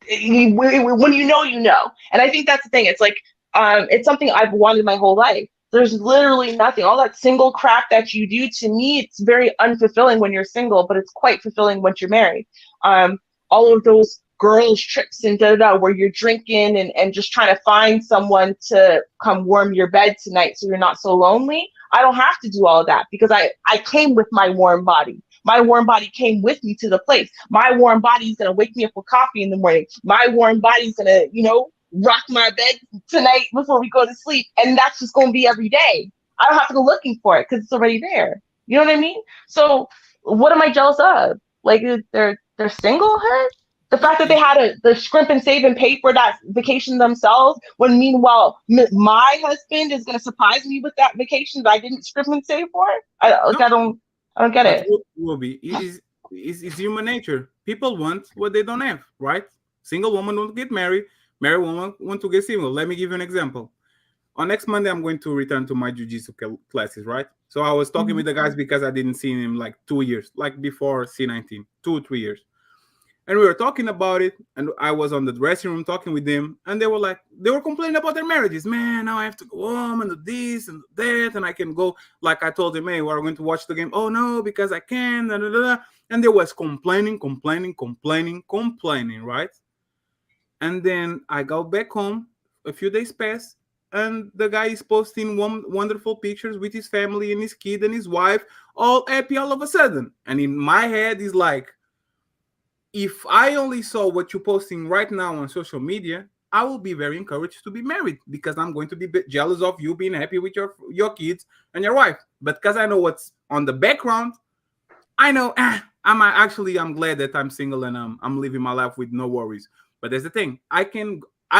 when you know. And I think that's the thing. It's like, it's something I've wanted my whole life. There's literally nothing. All that single crap that you do, to me, it's very unfulfilling when you're single, but it's quite fulfilling once you're married. All of those girls' trips and where you're drinking and just trying to find someone to come warm your bed tonight so you're not so lonely. I don't have to do all of that because I came with my warm body. My warm body came with me to the place. My warm body is going to wake me up with coffee in the morning. My warm body is going to, rock my bed tonight before we go to sleep. And that's just going to be every day. I don't have to go looking for it because it's already there. You know what I mean? So what am I jealous of? Like their singlehood? The fact that they had the scrimp and save and pay for that vacation themselves, when meanwhile my husband is going to surprise me with that vacation that I didn't scrimp and save for. I don't get it. Ruby, it's human nature. People want what they don't have, right? Single woman want to get married. Married woman want to get single. Let me give you an example. on next Monday I'm going to return to my jiu-jitsu classes, right? So I was talking with the guys because I didn't see him like 2 years, like before C19, 2 3 years. And we were talking about it, and I was on the dressing room talking with them, and they were complaining about their marriages. Man, now I have to go home and do this and that, and I can go. Like I told them, hey, we're going to watch the game. Oh no, because I can. Da, da, da, da. And they was complaining, right? And then I go back home. A few days pass, and the guy is posting wonderful pictures with his family and his kid and his wife, all happy all of a sudden. And in my head is like, if I only saw what you're posting right now on social media, I will be very encouraged to be married because I'm going to be jealous of you being happy with your kids and your wife. But because I know what's on the background, I know I'm glad that I'm single and I'm living my life with no worries. But there's the thing, I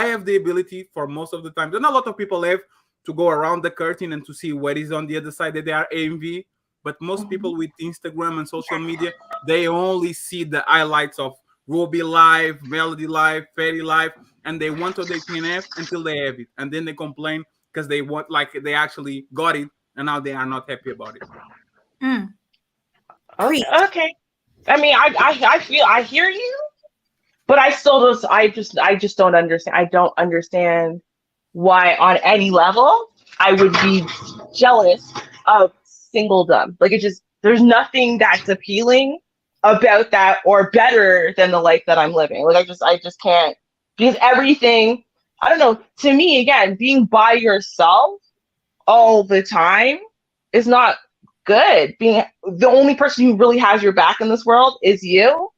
have the ability for most of the time, and a lot of people have, to go around the curtain and to see what is on the other side that they are AMV. But most people with Instagram and social media, they only see the highlights of Ruby life, Melody life, Fairy life, and they want what they can have until they have it, and then they complain because they want, like, they actually got it and now they are not happy about it. Okay. I mean, I feel, I hear you, but I just don't understand. I don't understand why on any level I would be jealous of singledom. Like, there's nothing that's appealing about that or better than the life that I'm living. Like, I just can't, because everything, I don't know, to me, again, being by yourself all the time is not good. Being the only person who really has your back in this world is you.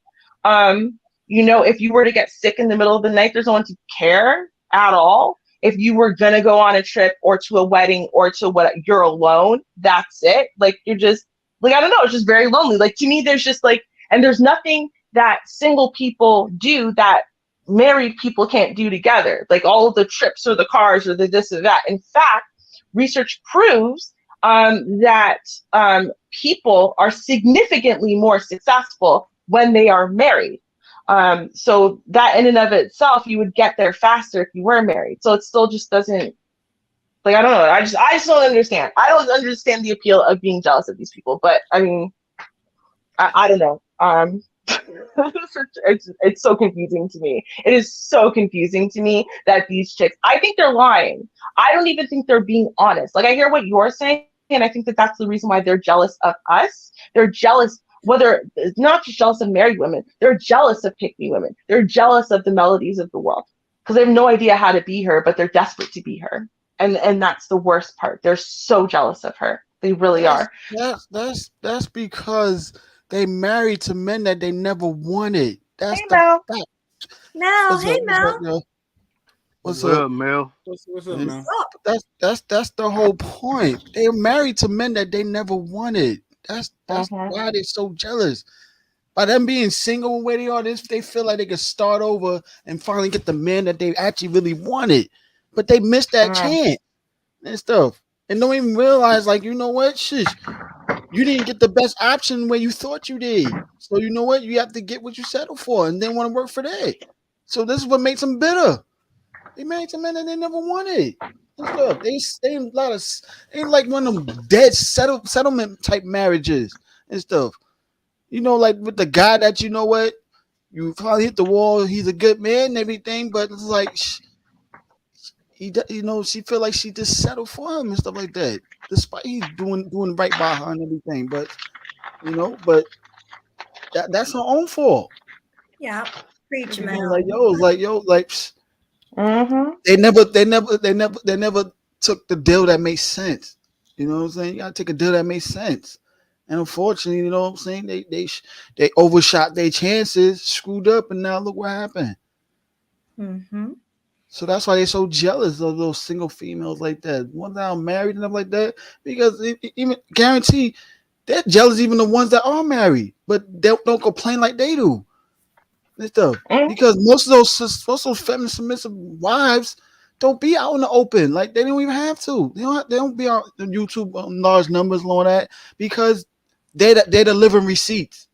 If you were to get sick in the middle of the night, there's no one to care at all. If you were gonna go on a trip or to a wedding or to what, you're alone, that's it. Like, you're just, like, I don't know, it's just very lonely. Like, to me, there's just like, and there's nothing that single people do that married people can't do together. Like, all of the trips or the cars or the this or that. In fact, research proves that people are significantly more successful when they are married. So that in and of itself, you would get there faster if you were married. So it still just doesn't, like, I don't know. I just don't understand. I don't understand the appeal of being jealous of these people. But I mean, I don't know. It's so confusing to me. It is so confusing to me that these chicks, I think they're lying. I don't even think they're being honest. Like, I hear what you're saying, and I think that that's the reason why they're jealous of us. They're jealous, whether it's not just jealous of married women, they're jealous of Pickme women. They're jealous of the Melodies of the world because they have no idea how to be her, but they're desperate to be her. And that's the worst part. They're so jealous of her. They really are. That's because they married to men that they never wanted. That's Hey, the Mel. fact. Mel, hey Mel. What's up, Mel? What's up, Mel? That's the whole point. They're married to men that they never wanted. That's why they're so jealous. By them being single where they are, they feel like they can start over and finally get the man that they actually really wanted. But they missed that chance and stuff. And don't even realize, like, you know what? Shish, you didn't get the best option where you thought you did. So you know what? You have to get what you settled for and then want to work for that. So this is what makes them bitter. They married some men that they never wanted. And stuff. They ain't like one of them dead settlement type marriages and stuff. You know, like with the guy that, you know what, you probably hit the wall, he's a good man and everything, but it's like she feel like she just settled for him and stuff like that, despite he's doing right by her and everything. But that's her own fault. Yeah, preach, man. They never took the deal that made sense. You know what I'm saying? You gotta take a deal that makes sense. And unfortunately, you know what I'm saying, they overshot their chances, screwed up, and now look what happened. So that's why they're so jealous of those single females like that. Ones that are married and stuff like that, because even guarantee they're jealous even the ones that are married, but they don't complain like they do. And stuff. Because most of those feminine submissive wives don't be out in the open. Like, they don't even have to. They don't be out on YouTube large numbers and all that, because they're the living receipts.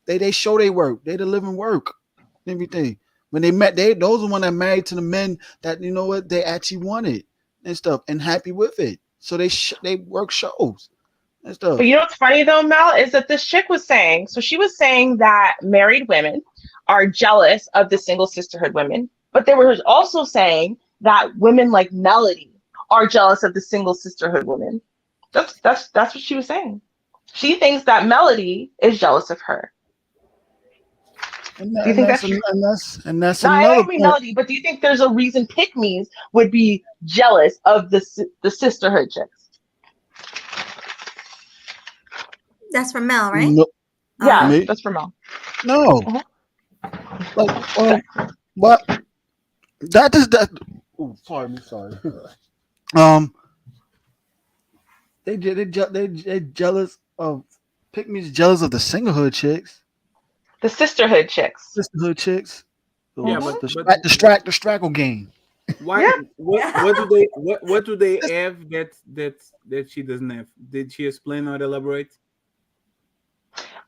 They show they work. They the living work and everything. When they met, those are the one that married to the men that, you know what, they actually wanted. and stuff and happy with it. So they work shows and stuff. But you know what's funny though, Mel, is that this chick was saying, so she was saying that married women are jealous of the single sisterhood women, but they were also saying that women like Melody are jealous of the single sisterhood women. That's what she was saying. She thinks that Melody is jealous of her. Do you think that's true? And that's No, I another don't mean point. Melody, but do you think there's a reason Pickmes would be jealous of the sisterhood chicks? That's from Mel, right? No, Yeah, me? that's for Mel. No. Like, but that is that. Oh, sorry. They jealous of Pickme's jealous of the singlehood chicks, The sisterhood chicks. sisterhood chicks. Yeah, The but straggle game. why? Yeah. What do they have that she doesn't have? Did she explain or elaborate?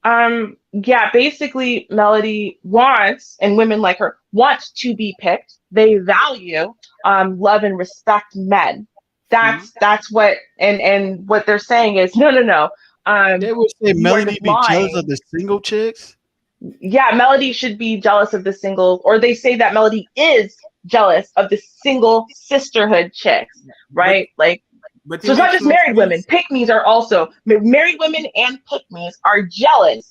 Yeah, basically Melody wants, and women like her want to be picked. They value love and respect men. That's what and what they're saying is no. They would say you are Melody just be jealous lying. of the single chicks. Yeah, Melody should be jealous of the single, or they say that Melody is jealous of the single sisterhood chicks, right? But So it it's not makes just no married women. sense. Pickmes are also married women, and Pickmes are jealous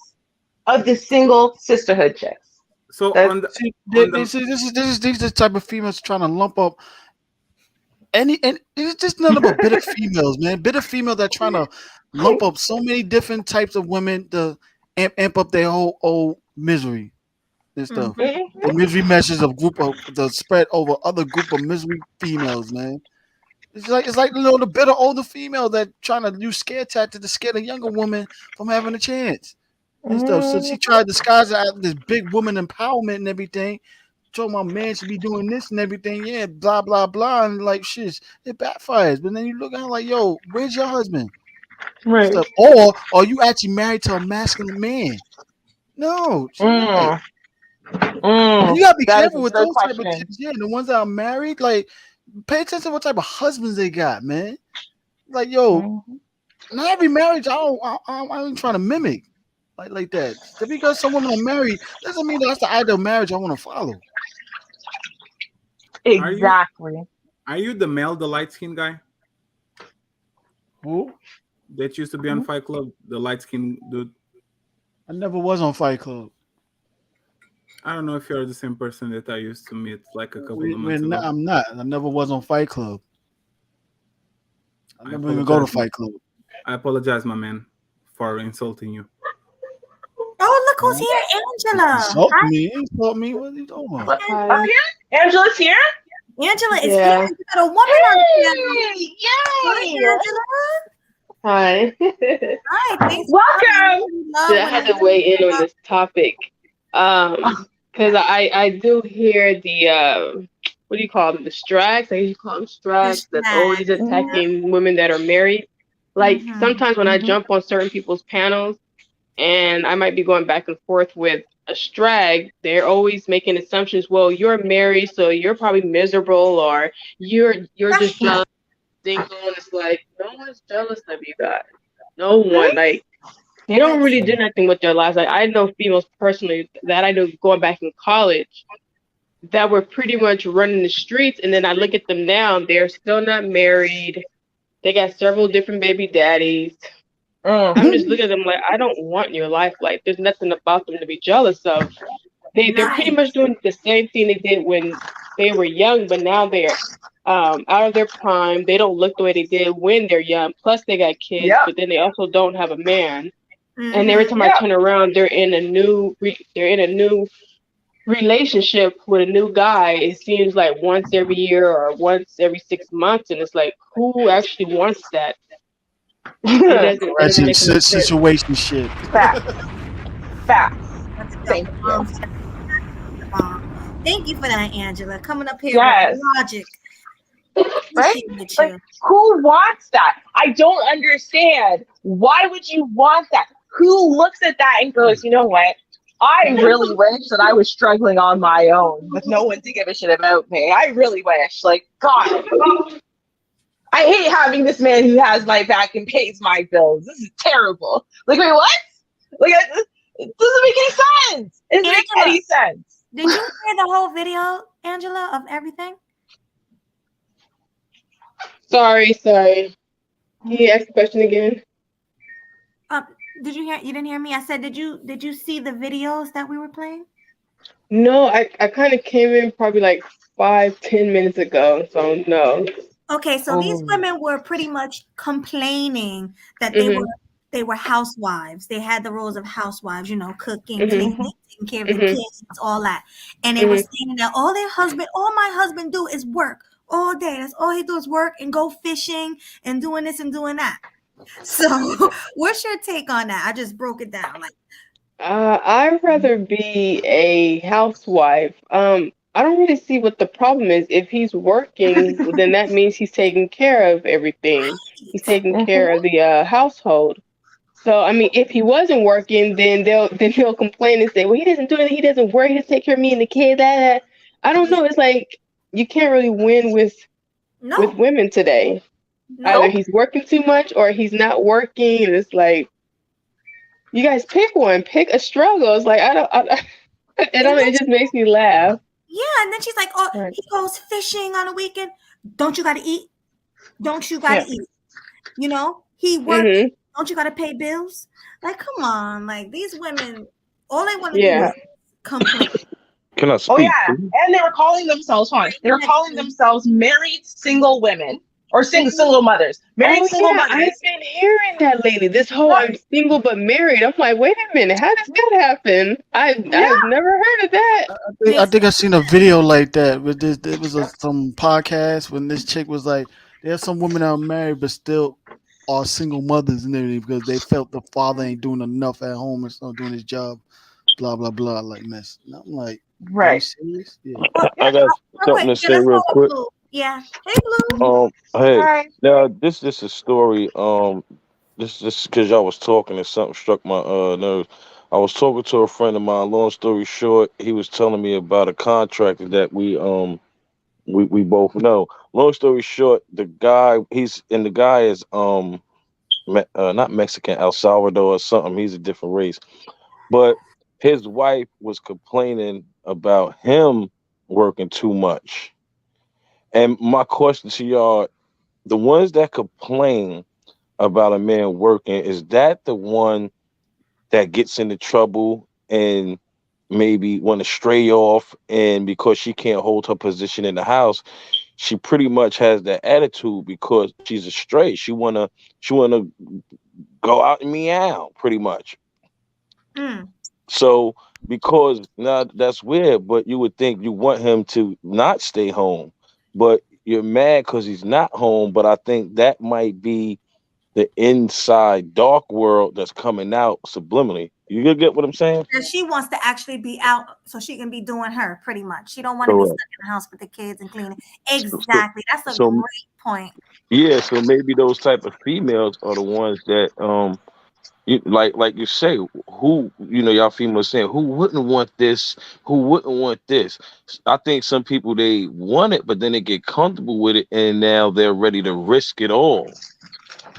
of the single sisterhood chicks. So That's, on the See, on the these are the type of females trying to lump up and it's just none but bitter females, man. Bitter females that trying to lump up so many different types of women to amp up their whole old misery and stuff. The misery measures of group of the spread over other group of misery females, man. It's like the bitter older female that trying to use scare tactics to scare the younger woman from having a chance and stuff. So she tried to disguise it as this big woman empowerment and everything. Told my man should be doing this and everything, yeah, blah blah blah, and like shit, it backfires. But then you look at her like, yo, where's your husband? And right. stuff. Or are you actually married to a masculine man? No, she's not. And you gotta be That is careful a with good those type of question. chicks. Yeah, the ones that are married, like, pay attention to what type of husbands they got, man. Like, yo, not every marriage I ain't trying to mimic like that. Just because some women are married doesn't mean that's the ideal marriage I want to follow. Exactly. Are you the Mel, the light skinned guy Who? that used to be on Fight Club, the light skinned dude? I never was on Fight Club. I don't know if you're the same person that I used to meet like a couple of months ago. I'm not. I never was on Fight Club. I never even go to Fight Club. I apologize, my man, for insulting you. Oh, look who's here, Angela. Insult me. What are you talking about? Up here? Angela's here? Angela is here. You got a woman on here. Yay! Hi, Angela. Hi. Hi, thanks. Welcome. I had to weigh in on this topic because I do hear the what do you call them? The strags. I usually call them strags. That's always attacking women that are married. Like sometimes when I jump on certain people's panels, and I might be going back and forth with a strag, they're always making assumptions. Well, you're married, so you're probably miserable, or you're just jealous, single, and it's like no one's jealous of you guys. No one. Like they don't really do nothing with their lives. Like I know females personally that I know going back in college that were pretty much running the streets, and then I look at them now, they're still not married. They got several different baby daddies. I'm just looking at them like, I don't want your life. Like, there's nothing about them to be jealous of. They're pretty much doing the same thing they did when they were young, but now they're out of their prime. They don't look the way they did when they're young. Plus, they got kids, but then they also don't have a man. And every time I turn around, they're in a new relationship with a new guy. It seems like once every year or once every 6 months, and it's like, who actually wants that? Situation shit. Facts. Thank you for that, Angela. Coming up here with logic. Right? Like, who wants that? I don't understand. Why would you want that? Who looks at that and goes, you know what? I really wish that I was struggling on my own with no one to give a shit about me. I really wish. Like, God. I hate having this man who has my back and pays my bills. This is terrible. Like, wait, what? Like, it doesn't make any sense. It doesn't make any sense. Did you hear the whole video, Angela, of everything? Sorry. Can you ask the question again? Did you hear? You didn't hear me? I said, did you see the videos that we were playing? No, I kind of came in probably like 5-10 minutes ago, so no. Okay, so these women were pretty much complaining that they were housewives. They had the roles of housewives, you know, cooking, cleaning, taking care of the kids, all that. And they were saying that all my husband do is work all day. That's all he do is work and go fishing and doing this and doing that. So what's your take on that? I just broke it down. Like, I'd rather be a housewife. I don't really see what the problem is. If he's working, then that means he's taking care of everything. He's taking care of the household. So I mean, if he wasn't working, then he'll complain and say, "Well, he doesn't do anything. He doesn't work. He doesn't take care of me and the kid." That I don't know. It's like you can't really win with women today. Either he's working too much or he's not working, and it's like you guys pick one. Pick a struggle. It's like I don't. It just makes me laugh. Yeah, and then she's like, "Oh, he goes fishing on a weekend. Don't you got to eat? Don't you got to eat? You know, he works. Don't you got to pay bills? Like, come on, like these women, all they want to do is complain." Can I speak? Oh yeah, and they were calling themselves married single women or single mothers. Married single mothers. I've been hearing that lately. This whole I'm single but married. I'm like, wait a minute, how does that happen? I've never heard of that. I think I seen a video like that. With this, it was some podcast when this chick was like, "There's some women that are married but still are single mothers and everything because they felt the father ain't doing enough at home and not doing his job." Blah blah blah, like mess. And I'm like, are you serious? Yeah. I got something to say real quick. Yeah. Hey, Blue. Hey, now this is a story. This because y'all was talking and something struck my nerves. I was talking to a friend of mine. Long story short, he was telling me about a contractor that we both know. Long story short, the guy is not Mexican, El Salvador or something. He's a different race, but his wife was complaining about him working too much. And my question to y'all, the ones that complain about a man working, is that the one that gets into trouble and maybe want to stray off, and because she can't hold her position in the house, she pretty much has that attitude because she's a stray. She wanna go out and meow pretty much. So because now that's weird, but you would think you want him to not stay home, but you're mad because he's not home. But I think that might be the inside dark world that's coming out subliminally. You get what I'm saying? And she wants to actually be out so she can be doing her pretty much. She don't want to be stuck in the house with the kids and cleaning. Exactly. That's a great point. Yeah, so maybe those type of females are the ones that like you say, who y'all females saying who wouldn't want this, who wouldn't want this. I think some people they want it, but then they get comfortable with it and now they're ready to risk it all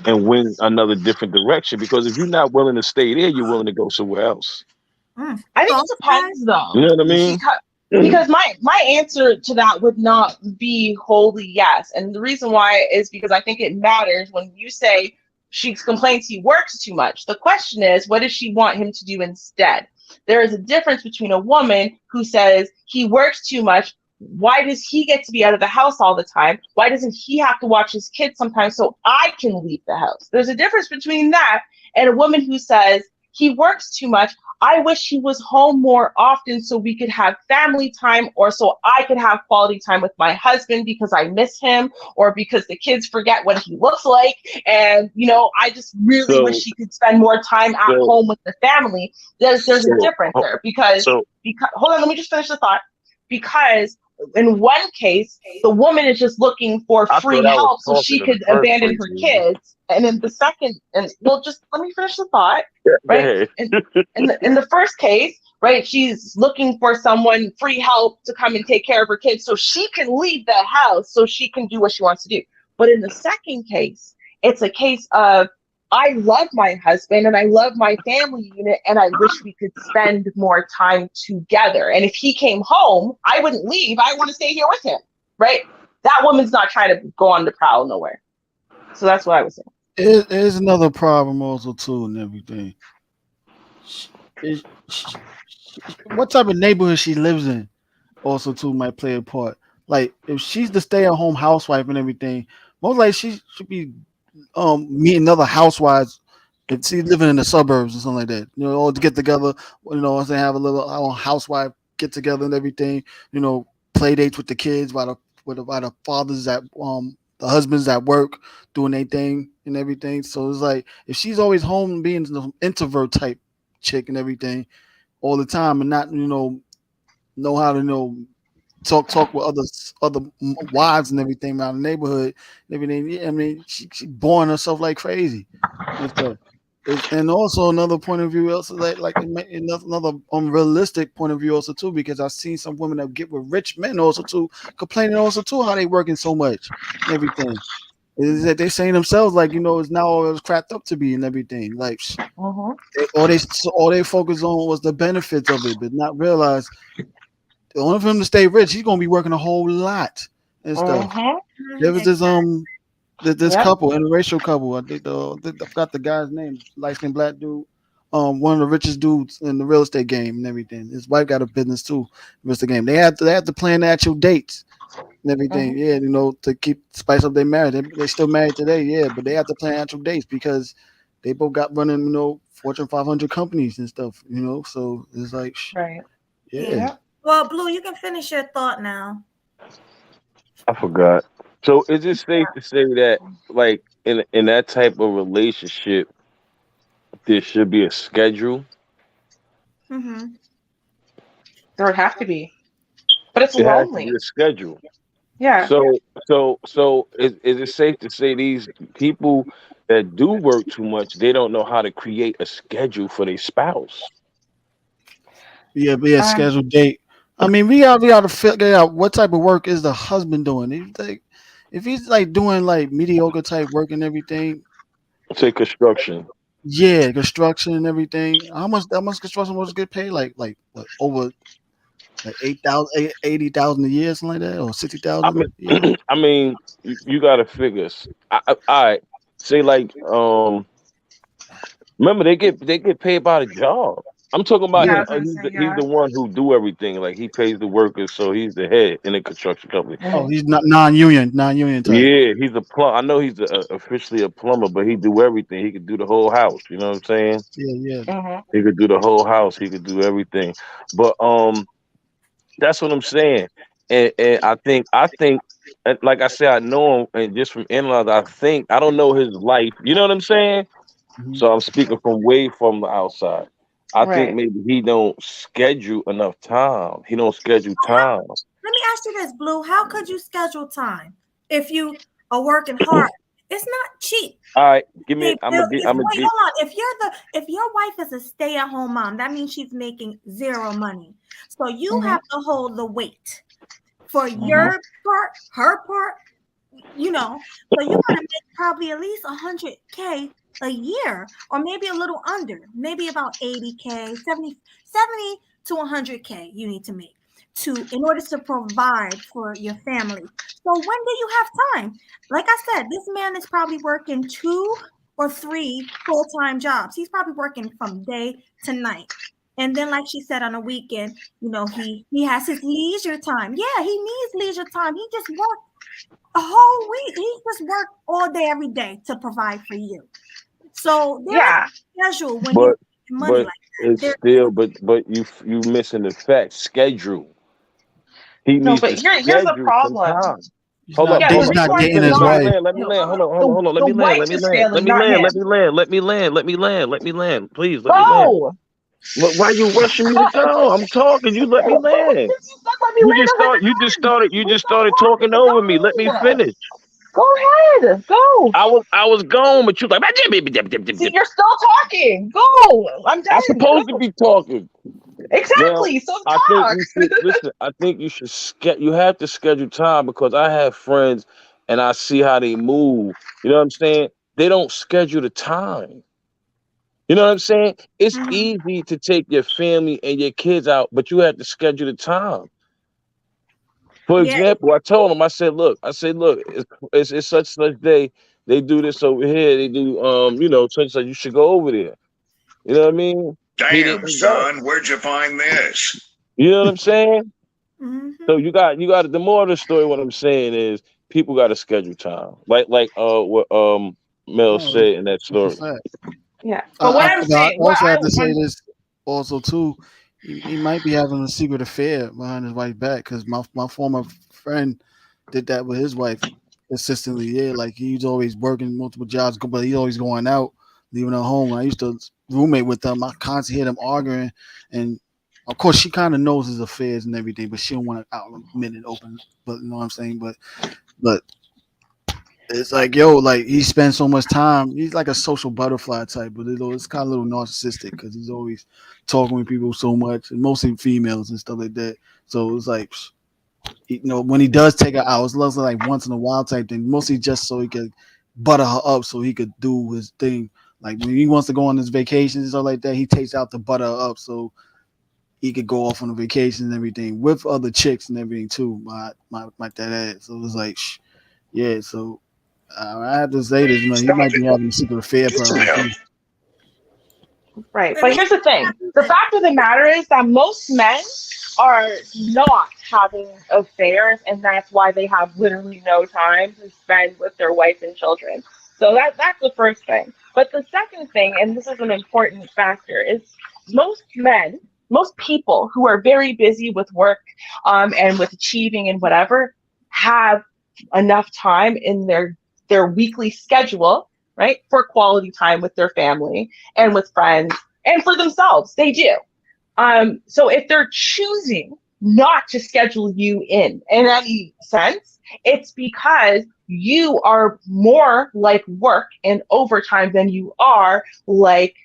and win another different direction, because if you're not willing to stay there, you're willing to go somewhere else. I think it depends though. You know what I mean? Because my answer to that would not be wholly yes. And the reason why is because I think it matters when you say she complains he works too much. The question is, what does she want him to do instead? There is a difference between a woman who says he works too much. Why does he get to be out of the house all the time? Why doesn't he have to watch his kids sometimes so I can leave the house? There's a difference between that and a woman who says he works too much. I wish he was home more often so we could have family time, or so I could have quality time with my husband because I miss him, or because the kids forget what he looks like. And, I just really wish he could spend more time at home with the family. There's a difference there because hold on, let me just finish the thought. Because in one case, the woman is just looking for free help so she could abandon her kids. And in the second, just let me finish the thought, right? In the first case, right, she's looking for someone, free help to come and take care of her kids so she can leave the house so she can do what she wants to do. But in the second case, it's a case of I love my husband and I love my family unit and I wish we could spend more time together. And if he came home, I wouldn't leave. I want to stay here with him, right? That woman's not trying to go on the prowl nowhere. So that's what I was saying. There's another problem also too and everything. Is what type of neighborhood she lives in also too might play a part. Like if she's the stay-at-home housewife and everything, most likely she should be meeting other housewives if she's living in the suburbs or something like that. You know, all to get together, you know, once they have a little housewife get together and everything, you know, play dates with the kids while the fathers at the husbands at work doing their thing and everything. So it's like if she's always home being an introvert type chick and everything all the time and not, you know how to talk with other wives and everything around the neighborhood and everything. Yeah, I mean, she boring herself like crazy and stuff. And also another point of view, also like another unrealistic point of view, also too, because I've seen some women that get with rich men also too, complaining also too how they working so much and everything. Is that they saying themselves like it's now all it's cracked up to be and everything like all they focus on was the benefits of it, but not realize in order for him to stay rich, he's gonna be working a whole lot and stuff. There was this couple, interracial couple. I think I forgot the guy's name, light skinned black dude. One of the richest dudes in the real estate game and everything. His wife got a business too, real estate game. They had to plan the actual dates and everything. Yeah, to keep spice up their marriage. They still married today, yeah, but they have to plan actual dates because they both got running, Fortune 500 companies and stuff. So it's like, right, yeah. Well, Blue, you can finish your thought now. I forgot. So is it safe to say that, like, in that type of relationship, there should be a schedule? Mm-hmm. There would have to be, but it's It has to lonely. be a schedule. Yeah. So is it safe to say these people that do work too much, they don't know how to create a schedule for their spouse? Yeah, scheduled date. I mean, we got to figure out what type of work is the husband doing. If he's like doing like mediocre type work and everything, say construction. Yeah, construction and everything. How much construction workers get paid? Like what, over like 8,000, 80,000 a year, something like that, or 60,000. I mean, you got to figure. All right, say like remember they get paid by the job. I'm talking about he's the one who do everything. Like he pays the workers, so he's the head in a construction company. Oh, he's not non-union type. Yeah, he's a plumber. I know he's officially a plumber, but he do everything. He could do the whole house. You know what I'm saying? Yeah. He could do the whole house. He could do everything. But that's what I'm saying. And I think, like I said, I know him, and just from analyze, I don't know his life. You know what I'm saying? Mm-hmm. So I'm speaking from the outside. I think maybe he don't schedule enough time. He don't schedule time. Let me ask you this, Blue. How could you schedule time if you are working hard? It's not cheap. All right, give me. Wait, hold on. If your wife is a stay-at-home mom, that means she's making zero money. So you have to hold the weight for your part, her part. So you gotta make probably at least $100K a year, or maybe a little under, maybe about 80K, 70 to 100K you need to make in order to provide for your family. So when do you have time? Like I said, this man is probably working 2 or 3 full-time jobs. He's probably working from day to night. And then, like she said, on a weekend, he has his leisure time. Yeah, he needs leisure time. He just worked a whole week. He just worked all day, every day to provide for you. So there's a schedule when you get money like that. It's still, but you missing the fact. Schedule. He needs to schedule. Here's the problem. Hold up. He's not dating his wife. Let me land. Hold on. Let me land. Please let me land. Why you rushing me to go? I'm talking. You let me land. You just started talking over me. Let me finish. Go ahead. Go. I was gone, but you like. See, you're still talking. Go. I'm done. I'm supposed to be talking. Exactly. So talk. I think you should you have to schedule time, because I have friends and I see how they move. You know what I'm saying? They don't schedule the time. You know what I'm saying? It's easy to take your family and your kids out, but you have to schedule the time. For example, I told them, I said, look, it's such day. They do this over here. They do, such. You should go over there. You know what I mean? Damn, son, where'd you find this? You know what I'm saying? So you got the moral of the story. What I'm saying is, people got to schedule time, like what Mel said in that story. Yeah, but what I'm saying, I also have to say this also too. He might be having a secret affair behind his wife's back, because my former friend did that with his wife consistently. Yeah, like he's always working multiple jobs, but he's always going out, leaving her home. When I used to roommate with them, I constantly hear them arguing, and of course she kind of knows his affairs and everything, but she don't want to admit it open. But you know what I'm saying? But it's like, yo, like he spends so much time. He's like a social butterfly type, but it's kind of a little narcissistic because he's always talking with people so much, and mostly females and stuff like that. So it's like, when he does take her out, it's less like once in a while type thing. Mostly just so he could butter her up, so he could do his thing. Like when he wants to go on his vacations and stuff like that, he takes out to butter her up so he could go off on a vacation and everything with other chicks and everything too. My that ass. So it was like, yeah. So. I have to say this, he might be having a secret affair problem. Right. But here's the thing. The fact of the matter is that most men are not having affairs, and that's why they have literally no time to spend with their wife and children. So that's the first thing. But the second thing, and this is an important factor, is most men, most people who are very busy with work and with achieving and whatever, have enough time in their weekly schedule, right, for quality time with their family and with friends and for themselves. They do. So if they're choosing not to schedule you in any sense, it's because you are more like work and overtime than you are like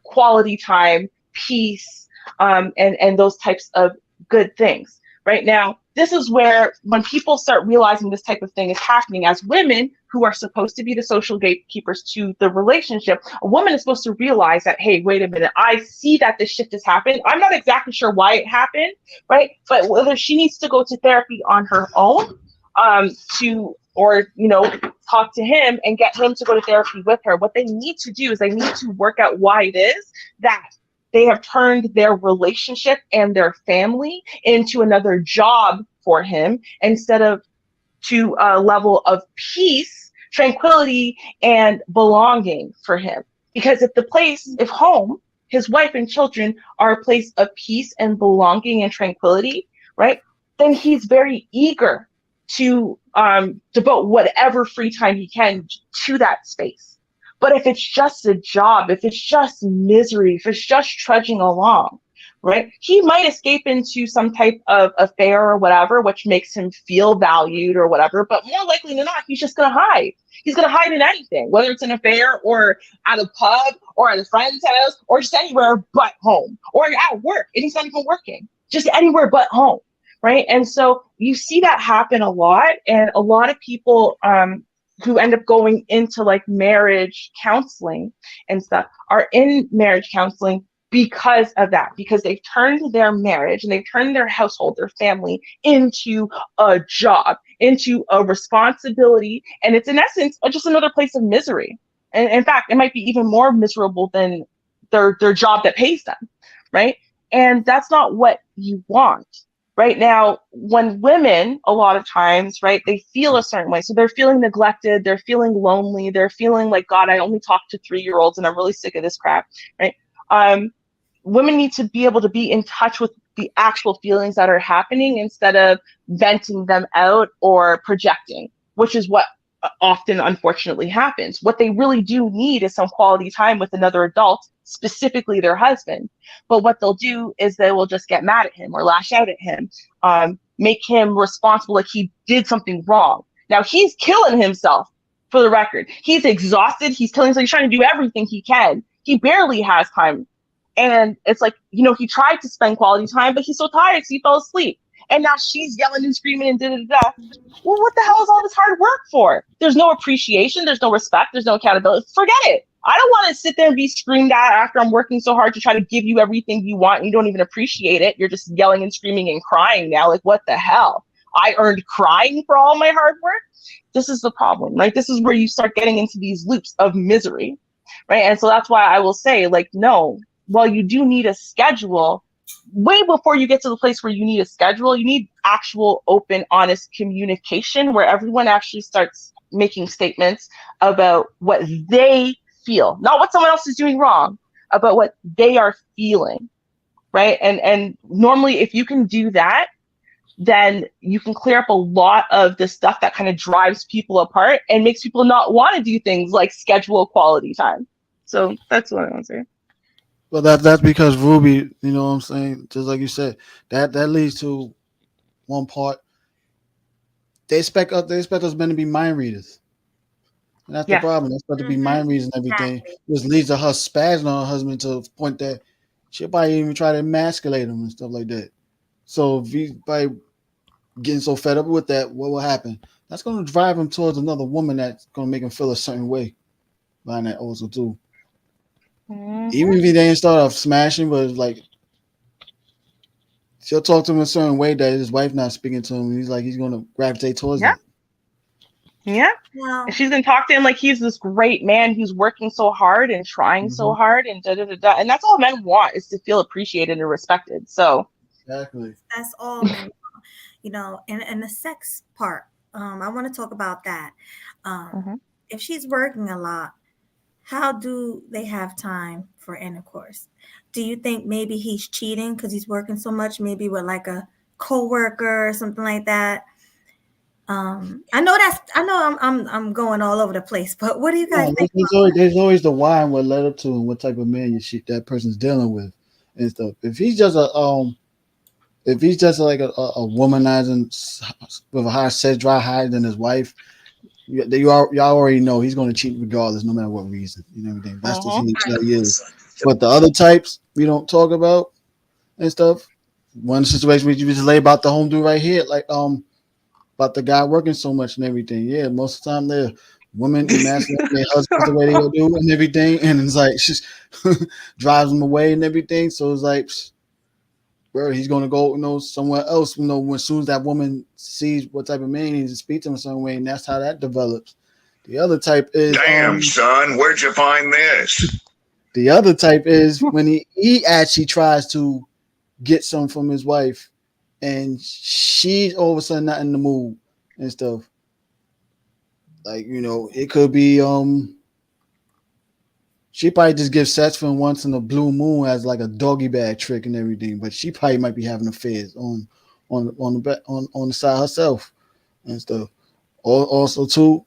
quality time, peace, and those types of good things. Right now, this is where when people start realizing this type of thing is happening, as women who are supposed to be the social gatekeepers to the relationship, a woman is supposed to realize that, hey, wait a minute, I see that this shift has happened. I'm not exactly sure why it happened, right? But whether she needs to go to therapy on her own talk to him and get him to go to therapy with her. What they need to do is they need to work out why it is that they have turned their relationship and their family into another job for him instead of to a level of peace, tranquility, and belonging for him. Because if home, his wife and children are a place of peace and belonging and tranquility, right, then he's very eager to devote whatever free time he can to that space. But if it's just a job, if it's just misery, if it's just trudging along, right, he might escape into some type of affair or whatever, which makes him feel valued or whatever. But more likely than not, he's just going to hide. He's going to hide in anything, whether it's an affair or at a pub or at a friend's house or just anywhere but home, or at work and he's not even working, just anywhere but home, right? And so you see that happen a lot, and a lot of people who end up going into like marriage counseling and stuff are in marriage counseling because of that, because they've turned their marriage and they've turned their household, their family, into a job, into a responsibility. And it's in essence just another place of misery. And in fact, it might be even more miserable than their job that pays them, right? And that's not what you want. Right now, when women, a lot of times, right, they feel a certain way. So they're feeling neglected, they're feeling lonely, they're feeling like, God, I only talk to 3-year-olds and I'm really sick of this crap, right? Women need to be able to be in touch with the actual feelings that are happening instead of venting them out or projecting, which is what often, unfortunately, happens. What they really do need is some quality time with another adult, specifically their husband. But what they'll do is they will just get mad at him or lash out at him, make him responsible like he did something wrong. Now, he's killing himself, for the record. He's exhausted. He's killing himself. He's trying to do everything he can. He barely has time. And it's like, he tried to spend quality time, but he's so tired, so he fell asleep. and now she's yelling and screaming and da da da. Well, what the hell is all this hard work for? There's no appreciation, there's no respect, there's no accountability. Forget it. I don't want to sit there and be screamed at after I'm working so hard to try to give you everything you want and you don't even appreciate it. You're just yelling and screaming and crying now. Like, what the hell? I earned crying for all my hard work? This is the problem, right? This is where you start getting into these loops of misery, right? And so that's why I will say, like, no, while you do need a schedule, way before you get to the place where you need a schedule, you need actual open, honest communication where everyone actually starts making statements about what they feel, not what someone else is doing wrong, about what they are feeling, right? And normally if you can do that, then you can clear up a lot of the stuff that kind of drives people apart and makes people not want to do things like schedule quality time. So that's what I want to say. Well, that's because Ruby, you know what I'm saying? Just like you said, that leads to one part. They expect us men to be mind readers. And that's the problem. They expect to be mind readers and everything. Which leads to her spazzing on her husband to the point that she'll probably even try to emasculate him and stuff like that. So if he's by getting so fed up with that, what will happen? That's going to drive him towards another woman that's going to make him feel a certain way. Behind that also too. Even if he didn't start off smashing, but like she'll talk to him a certain way that his wife not speaking to him. And he's going to gravitate towards that. Yeah. Wow. And she's gonna talk to him like he's this great man who's working so hard and trying so hard and da da da da. And that's all men want, is to feel appreciated and respected. So exactly. That's all men want. You know, and the sex part. I want to talk about that. If she's working a lot, how do they have time for intercourse? Do you think maybe he's cheating because he's working so much, maybe with like a coworker or something like that? I know I'm going all over the place, but what do you guys think? There's always the why and what led up to and what type of man that person's dealing with and stuff. If he's just like a womanizing with a higher sex drive higher than his wife, y'all already know he's going to cheat regardless, no matter what reason. You know everything. That's just who he is. But the other types we don't talk about and stuff. One situation we just lay about the home dude right here, like about the guy working so much and everything. Yeah, most of the time they're women emasculating their husbands the way they do and everything, and it's like she drives them away and everything. So it's like, bro, he's gonna go, somewhere else. As soon as that woman sees what type of man he needs to speak to him some way, and that's how that develops. The other type is, damn son, where'd you find this? The other type is when he actually tries to get some from his wife. And she's all of a sudden not in the mood and stuff. Like, it could be she probably just gives sex for him once in a blue moon as like a doggy bag trick and everything, but she probably might be having affairs on the side herself and stuff. Also too,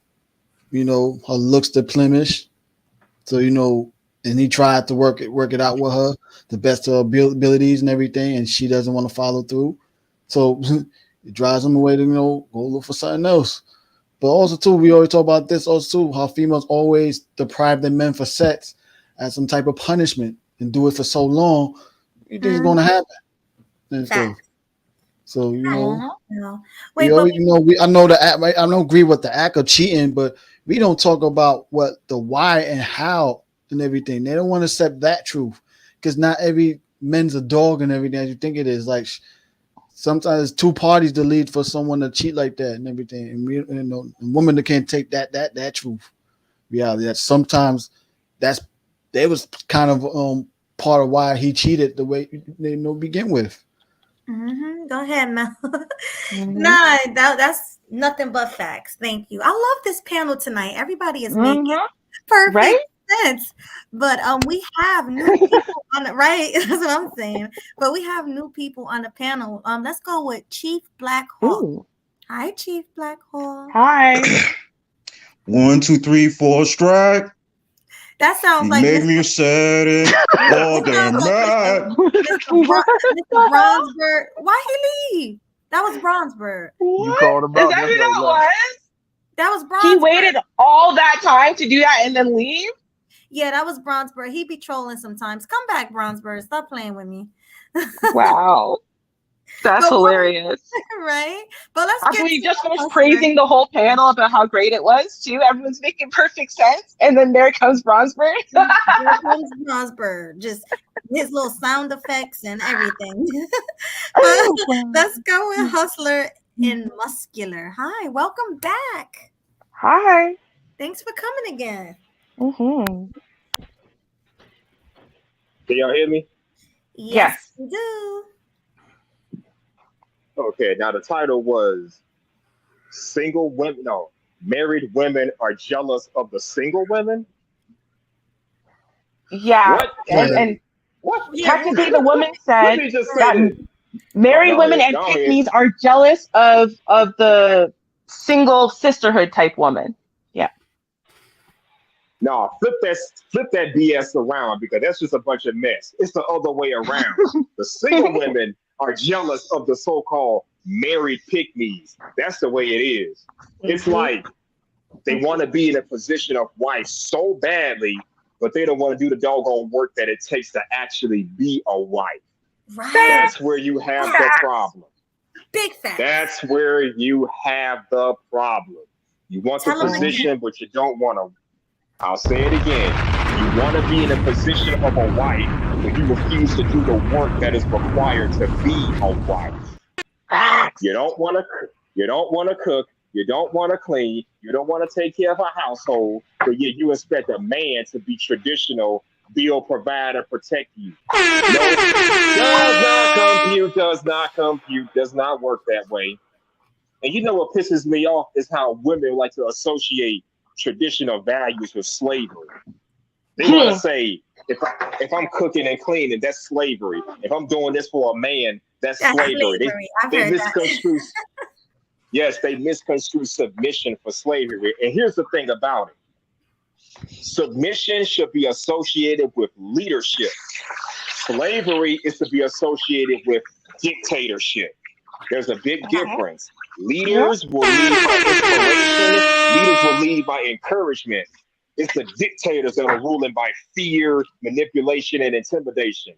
her looks deplenish. So, and he tried to work it out with her, the best of her abilities and everything, and she doesn't want to follow through. So it drives them away to, go look for something else. But also, too, we always talk about this also, too, how females always deprive their men for sex as some type of punishment and do it for so long. You think it's going to happen. And stuff. So, I know the act, right? I don't agree with the act of cheating, but we don't talk about what the why and how and everything. They don't want to accept that truth because not every man's a dog and everything as you think it is. Like, sometimes two parties to lead for someone to cheat like that and everything, and a woman that can't take that truth reality. That sometimes they was kind of part of why he cheated the way they begin with. Go ahead, Mel. Nah, that's nothing but facts. Thank you. I love this panel tonight. Everybody is making perfect sense. But we have new people on it, right? That's what I'm saying. But we have new people on the panel. Let's go with Chief Black Hawk. Hi, Chief Black Hawk. Hi. 1, 2, 3, 4 strike. That sounds like make me sad it all damn night. Mr. Bronsberg. Why he leave? That was Bronsberg. What? You called him out. Is that who that was? That was Bronsberg. He waited all that time to do that and then leave? Yeah, that was Bronsberg. He be trolling sometimes. Come back, Bronsberg. Stop playing with me. Wow. That's hilarious. Right? But let's After get we to just finished Hustler. praising the whole panel about how great it was, too. Everyone's making perfect sense. And then there comes Bronsberg. There comes Bronsberg. Just his little sound effects and everything. But let's go with Hustler in Muscular. Hi, welcome back. Hi. Thanks for coming again. Mm-hmm. Can y'all hear me? Yes, we do. Okay, now the title was Single Women, no, Married Women Are Jealous of the Single Women? Yeah. What? And what? technically the woman said Let me just say that this. married Go women ahead, and go ahead. Pickmes are jealous of the single sisterhood type woman. Yeah. No, flip that BS around because that's just a bunch of mess. It's the other way around. The single women are jealous of the so-called married Pickmes. That's the way it is. It's like they want to be in a position of wife so badly, but they don't want to do the doggone work that it takes to actually be a wife. Right. That's where you have the problem. Big facts. That's where you have the problem. You want the position, but you don't want to. I'll say it again. You want to be in a position of a wife, but you refuse to do the work that is required to be a wife. You don't want to. You don't want to cook. You don't want to clean. You don't want to take care of a household. But yet you expect a man to be traditional, build, provide, and protect you. No, does not compute. Does not compute. Does not work that way. And you know what pisses me off is how women like to associate traditional values with slavery. They want to say, if I'm cooking and cleaning, that's slavery. If I'm doing this for a man, that's slavery. They misconstrue. Yes, they misconstrue submission for slavery. And here's the thing about it. Submission should be associated with leadership. Slavery is to be associated with dictatorship. There's a big difference. Leaders will lead by inspiration. Leaders will lead by encouragement. It's the dictators that are ruling by fear, manipulation, and intimidation.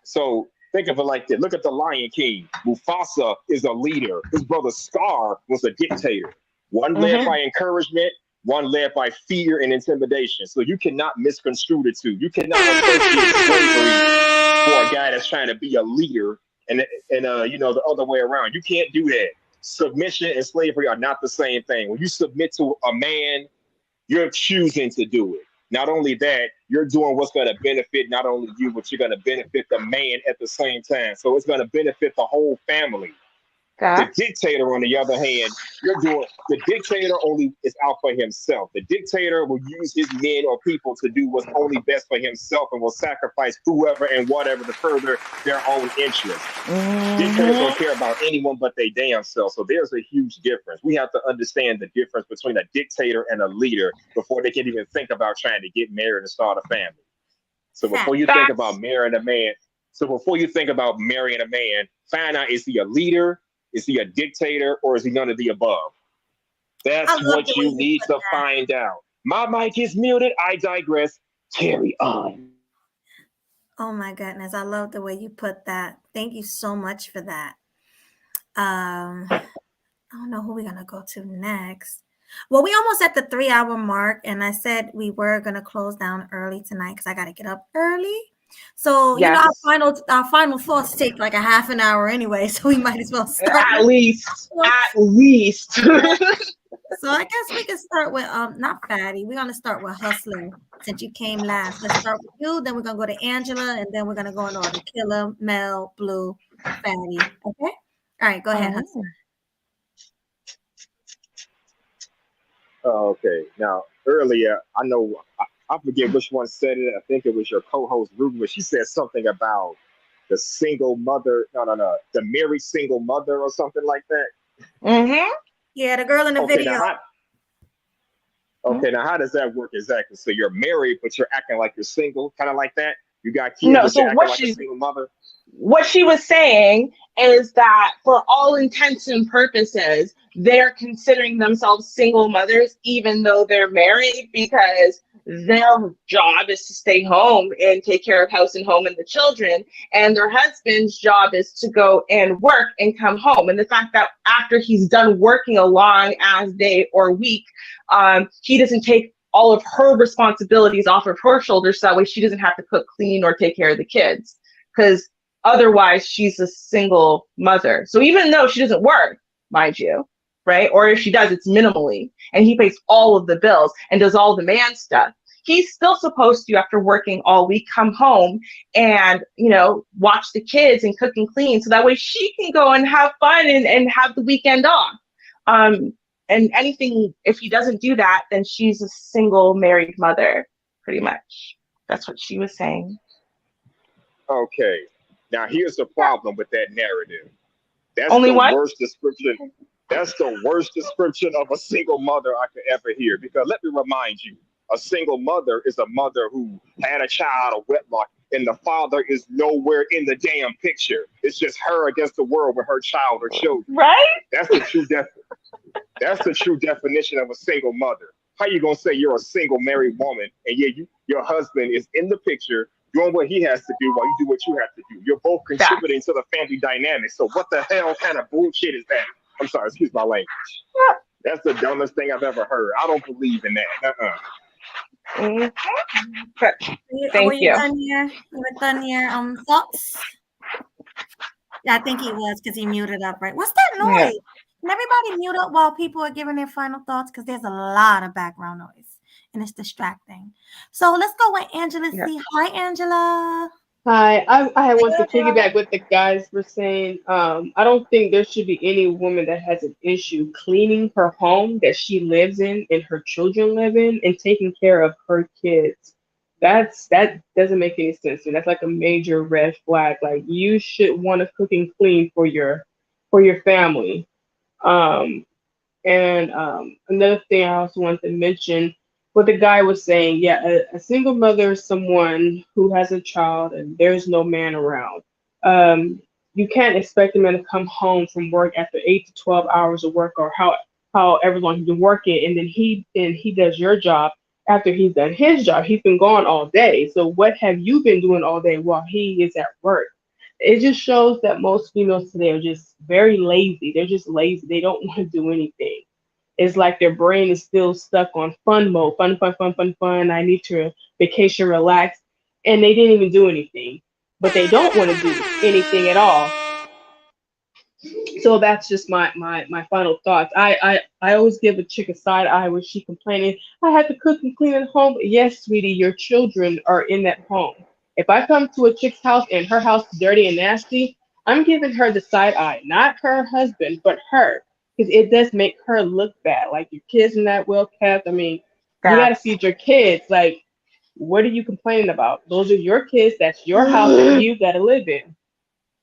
So think of it like this. Look at the Lion King. Mufasa is a leader. His brother Scar was a dictator. One led by encouragement, one led by fear and intimidation. So you cannot misconstrue the two. You cannot associate slavery for a guy that's trying to be a leader and the other way around. You can't do that. Submission and slavery are not the same thing. When you submit to a man, you're choosing to do it. Not only that, you're doing what's going to benefit not only you, but you're going to benefit the man at the same time. So it's going to benefit the whole family. The dictator, on the other hand, the dictator only is out for himself. The dictator will use his men or people to do what's only best for himself and will sacrifice whoever and whatever to further their own interests. Dictators don't care about anyone but their damn self. So there's a huge difference. We have to understand the difference between a dictator and a leader before they can even think about trying to get married and start a family. So before you think about marrying a man, find out, is he a leader? Is he a dictator, or is he none of the above? That's what you need to find out. My mic is muted. I digress. Carry on. Oh my goodness. I love the way you put that. Thank you so much for that. I don't know who we're going to go to next. Well, we almost at the 3-hour mark, and I said we were going to close down early tonight because I got to get up early. So, you know, our final thoughts take like a half an hour anyway, so we might as well start. At least. So I guess we can start with, not Fatty. We're going to start with Hustler since you came last. Let's start with you, then we're going to go to Angela, and then we're going to go in order. Killer, Mel, Blue, Fatty. Okay? All right, go ahead, Hustler. Okay. Now, earlier, I forget which one said it. I think it was your co-host, Ruben, but she said something about the single mother. No. The married single mother or something like that. Yeah, the girl in the video. Now how does that work exactly? So you're married, but you're acting like you're single, kind of like that? You got kids, but you're acting like a single mother? What she was saying is that for all intents and purposes, they're considering themselves single mothers, even though they're married, because their job is to stay home and take care of house and home and the children, and their husband's job is to go and work and come home. And the fact that after he's done working a long ass day or week, he doesn't take all of her responsibilities off of her shoulders, so that way she doesn't have to cook, clean, or take care of the kids, because otherwise she's a single mother. So even though she doesn't work, mind you, right? Or if she does, it's minimally, and he pays all of the bills and does all the man stuff. He's still supposed to, after working all week, come home and, watch the kids and cook and clean, so that way she can go and have fun and have the weekend off. And anything, if he doesn't do that, then she's a single married mother, pretty much. That's what she was saying. Okay. Now here's the problem with that narrative. That's Only the one? worst description. That's the worst description of a single mother I could ever hear. Because let me remind you, a single mother is a mother who had a child of wedlock, and the father is nowhere in the damn picture. It's just her against the world with her child or children. Right? That's the true definition of a single mother. How you gonna say you're a single married woman and your husband is in the picture doing what he has to do while you do what you have to do? You're both contributing to the family dynamic. So what the hell kind of bullshit is that? I'm sorry, excuse my language. That's the dumbest thing I've ever heard. I don't believe in that. Mm-hmm. Were you done here? You were done here. Thoughts? Yeah, I think he was, because he muted up, right? What's that noise? Yeah. Can everybody mute up while people are giving their final thoughts? Because there's a lot of background noise and it's distracting. So let's go with Angela C. Hi, Angela. Hi, I want to piggyback what the guys were saying. I don't think there should be any woman that has an issue cleaning her home that she lives in and her children live in and taking care of her kids. That doesn't make any sense to me. That's like a major red flag. Like, you should want to cook and clean for your family. And another thing I also wanted to mention, what the guy was saying, yeah, a single mother is someone who has a child and there's no man around. You can't expect a man to come home from work after 8 to 12 hours of work, or however long he's been working, and then he does your job after he's done his job. He's been gone all day. So what have you been doing all day while he is at work? It just shows that most females today are just very lazy. They're just lazy. They don't want to do anything. It's like their brain is still stuck on fun mode. Fun, fun, fun, fun, fun. I need to vacation, relax. And they didn't even do anything. But they don't want to do anything at all. So that's just my final thoughts. I always give a chick a side eye when she complaining, I had to cook and clean at home. Yes, sweetie, your children are in that home. If I come to a chick's house and her house is dirty and nasty, I'm giving her the side eye, not her husband, but her. Because it does make her look bad. Like, your kids are not well kept. I mean, you got to feed your kids. Like, what are you complaining about? Those are your kids. That's your house that you got to live in.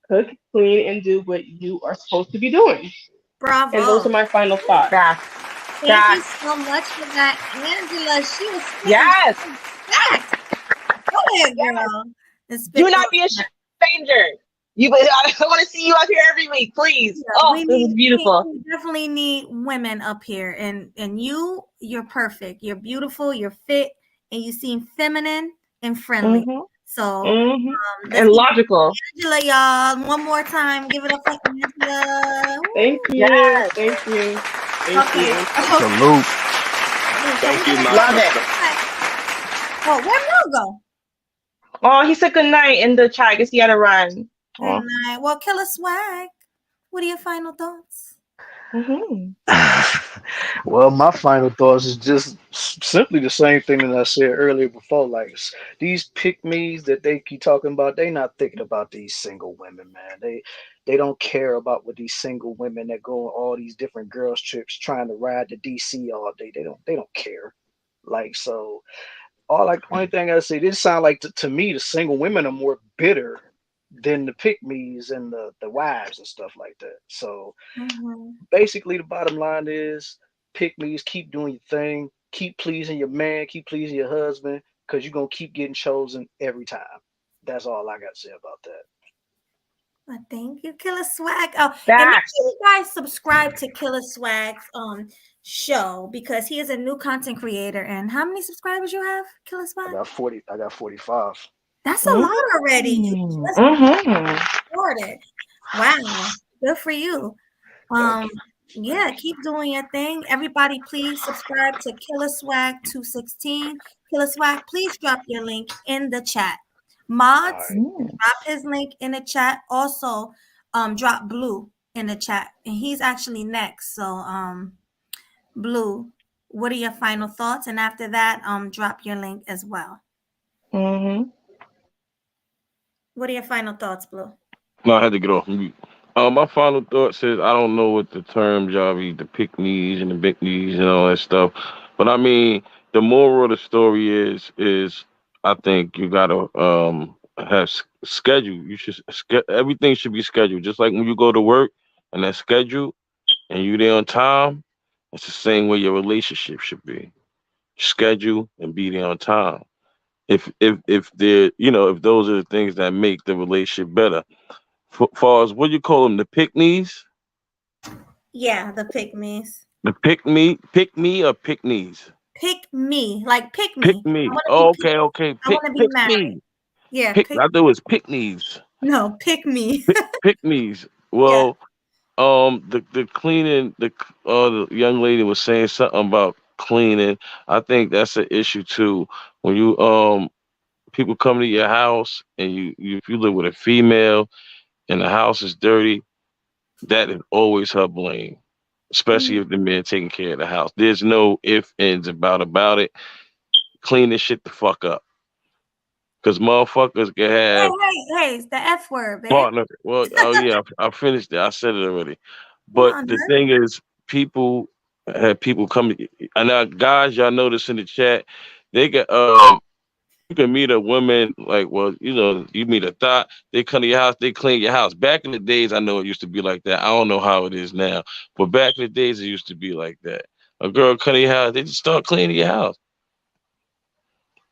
Cook, clean, and do what you are supposed to be doing. Bravo. And those are my final thoughts. Thank you so much for that, Angela. She was yes. Go ahead, girl. Do not be a stranger. I want to see you up here every week, please. Yeah, this is beautiful. We definitely need women up here, and you're perfect. You're beautiful. You're fit, and you seem feminine and friendly. Mm-hmm. So, and logical. Angela, y'all, one more time. Give it up for Angela. Thank you. Yes. Thank you. Thank you. Salute. Thank you, love it. Oh, where'd Mo go? Oh, he said good night in the chat. I guess he had to run. Good night. Well, Killer Swag, what are your final thoughts? Well, my final thoughts is just simply the same thing that I said earlier before. Like, these pick-me's that they keep talking about, they not thinking about these single women, man. They don't care about what these single women that go on all these different girls trips trying to ride to DC all day. They don't care. Like, so only thing I say, this sound like to me the single women are more bitter than the pick-me's and the wives and stuff like that. So basically the bottom line is, pick-me's, keep doing your thing, keep pleasing your man, keep pleasing your husband, because you're going to keep getting chosen every time. That's all I got to say about that. Well, thank you, Killer Swag. Oh, and make Facts. sure you guys subscribe to Killer Swag's show because he is a new content creator. And how many subscribers you have, Killer I Swag? got 40. I got 45. That's a lot already. You just started. Wow, good for you. Thank you. Yeah, Thank you. keep doing your thing. Everybody, please subscribe to Killer Swag 216. Killer Swag, please drop your link in the chat. All Mods, right. drop his link in the chat. Also, drop Blue in the chat, and he's actually next. So, Blue, what are your final thoughts? And after that, drop your link as well. What are your final thoughts, Blue? No, I had to get off mute. My final thought says I don't know what the terms y'all be the pick me's and the big me's and all that stuff, but I mean the moral of the story is I think you gotta have schedule. You should everything should be scheduled. Just like when you go to work and that's scheduled and you there on time, it's the same way your relationship should be. Schedule and be there on time. If they're if those are the things that make the relationship better far as what do you call them, the pickneys, Yeah, the pick me's. the pick me or pickneys, Pick me, like pick pick me. I me. want to be Oh, picked. okay, I want to be pick married. me, Yeah, pick. pick. I thought it was pickneys, No, pick me. pickneys. Yeah. Well, the cleaning, the young lady was saying something about cleaning. I think that's an issue too. When you people come to your house and you if you live with a female and the house is dirty, that is always her blame, especially Mhm. if the man taking care of the house. There's no if, ands, about it. Clean this shit the fuck up. Because motherfuckers can Hey, have hey, hey! It's the F word, babe. partner. Well, oh yeah, I finished it. I said it already. Come But on, the man. thing is, people have people come. And now, guys, y'all notice in the chat, they get you can meet a woman like, well, you meet a thought, they come to your house, they clean your house. Back in the days, I know it used to be like that. I don't know how it is now, but back in the days, it used to be like that. A girl come to your house, they just start cleaning your house.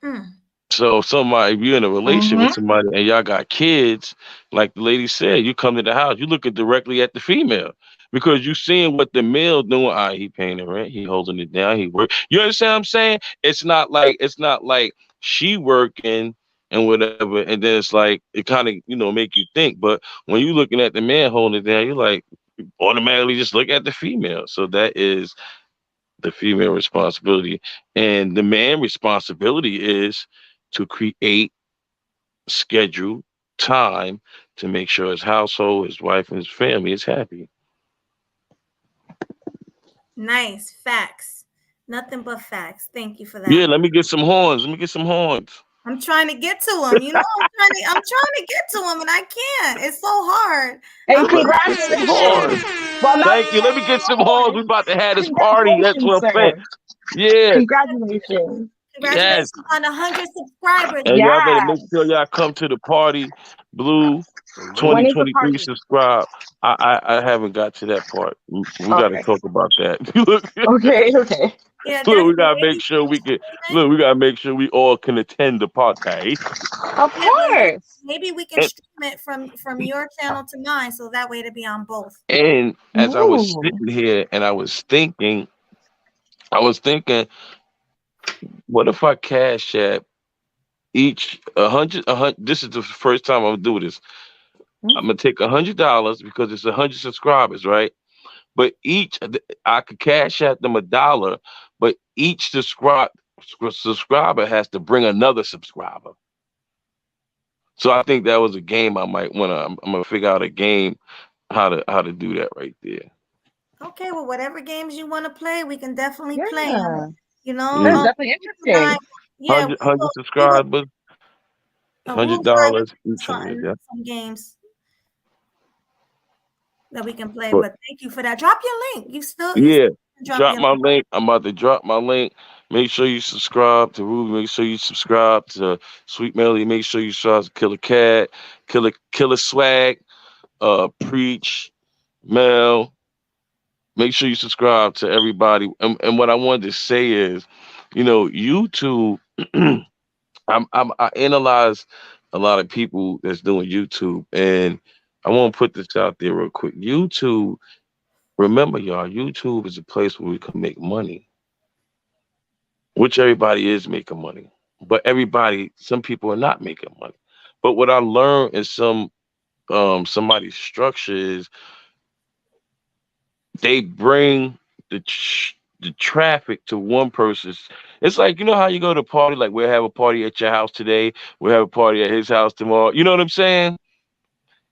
Mm. So somebody, if you're in a relationship with somebody and y'all got kids, like the lady said, you come to the house, you looking directly at the female because you seeing what the male doing. All right, he paying the rent, he holding it down, he work. You understand what I'm saying? It's not like she working and whatever, and then it's like it kind of make you think. But when you looking at the man holding it down, you like automatically just look at the female. So that is the female responsibility. And the man responsibility is to create, schedule, time to make sure his household, his wife, and his family is happy. Nice facts. Nothing but facts. Thank you for Yeah, that. let me get some horns. Let me get some horns. I'm trying to get to him. I'm trying to get to him, and I can't. It's so hard. Hey, I'm Let me get some horns. congratulations. Well, not Thank you. Let me get some horns. We horns. about to have this party. That's Congratulations, what I'm saying. sir. Yeah. Congratulations. Yes. congratulations on 100 subscribers. And y'all better make Yes. sure y'all come to the party. Blue When is the 2023 party? subscribe. I haven't got to that part. We got to Okay. talk about that. Look, Okay. Yeah, look, we definitely. gotta make sure we can look. We gotta make sure we all can attend the party. Of Yeah, but course. maybe we can And, stream it from your channel to mine, so that way to be on both. and as I was Ooh. sitting here and I was thinking, what if I cash app each a hundred? This is the first time I'm gonna do this. I'm gonna take $100 because it's 100 subscribers, right? But I could cash at them $1, but each subscriber has to bring another subscriber. So I think that was a game I might want to. I'm gonna figure out a game how to do that right there. Okay, well, whatever games you want to play, we can definitely play them. Yeah. You know, Yeah, That's definitely and I, interesting. yeah, hundred hundred we will, subscribers, we'll hundred find dollars each of it. something, Yeah, some games that we can play. but But thank you for that. Drop your link. You still yeah, drop drop your my link. link. I'm about to drop my link. Make sure you subscribe to Ruby. Make sure you subscribe to Sweet Melody. Make sure you subscribe to Killer Cat, Killer Swag, Preach, Mel. Make sure you subscribe to everybody. And what I wanted to say is, YouTube. I analyze a lot of people that's doing YouTube, and I want to put this out there real quick. YouTube, remember, y'all, YouTube is a place where we can make money, which everybody is making money. But some people are not making money. But what I learned in somebody's structure is they bring the traffic to one person's. It's like, you know how you go to a party, like we'll have a party at your house today, we'll have a party at his house tomorrow. You know what I'm saying?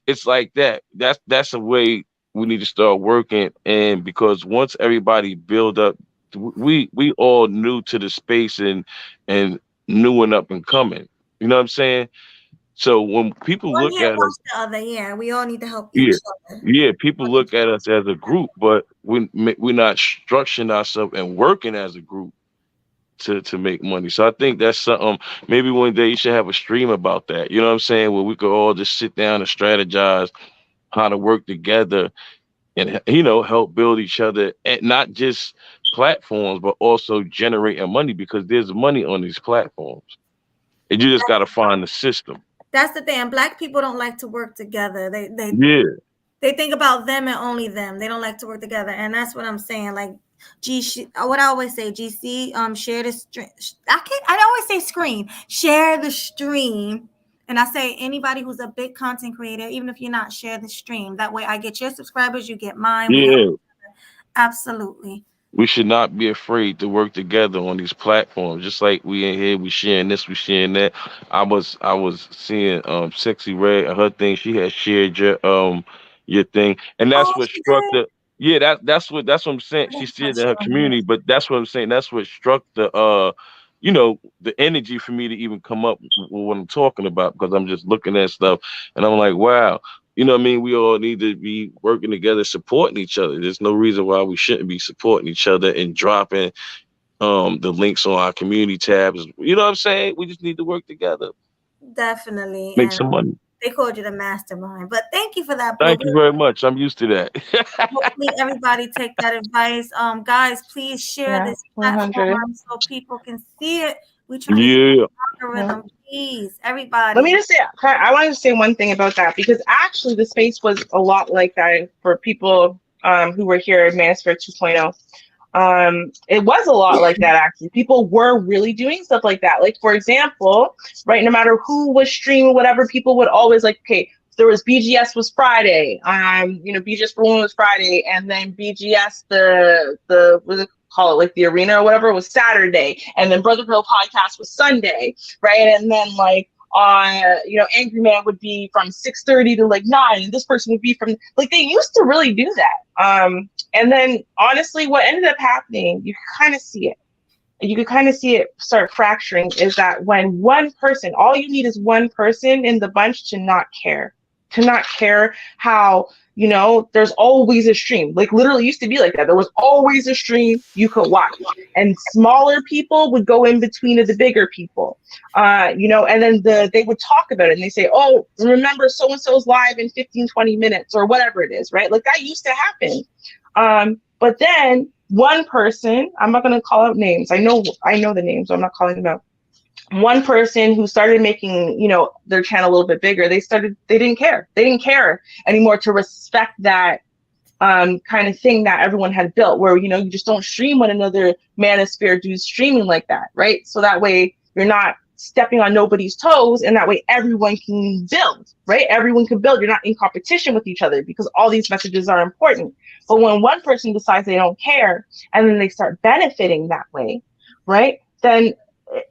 It's like that. That's a way we need to start working. And because once everybody build up, we all new to the space and new and up and coming. You know what I'm saying? So when people One look hand at wash us, the other. Yeah, we all need to help yeah, each other. yeah, people look at us as a group, but we're not structuring ourselves and working as a group to make money. So I think that's something. Maybe one day you should have a stream about that. You know what I'm saying? Where we could all just sit down and strategize how to work together and help build each other, and not just platforms, but also generating money, because there's money on these platforms. And you just got to find the system. That's the thing. Black people don't like to work together. Yeah. They think about them and only them. They don't like to work together, and that's what I'm saying. Like, what I always say, GC, share the stream. I always say screen. Share the stream, and I say anybody who's a big content creator, even if you're not, share the stream. That way, I get your subscribers, you get mine. Yeah. Absolutely. We should not be afraid to work together on these platforms. Just like we in here, we sharing this, we sharing that. I was seeing Sexy Red and her thing. She had shared your thing, and that's what struck the. Yeah, that's what I'm saying. She said in her community, but that's what I'm saying. That's what struck the energy for me to even come up with what I'm talking about, because I'm just looking at stuff and I'm like, wow. You know what I mean? We all need to be working together, supporting each other. There's no reason why we shouldn't be supporting each other and dropping the links on our community tabs. You know what I'm saying? We just need to work together. Definitely. Make And some money. they called you the mastermind. But thank you for that, Thank you very much. I'm used to that. Hopefully everybody take that advice. Guys, please share this platform so people can see it. We try to Yeah. algorithm, please. Everybody. Let me just say, I wanted to say one thing about that, because actually the space was a lot like that for people who were here at Manosphere 2.0. It was a lot like that, actually. People were really doing stuff like that. Like, for example, right, no matter who was streaming, whatever, people would always like, okay, there was BGS was Friday, BGS for Women was Friday, and then BGS the what do they call it, like the arena or whatever, was Saturday, and then Brother Girl podcast was Sunday, right? And then like Angry Man would be from 6:30 to like 9, and this person would be from, like, they used to really do that. And then honestly, what ended up happening, you kind of see it. You could kind of see it start fracturing, is that when one person, all you need is one person in the bunch to not care how, there's always a stream. Like, literally used to be like that. There was always a stream you could watch, and smaller people would go in between of the bigger people, and then they would talk about it, and they say, oh, remember so-and-so's live in 15-20 minutes or whatever it is, right? Like, that used to happen. But then one person, I'm not going to call out names. I know the names, so I'm not calling them out. One person who started making, their channel a little bit bigger, they didn't care. They didn't care anymore to respect that kind of thing that everyone had built, where, you just don't stream when another Manosphere dude's streaming like that, right? So that way you're not stepping on nobody's toes, and that way everyone can build, right? Everyone can build. You're not in competition with each other, because all these messages are important. But when one person decides they don't care, and then they start benefiting that way, right? Then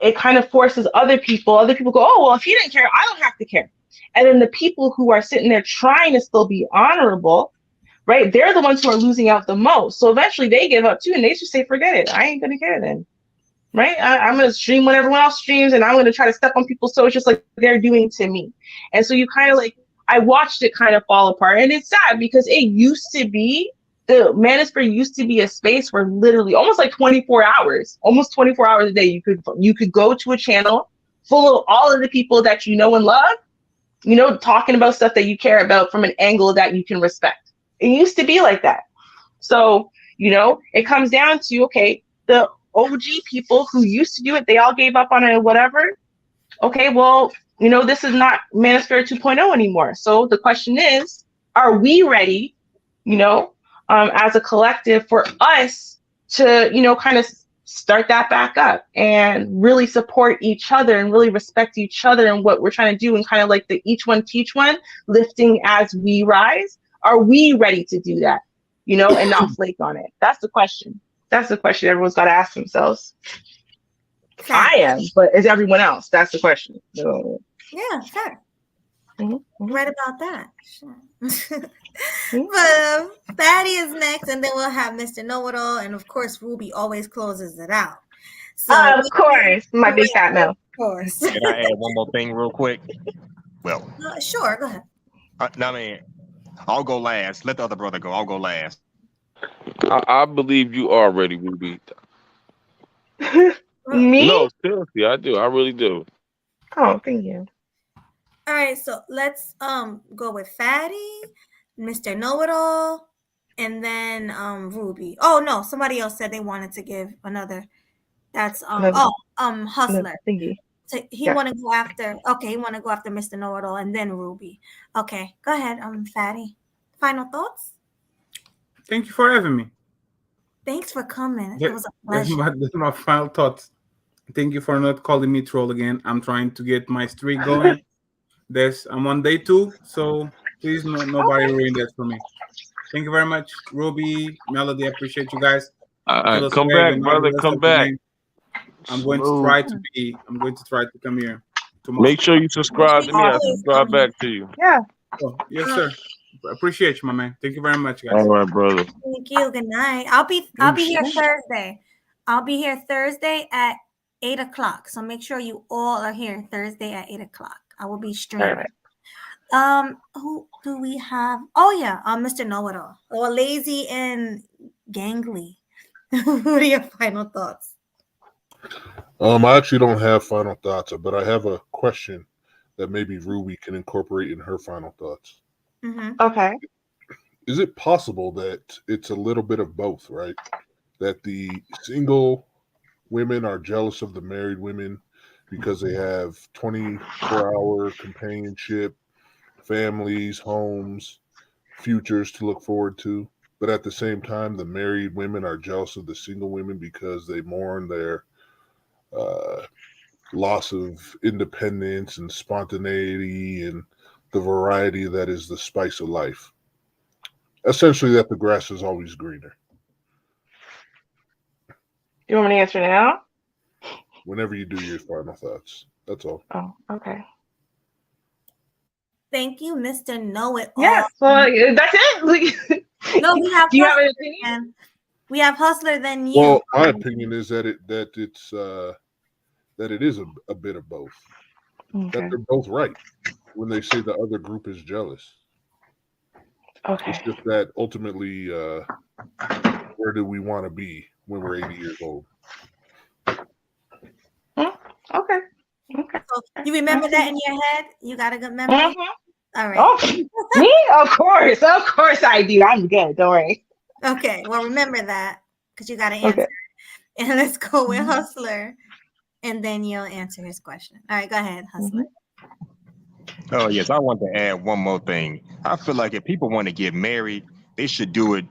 it kind of forces other people go, oh, well, if he didn't care, I don't have to care. And then the people who are sitting there trying to still be honorable, right, they're the ones who are losing out the most. So eventually they give up too, and they just say, forget it, I ain't gonna care then, right? I'm gonna stream when everyone else streams, and I'm gonna try to step on people's toes just like they're doing to me. And so you kind of like, I watched it kind of fall apart, and it's sad, because it used to be, the Manosphere used to be a space where literally almost 24 hours a day, you could go to a channel full of all of the people that you know and love, talking about stuff that you care about from an angle that you can respect. It used to be like that. So, it comes down to, okay, the OG people who used to do it, they all gave up on it, whatever. Okay, well, this is not Manosphere 2.0 anymore. So the question is, Are we ready, as a collective for us to, kind of start that back up and really support each other and really respect each other and what we're trying to do and kind of like the each one teach one, lifting as we rise? Are we ready to do that, and not flake on it? That's the question. That's the question everyone's got to ask themselves. I am, but is everyone else? That's the question. So, yeah, fair. Mm-hmm. Right about that. Sure. But Fatty is next, and then we'll have Mr. Know-It-All, and of course, Ruby always closes it out. So, of course, my big fat mouth. Of course. Can I add one more thing real quick? Well, sure, go ahead. I mean, I'll go last. Let the other brother go. I'll go last. I believe you are ready, Ruby. Me? No, seriously, I do. I really do. Oh, thank you. All right, so let's go with Fatty, Mr. Know-It-All, and then Ruby. Oh no, somebody else said they wanted to give another. That's Hustler. Thingy. So he want to go after. Okay, he want to go after Mr. Know-It-All and then Ruby. Okay, go ahead, Fatty. Final thoughts? Thank you for having me. Thanks for coming. It was a pleasure. That's my final thoughts. Thank you for not calling me troll again. I'm trying to get my streak going. I'm on day 2, so please nobody ruin that for me. Thank you very much, Ruby, Melody. I appreciate you guys. Come back, brother. Come back. I'm going to try to come here tomorrow. Make sure you subscribe to me. I subscribe back to you. Yeah. Oh, yes, sir. Appreciate you, my man. Thank you very much, guys. All right, brother. Thank you. Good night. I'll be here Thursday. I'll be here Thursday at 8:00. So make sure you all are here Thursday at 8:00. I will be streaming. Right. Who do we have? Oh yeah, Mr. Know-It-All. Or Lazy and Gangly. What are your final thoughts? I actually don't have final thoughts, but I have a question that maybe Ruby can incorporate in her final thoughts. Mm-hmm. Okay. Is it possible that it's a little bit of both, right? That the single women are jealous of the married women because they have 24-hour companionship, families, homes, futures to look forward to. But at the same time, the married women are jealous of the single women because they mourn their loss of independence and spontaneity and the variety that is the spice of life. Essentially, that the grass is always greener. You want me to answer now? Whenever you do your final thoughts. That's all. Oh, okay. Thank you, Mr. Know-It-All. Yes, well, that's it. No, we have. Do you have an opinion? We have Hustler than you. Well, my opinion is that it is a bit of both. Okay. That they're both right when they say the other group is jealous. Okay. It's just that ultimately, where do we want to be when we're 80 years old? Okay. So you remember that in your head? You got a good memory? Mm-hmm. All right. Oh, me? Of course I do. I'm good. Don't worry. Okay. Well, remember that because you got to answer. Okay. And let's go with Hustler, and then you'll answer his question. All right, go ahead, Hustler. Oh yes, I want to add one more thing. I feel like if people want to get married, they should do it,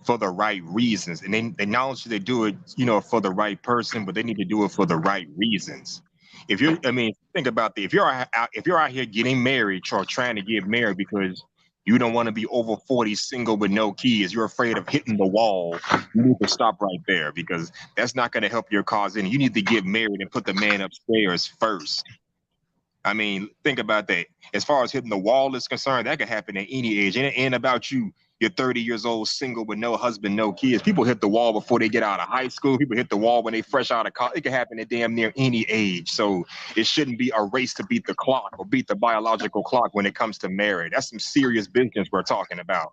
for the right reasons. And they not only should they do it, for the right person, but they need to do it for the right reasons. Think about if you're out here getting married or trying to get married because you don't want to be over 40, single with no kids, you're afraid of hitting the wall, you need to stop right there because that's not going to help your cause any. You need to get married and put the man upstairs first. Think about that. As far as hitting the wall is concerned, that could happen at any age. It ain't about you're 30 years old, single with no husband, no kids. People hit the wall before they get out of high school. People hit the wall when they fresh out of college. It can happen at damn near any age. So it shouldn't be a race to beat the clock or beat the biological clock when it comes to marriage. That's some serious business we're talking about.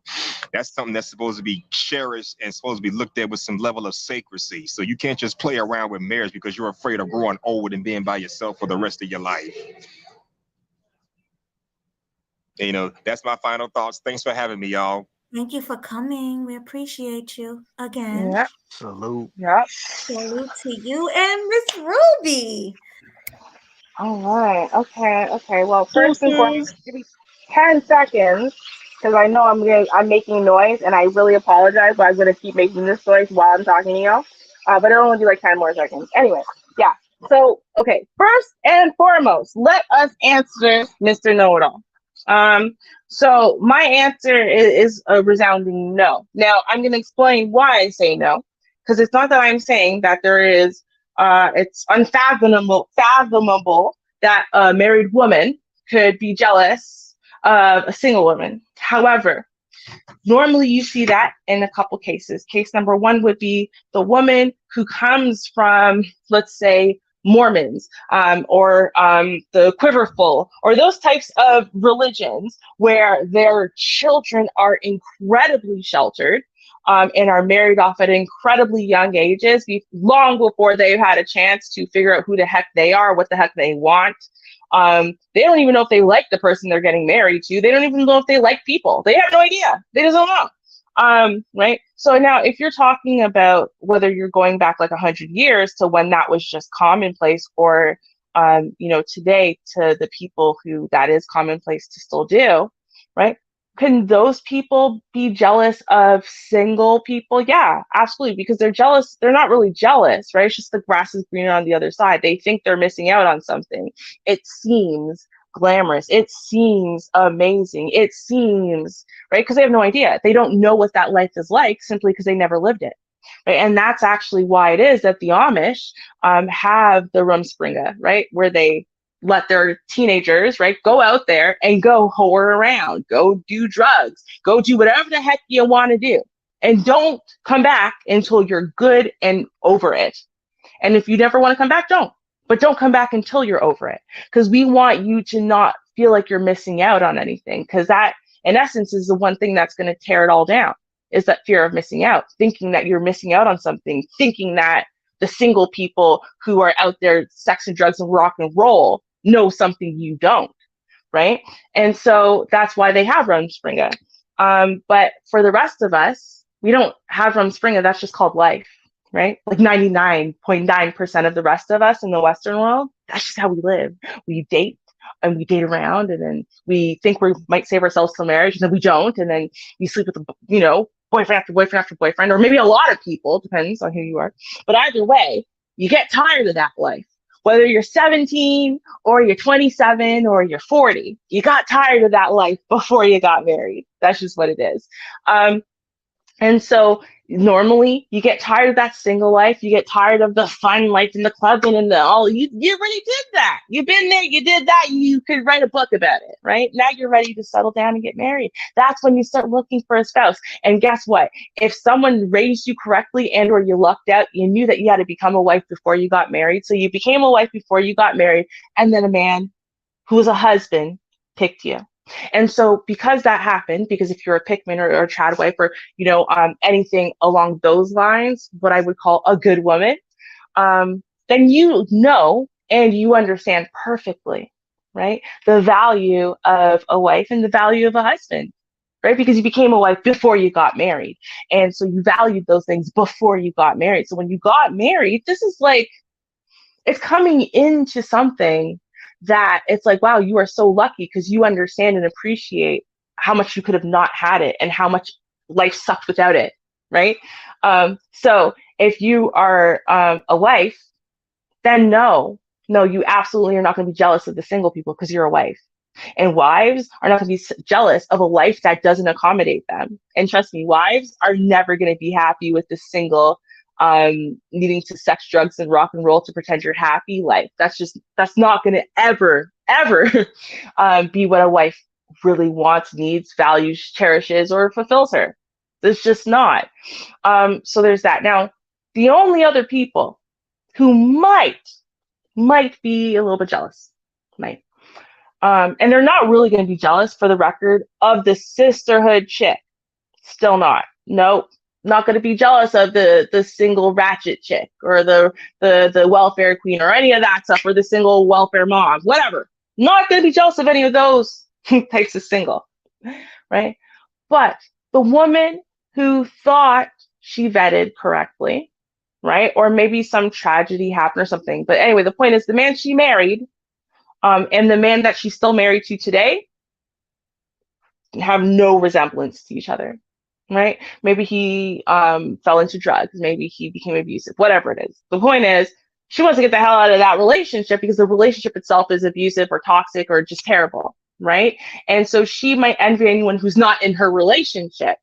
That's something that's supposed to be cherished and supposed to be looked at with some level of sacrecy. So you can't just play around with marriage because you're afraid of growing old and being by yourself for the rest of your life. That's my final thoughts. Thanks for having me, y'all. Thank you for coming. We appreciate you again. Yep. Salute. Yep. Salute to you and Miss Ruby. All right. Okay. Well, first and foremost, give me 10 seconds because I know I'm making noise, and I really apologize, but I'm gonna keep making this noise while I'm talking to y'all. But it'll only be like 10 more seconds. Anyway, yeah. So okay, first and foremost, let us answer Mr. Know-it-all. So my answer is a resounding no. Now I'm gonna explain why I say no, because it's not that I'm saying that there is it's fathomable that a married woman could be jealous of a single woman. However, normally you see that in a couple cases. Case number one would be the woman who comes from, let's say, Mormons, or the Quiverful, or those types of religions where their children are incredibly sheltered, and are married off at incredibly young ages, long before they've had a chance to figure out who the heck they are, what the heck they want. They don't even know if they like the person they're getting married to. They don't even know if they like people. They have no idea. They just don't know. Right. So now if you're talking about whether you're going back like 100 years to when that was just commonplace, or, today to the people who that is commonplace to still do, right? Can those people be jealous of single people? Yeah, absolutely. Because they're jealous. They're not really jealous, right? It's just the grass is greener on the other side. They think they're missing out on something. It seems glamorous. It seems amazing. It seems, right? Because they have no idea. They don't know what that life is like simply because they never lived it. Right? And that's actually why it is that the Amish have the Rumspringa, right? Where they let their teenagers, right, go out there and go whore around, go do drugs, go do whatever the heck you want to do. And don't come back until you're good and over it. And if you never want to come back, don't. But don't come back until you're over it. Because we want you to not feel like you're missing out on anything. Because that, in essence, is the one thing that's going to tear it all down, is that fear of missing out, thinking that you're missing out on something, thinking that the single people who are out there, sex and drugs and rock and roll, know something you don't, right? And so that's why they have Rumspringa. But for the rest of us, we don't have Rumspringa. That's just called life, right? Like 99.9% of the rest of us in the Western world, that's just how we live. We date and we date around, and then we think we might save ourselves till marriage, and then we don't, and then we sleep with, boyfriend after boyfriend after boyfriend, or maybe a lot of people, depends on who you are. But either way, you get tired of that life. Whether you're 17 or you're 27 or you're 40, you got tired of that life before you got married. That's just what it is. And so normally you get tired of that single life. You get tired of the fun life in the club and in the all. You already did that. You've been there. You did that. You could write a book about it, right? Now you're ready to settle down and get married. That's when you start looking for a spouse. And guess what? If someone raised you correctly and or you lucked out, you knew that you had to become a wife before you got married. So you became a wife before you got married. And then a man who was a husband picked you. And so because that happened, because if you're a Pickman or a trad wife or, anything along those lines, what I would call a good woman, then you know and you understand perfectly, right, the value of a wife and the value of a husband, right? Because you became a wife before you got married. And so you valued those things before you got married. So when you got married, this is like, it's coming into something that it's like, wow, you are so lucky because you understand and appreciate how much you could have not had it and how much life sucked without it, right? So if you are a wife, then no, you absolutely are not going to be jealous of the single people because you're a wife. And wives are not going to be jealous of a life that doesn't accommodate them. And trust me, wives are never going to be happy with the single needing to sex, drugs, and rock and roll to pretend you're happy life. That's not going to ever be what a wife really wants, needs, values, cherishes, or fulfills her. It's just not. So there's that. Now, the only other people who might be a little bit jealous, might. And they're not really going to be jealous, for the record, of the sisterhood chick. Still not. Nope. Not going to be jealous of the single ratchet chick or the welfare queen or any of that stuff, or the single welfare mom, whatever. Not going to be jealous of any of those types of single, right? But the woman who thought she vetted correctly, right? Or maybe some tragedy happened or something. But anyway, the point is the man she married, and the man that she's still married to today, have no resemblance to each other, right? Maybe he fell into drugs, maybe he became abusive, whatever it is. The point is, she wants to get the hell out of that relationship because the relationship itself is abusive or toxic or just terrible, right? And so she might envy anyone who's not in her relationship,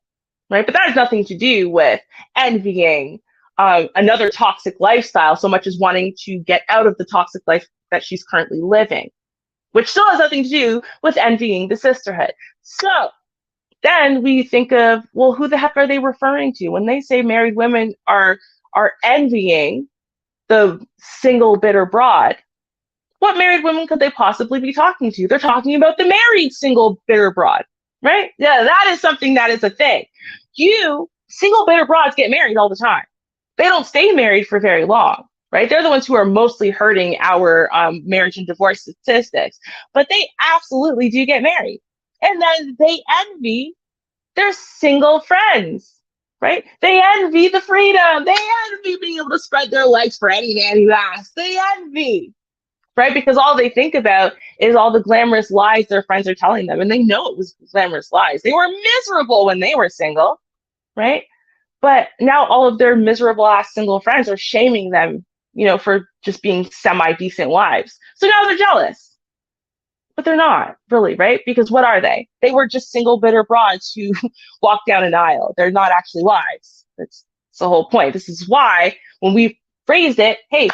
right? But that has nothing to do with envying another toxic lifestyle so much as wanting to get out of the toxic life that she's currently living, which still has nothing to do with envying the sisterhood. So then we think of, well, who the heck are they referring to when they say married women are envying the single bitter broad? What married women could they possibly be talking to? They're talking about the married single bitter broad, right? Yeah, that is something that is a thing. Single bitter broads get married all the time. They don't stay married for very long, right? They're the ones who are mostly hurting our marriage and divorce statistics, but they absolutely do get married. And then they envy their single friends, right? They envy the freedom. They envy being able to spread their legs for any man who asks. They envy, right? Because all they think about is all the glamorous lies their friends are telling them. And they know it was glamorous lies. They were miserable when they were single, right? But now all of their miserable ass single friends are shaming them, for just being semi-decent wives. So now they're jealous. But they're not really, right? Because what are they? They were just single bitter broads who walked down an aisle. They're not actually wives. That's the whole point. This is why when we phrased it, hey,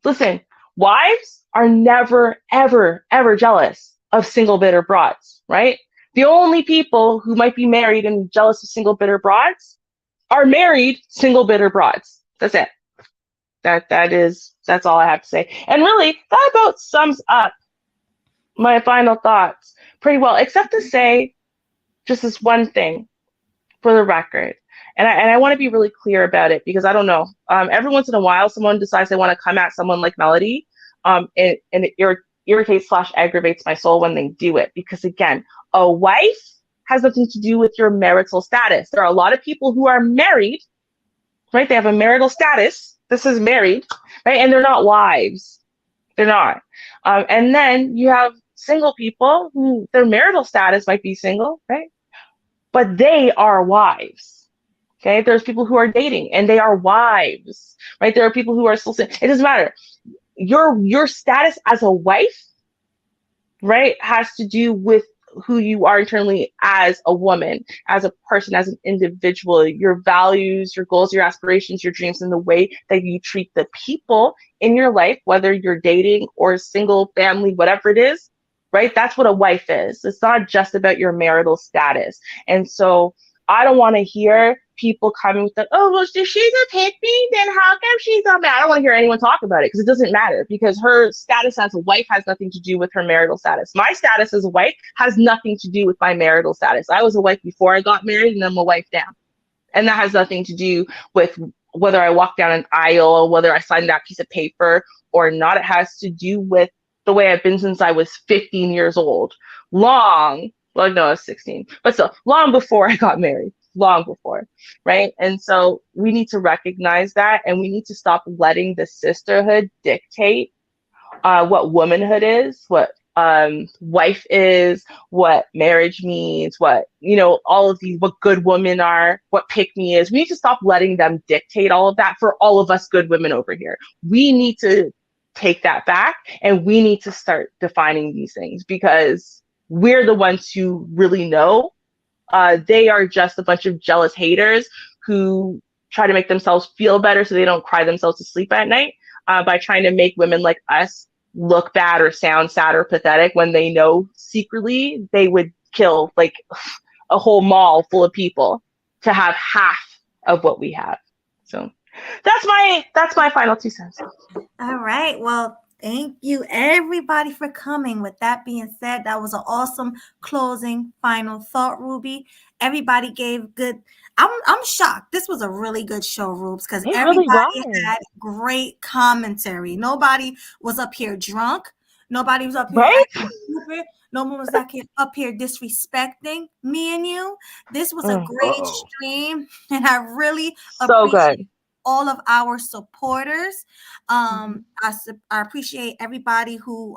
listen, wives are never, ever, ever jealous of single bitter broads, right? The only people who might be married and jealous of single bitter broads are married single bitter broads. That's it. That's all I have to say. And really, that about sums up my final thoughts pretty well, except to say just this one thing for the record. And I want to be really clear about it because I don't know. Every once in a while, someone decides they want to come at someone like Melody, and it irritates / aggravates my soul when they do it. Because again, a wife has nothing to do with your marital status. There are a lot of people who are married, right? They have a marital status. This is married, right? And they're not wives. They're not. And then you have single people who their marital status might be single, right? But they are wives. Okay, there's people who are dating and they are wives, right? There are people who are still single. It doesn't matter. Your status as a wife, right, has to do with who you are internally as a woman, as a person, as an individual, your values, your goals, your aspirations, your dreams, and the way that you treat the people in your life, whether you're dating or single, family, whatever it is, right? That's what a wife is. It's not just about your marital status. And so I don't want to hear people coming with the, oh, well, if she's a pick me, then how come she's not mad? I don't want to hear anyone talk about it because it doesn't matter because her status as a wife has nothing to do with her marital status. My status as a wife has nothing to do with my marital status. I was a wife before I got married and I'm a wife now. And that has nothing to do with whether I walk down an aisle or whether I signed that piece of paper or not. It has to do with the way I've been since I was 15 years old. I was 16, but still long before I got married. Long before, right? And so we need to recognize that and we need to stop letting the sisterhood dictate what womanhood is, what wife is, what marriage means, what, all of these, what good women are, what pick me is. We need to stop letting them dictate all of that for all of us good women over here. We need to take that back and we need to start defining these things because we're the ones who really know. They are just a bunch of jealous haters who try to make themselves feel better so they don't cry themselves to sleep at night by trying to make women like us look bad or sound sad or pathetic when they know secretly they would kill like a whole mall full of people to have half of what we have. So that's my final 2 cents. All right. Well, thank you everybody for coming. With that being said, that was an awesome closing final thought, Ruby. Everybody gave good. I'm shocked. This was a really good show, Rubes, because everybody had great commentary. Nobody was up here drunk. Nobody was up here acting stupid. No one was up here disrespecting me and you. This was a great stream, and I really appreciate all of our supporters. I appreciate everybody who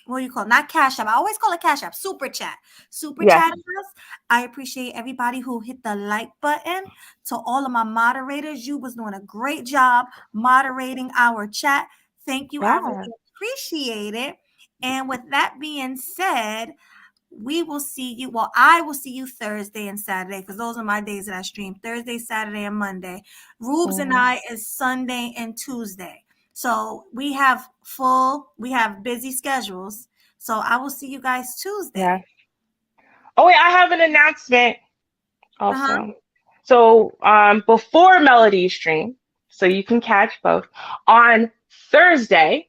what do you call it? Not Cash App. I always call it Cash App. Super Chat. Super Yes. Chat us. I appreciate everybody who hit the like button. To all of my moderators, you was doing a great job moderating our chat. Thank you. I Yeah. really appreciate it. And with that being said, we will see you. Well, I will see you Thursday and Saturday because those are my days that I stream. Thursday, Saturday, and Monday. Rubes and I is Sunday and Tuesday. So we have busy schedules. So I will see you guys Tuesday. Yeah. Oh wait, I have an announcement also. So before Melody stream, so you can catch both on Thursday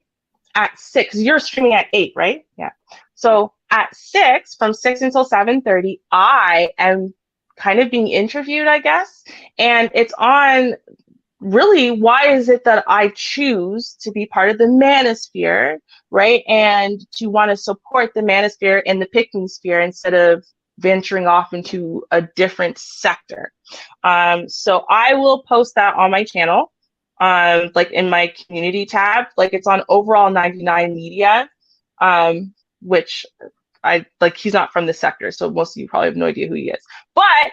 at 6. You're streaming at 8, right? Yeah. So at 6, from 6 until 7:30, I am kind of being interviewed, I guess. And it's on really, why is it that I choose to be part of the manosphere, right? And to want to support the manosphere and the Pickmes sphere instead of venturing off into a different sector. So I will post that on my channel, like in my community tab, like it's on overall 99 media, which I like, he's not from the sector. So most of you probably have no idea who he is, but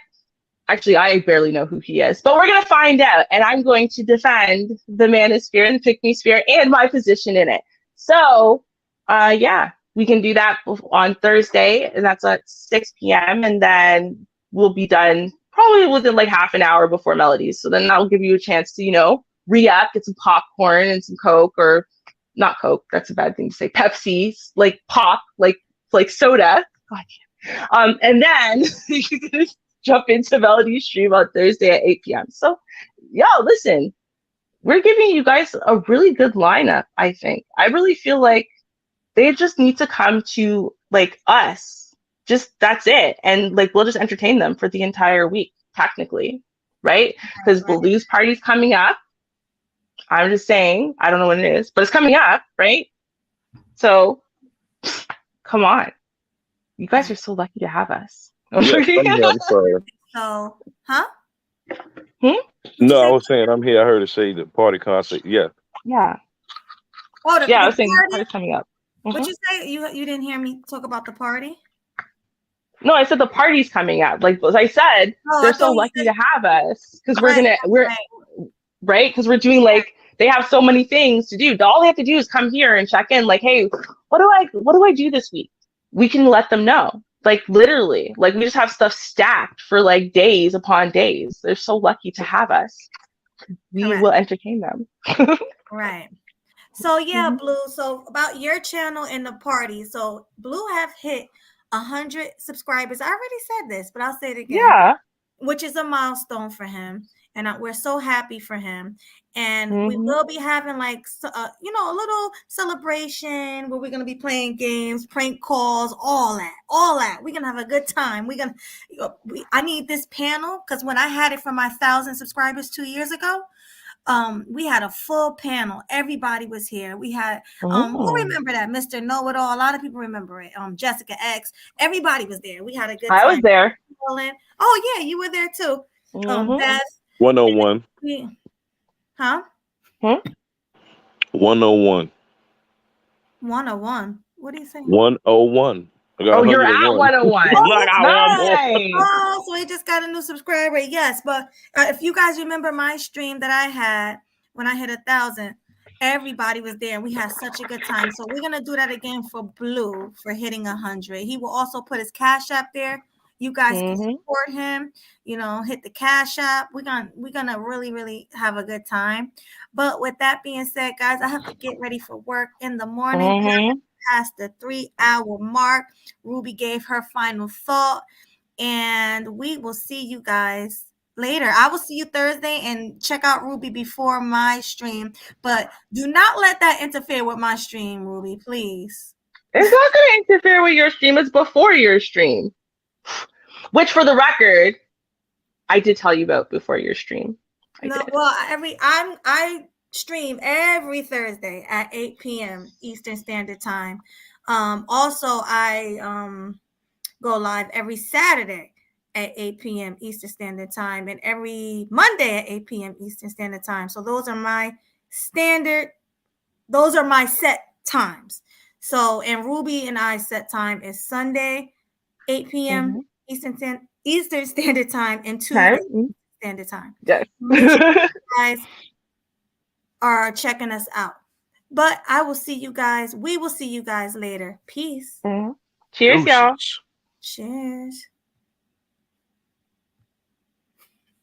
actually, I barely know who he is, but we're going to find out. And I'm going to defend the manosphere and the Pickme sphere and my position in it. So, yeah, we can do that on Thursday, and that's at 6 p.m. And then we'll be done probably within like half an hour before Melodies. So then that will give you a chance to, you know, re-up, get some popcorn and some Coke, or not Coke. That's a bad thing to say. Pepsi, like pop, like soda. God. And then you can jump into Melody's stream on Thursday at 8 p.m. So, yo, listen, we're giving you guys a really good lineup, I think. I really feel like they just need to come to, like, us. Just, that's it. And, like, we'll just entertain them for the entire week, technically, right? Because Baloo's party's coming up. I'm just saying, I don't know when it is, but it's coming up, right? So, come on. You guys are so lucky to have us. I'm sorry. So, huh? No, I was saying I'm here. I heard her say the party concert. Yeah. Yeah. Oh, I was saying the party's coming up. What'd you say? You didn't hear me talk about the party? No, I said the party's coming up. Like as I said, they're so lucky to have us because right, because we're doing like, they have so many things to do. All they have to do is come here and check in. Like, hey, what do I do this week? We can let them know. Like literally, like we just have stuff stacked for like days upon days. They're so lucky to have us. We will entertain them. Right. So yeah, Blue. So about your channel and the party. So Blue have hit 100 subscribers. I already said this, but I'll say it again. Yeah. Which is a milestone for him, and we're so happy for him. And we will be having like a little celebration where we're gonna be playing games, prank calls, all that. We're gonna have a good time. I need this panel because when I had it for my 1,000 subscribers 2 years ago, we had a full panel. Everybody was here. We had who remember that? Mr. Know-It-All. A lot of people remember it. Jessica X. Everybody was there. We had a good time. I was there. Oh yeah, you were there too. Beth. 101. Huh? 101. 101. What are you saying? 101. Oh, you're at 101. Nice. Oh, so he just got a new subscriber. Yes, but if you guys remember my stream that I had when I hit 1,000, everybody was there. We had such a good time. So we're gonna do that again for Blue for hitting 100. He will also put his Cash App there. You guys can support him. Hit the Cash App. We're gonna really, really have a good time. But with that being said, guys, I have to get ready for work in the morning. Past the 3-hour mark. Ruby gave her final thought, and we will see you guys later. I will see you Thursday, and check out Ruby before my stream, but do not let that interfere with my stream, Ruby, please. It's not going to interfere with your stream. It's before your stream, which for the record, I did tell you about before your stream. I stream every Thursday at 8 p.m. Eastern Standard Time. Also, I go live every Saturday at 8 p.m. Eastern Standard Time and every Monday at 8 p.m. Eastern Standard Time. So those are my set times. So, and Ruby and I set time is Sunday, 8 p.m. Eastern Standard Time, and Tuesday Standard Time. Yes. Make sure you guys are checking us out. But I will see you guys. We will see you guys later. Peace. Cheers, y'all. Cheers.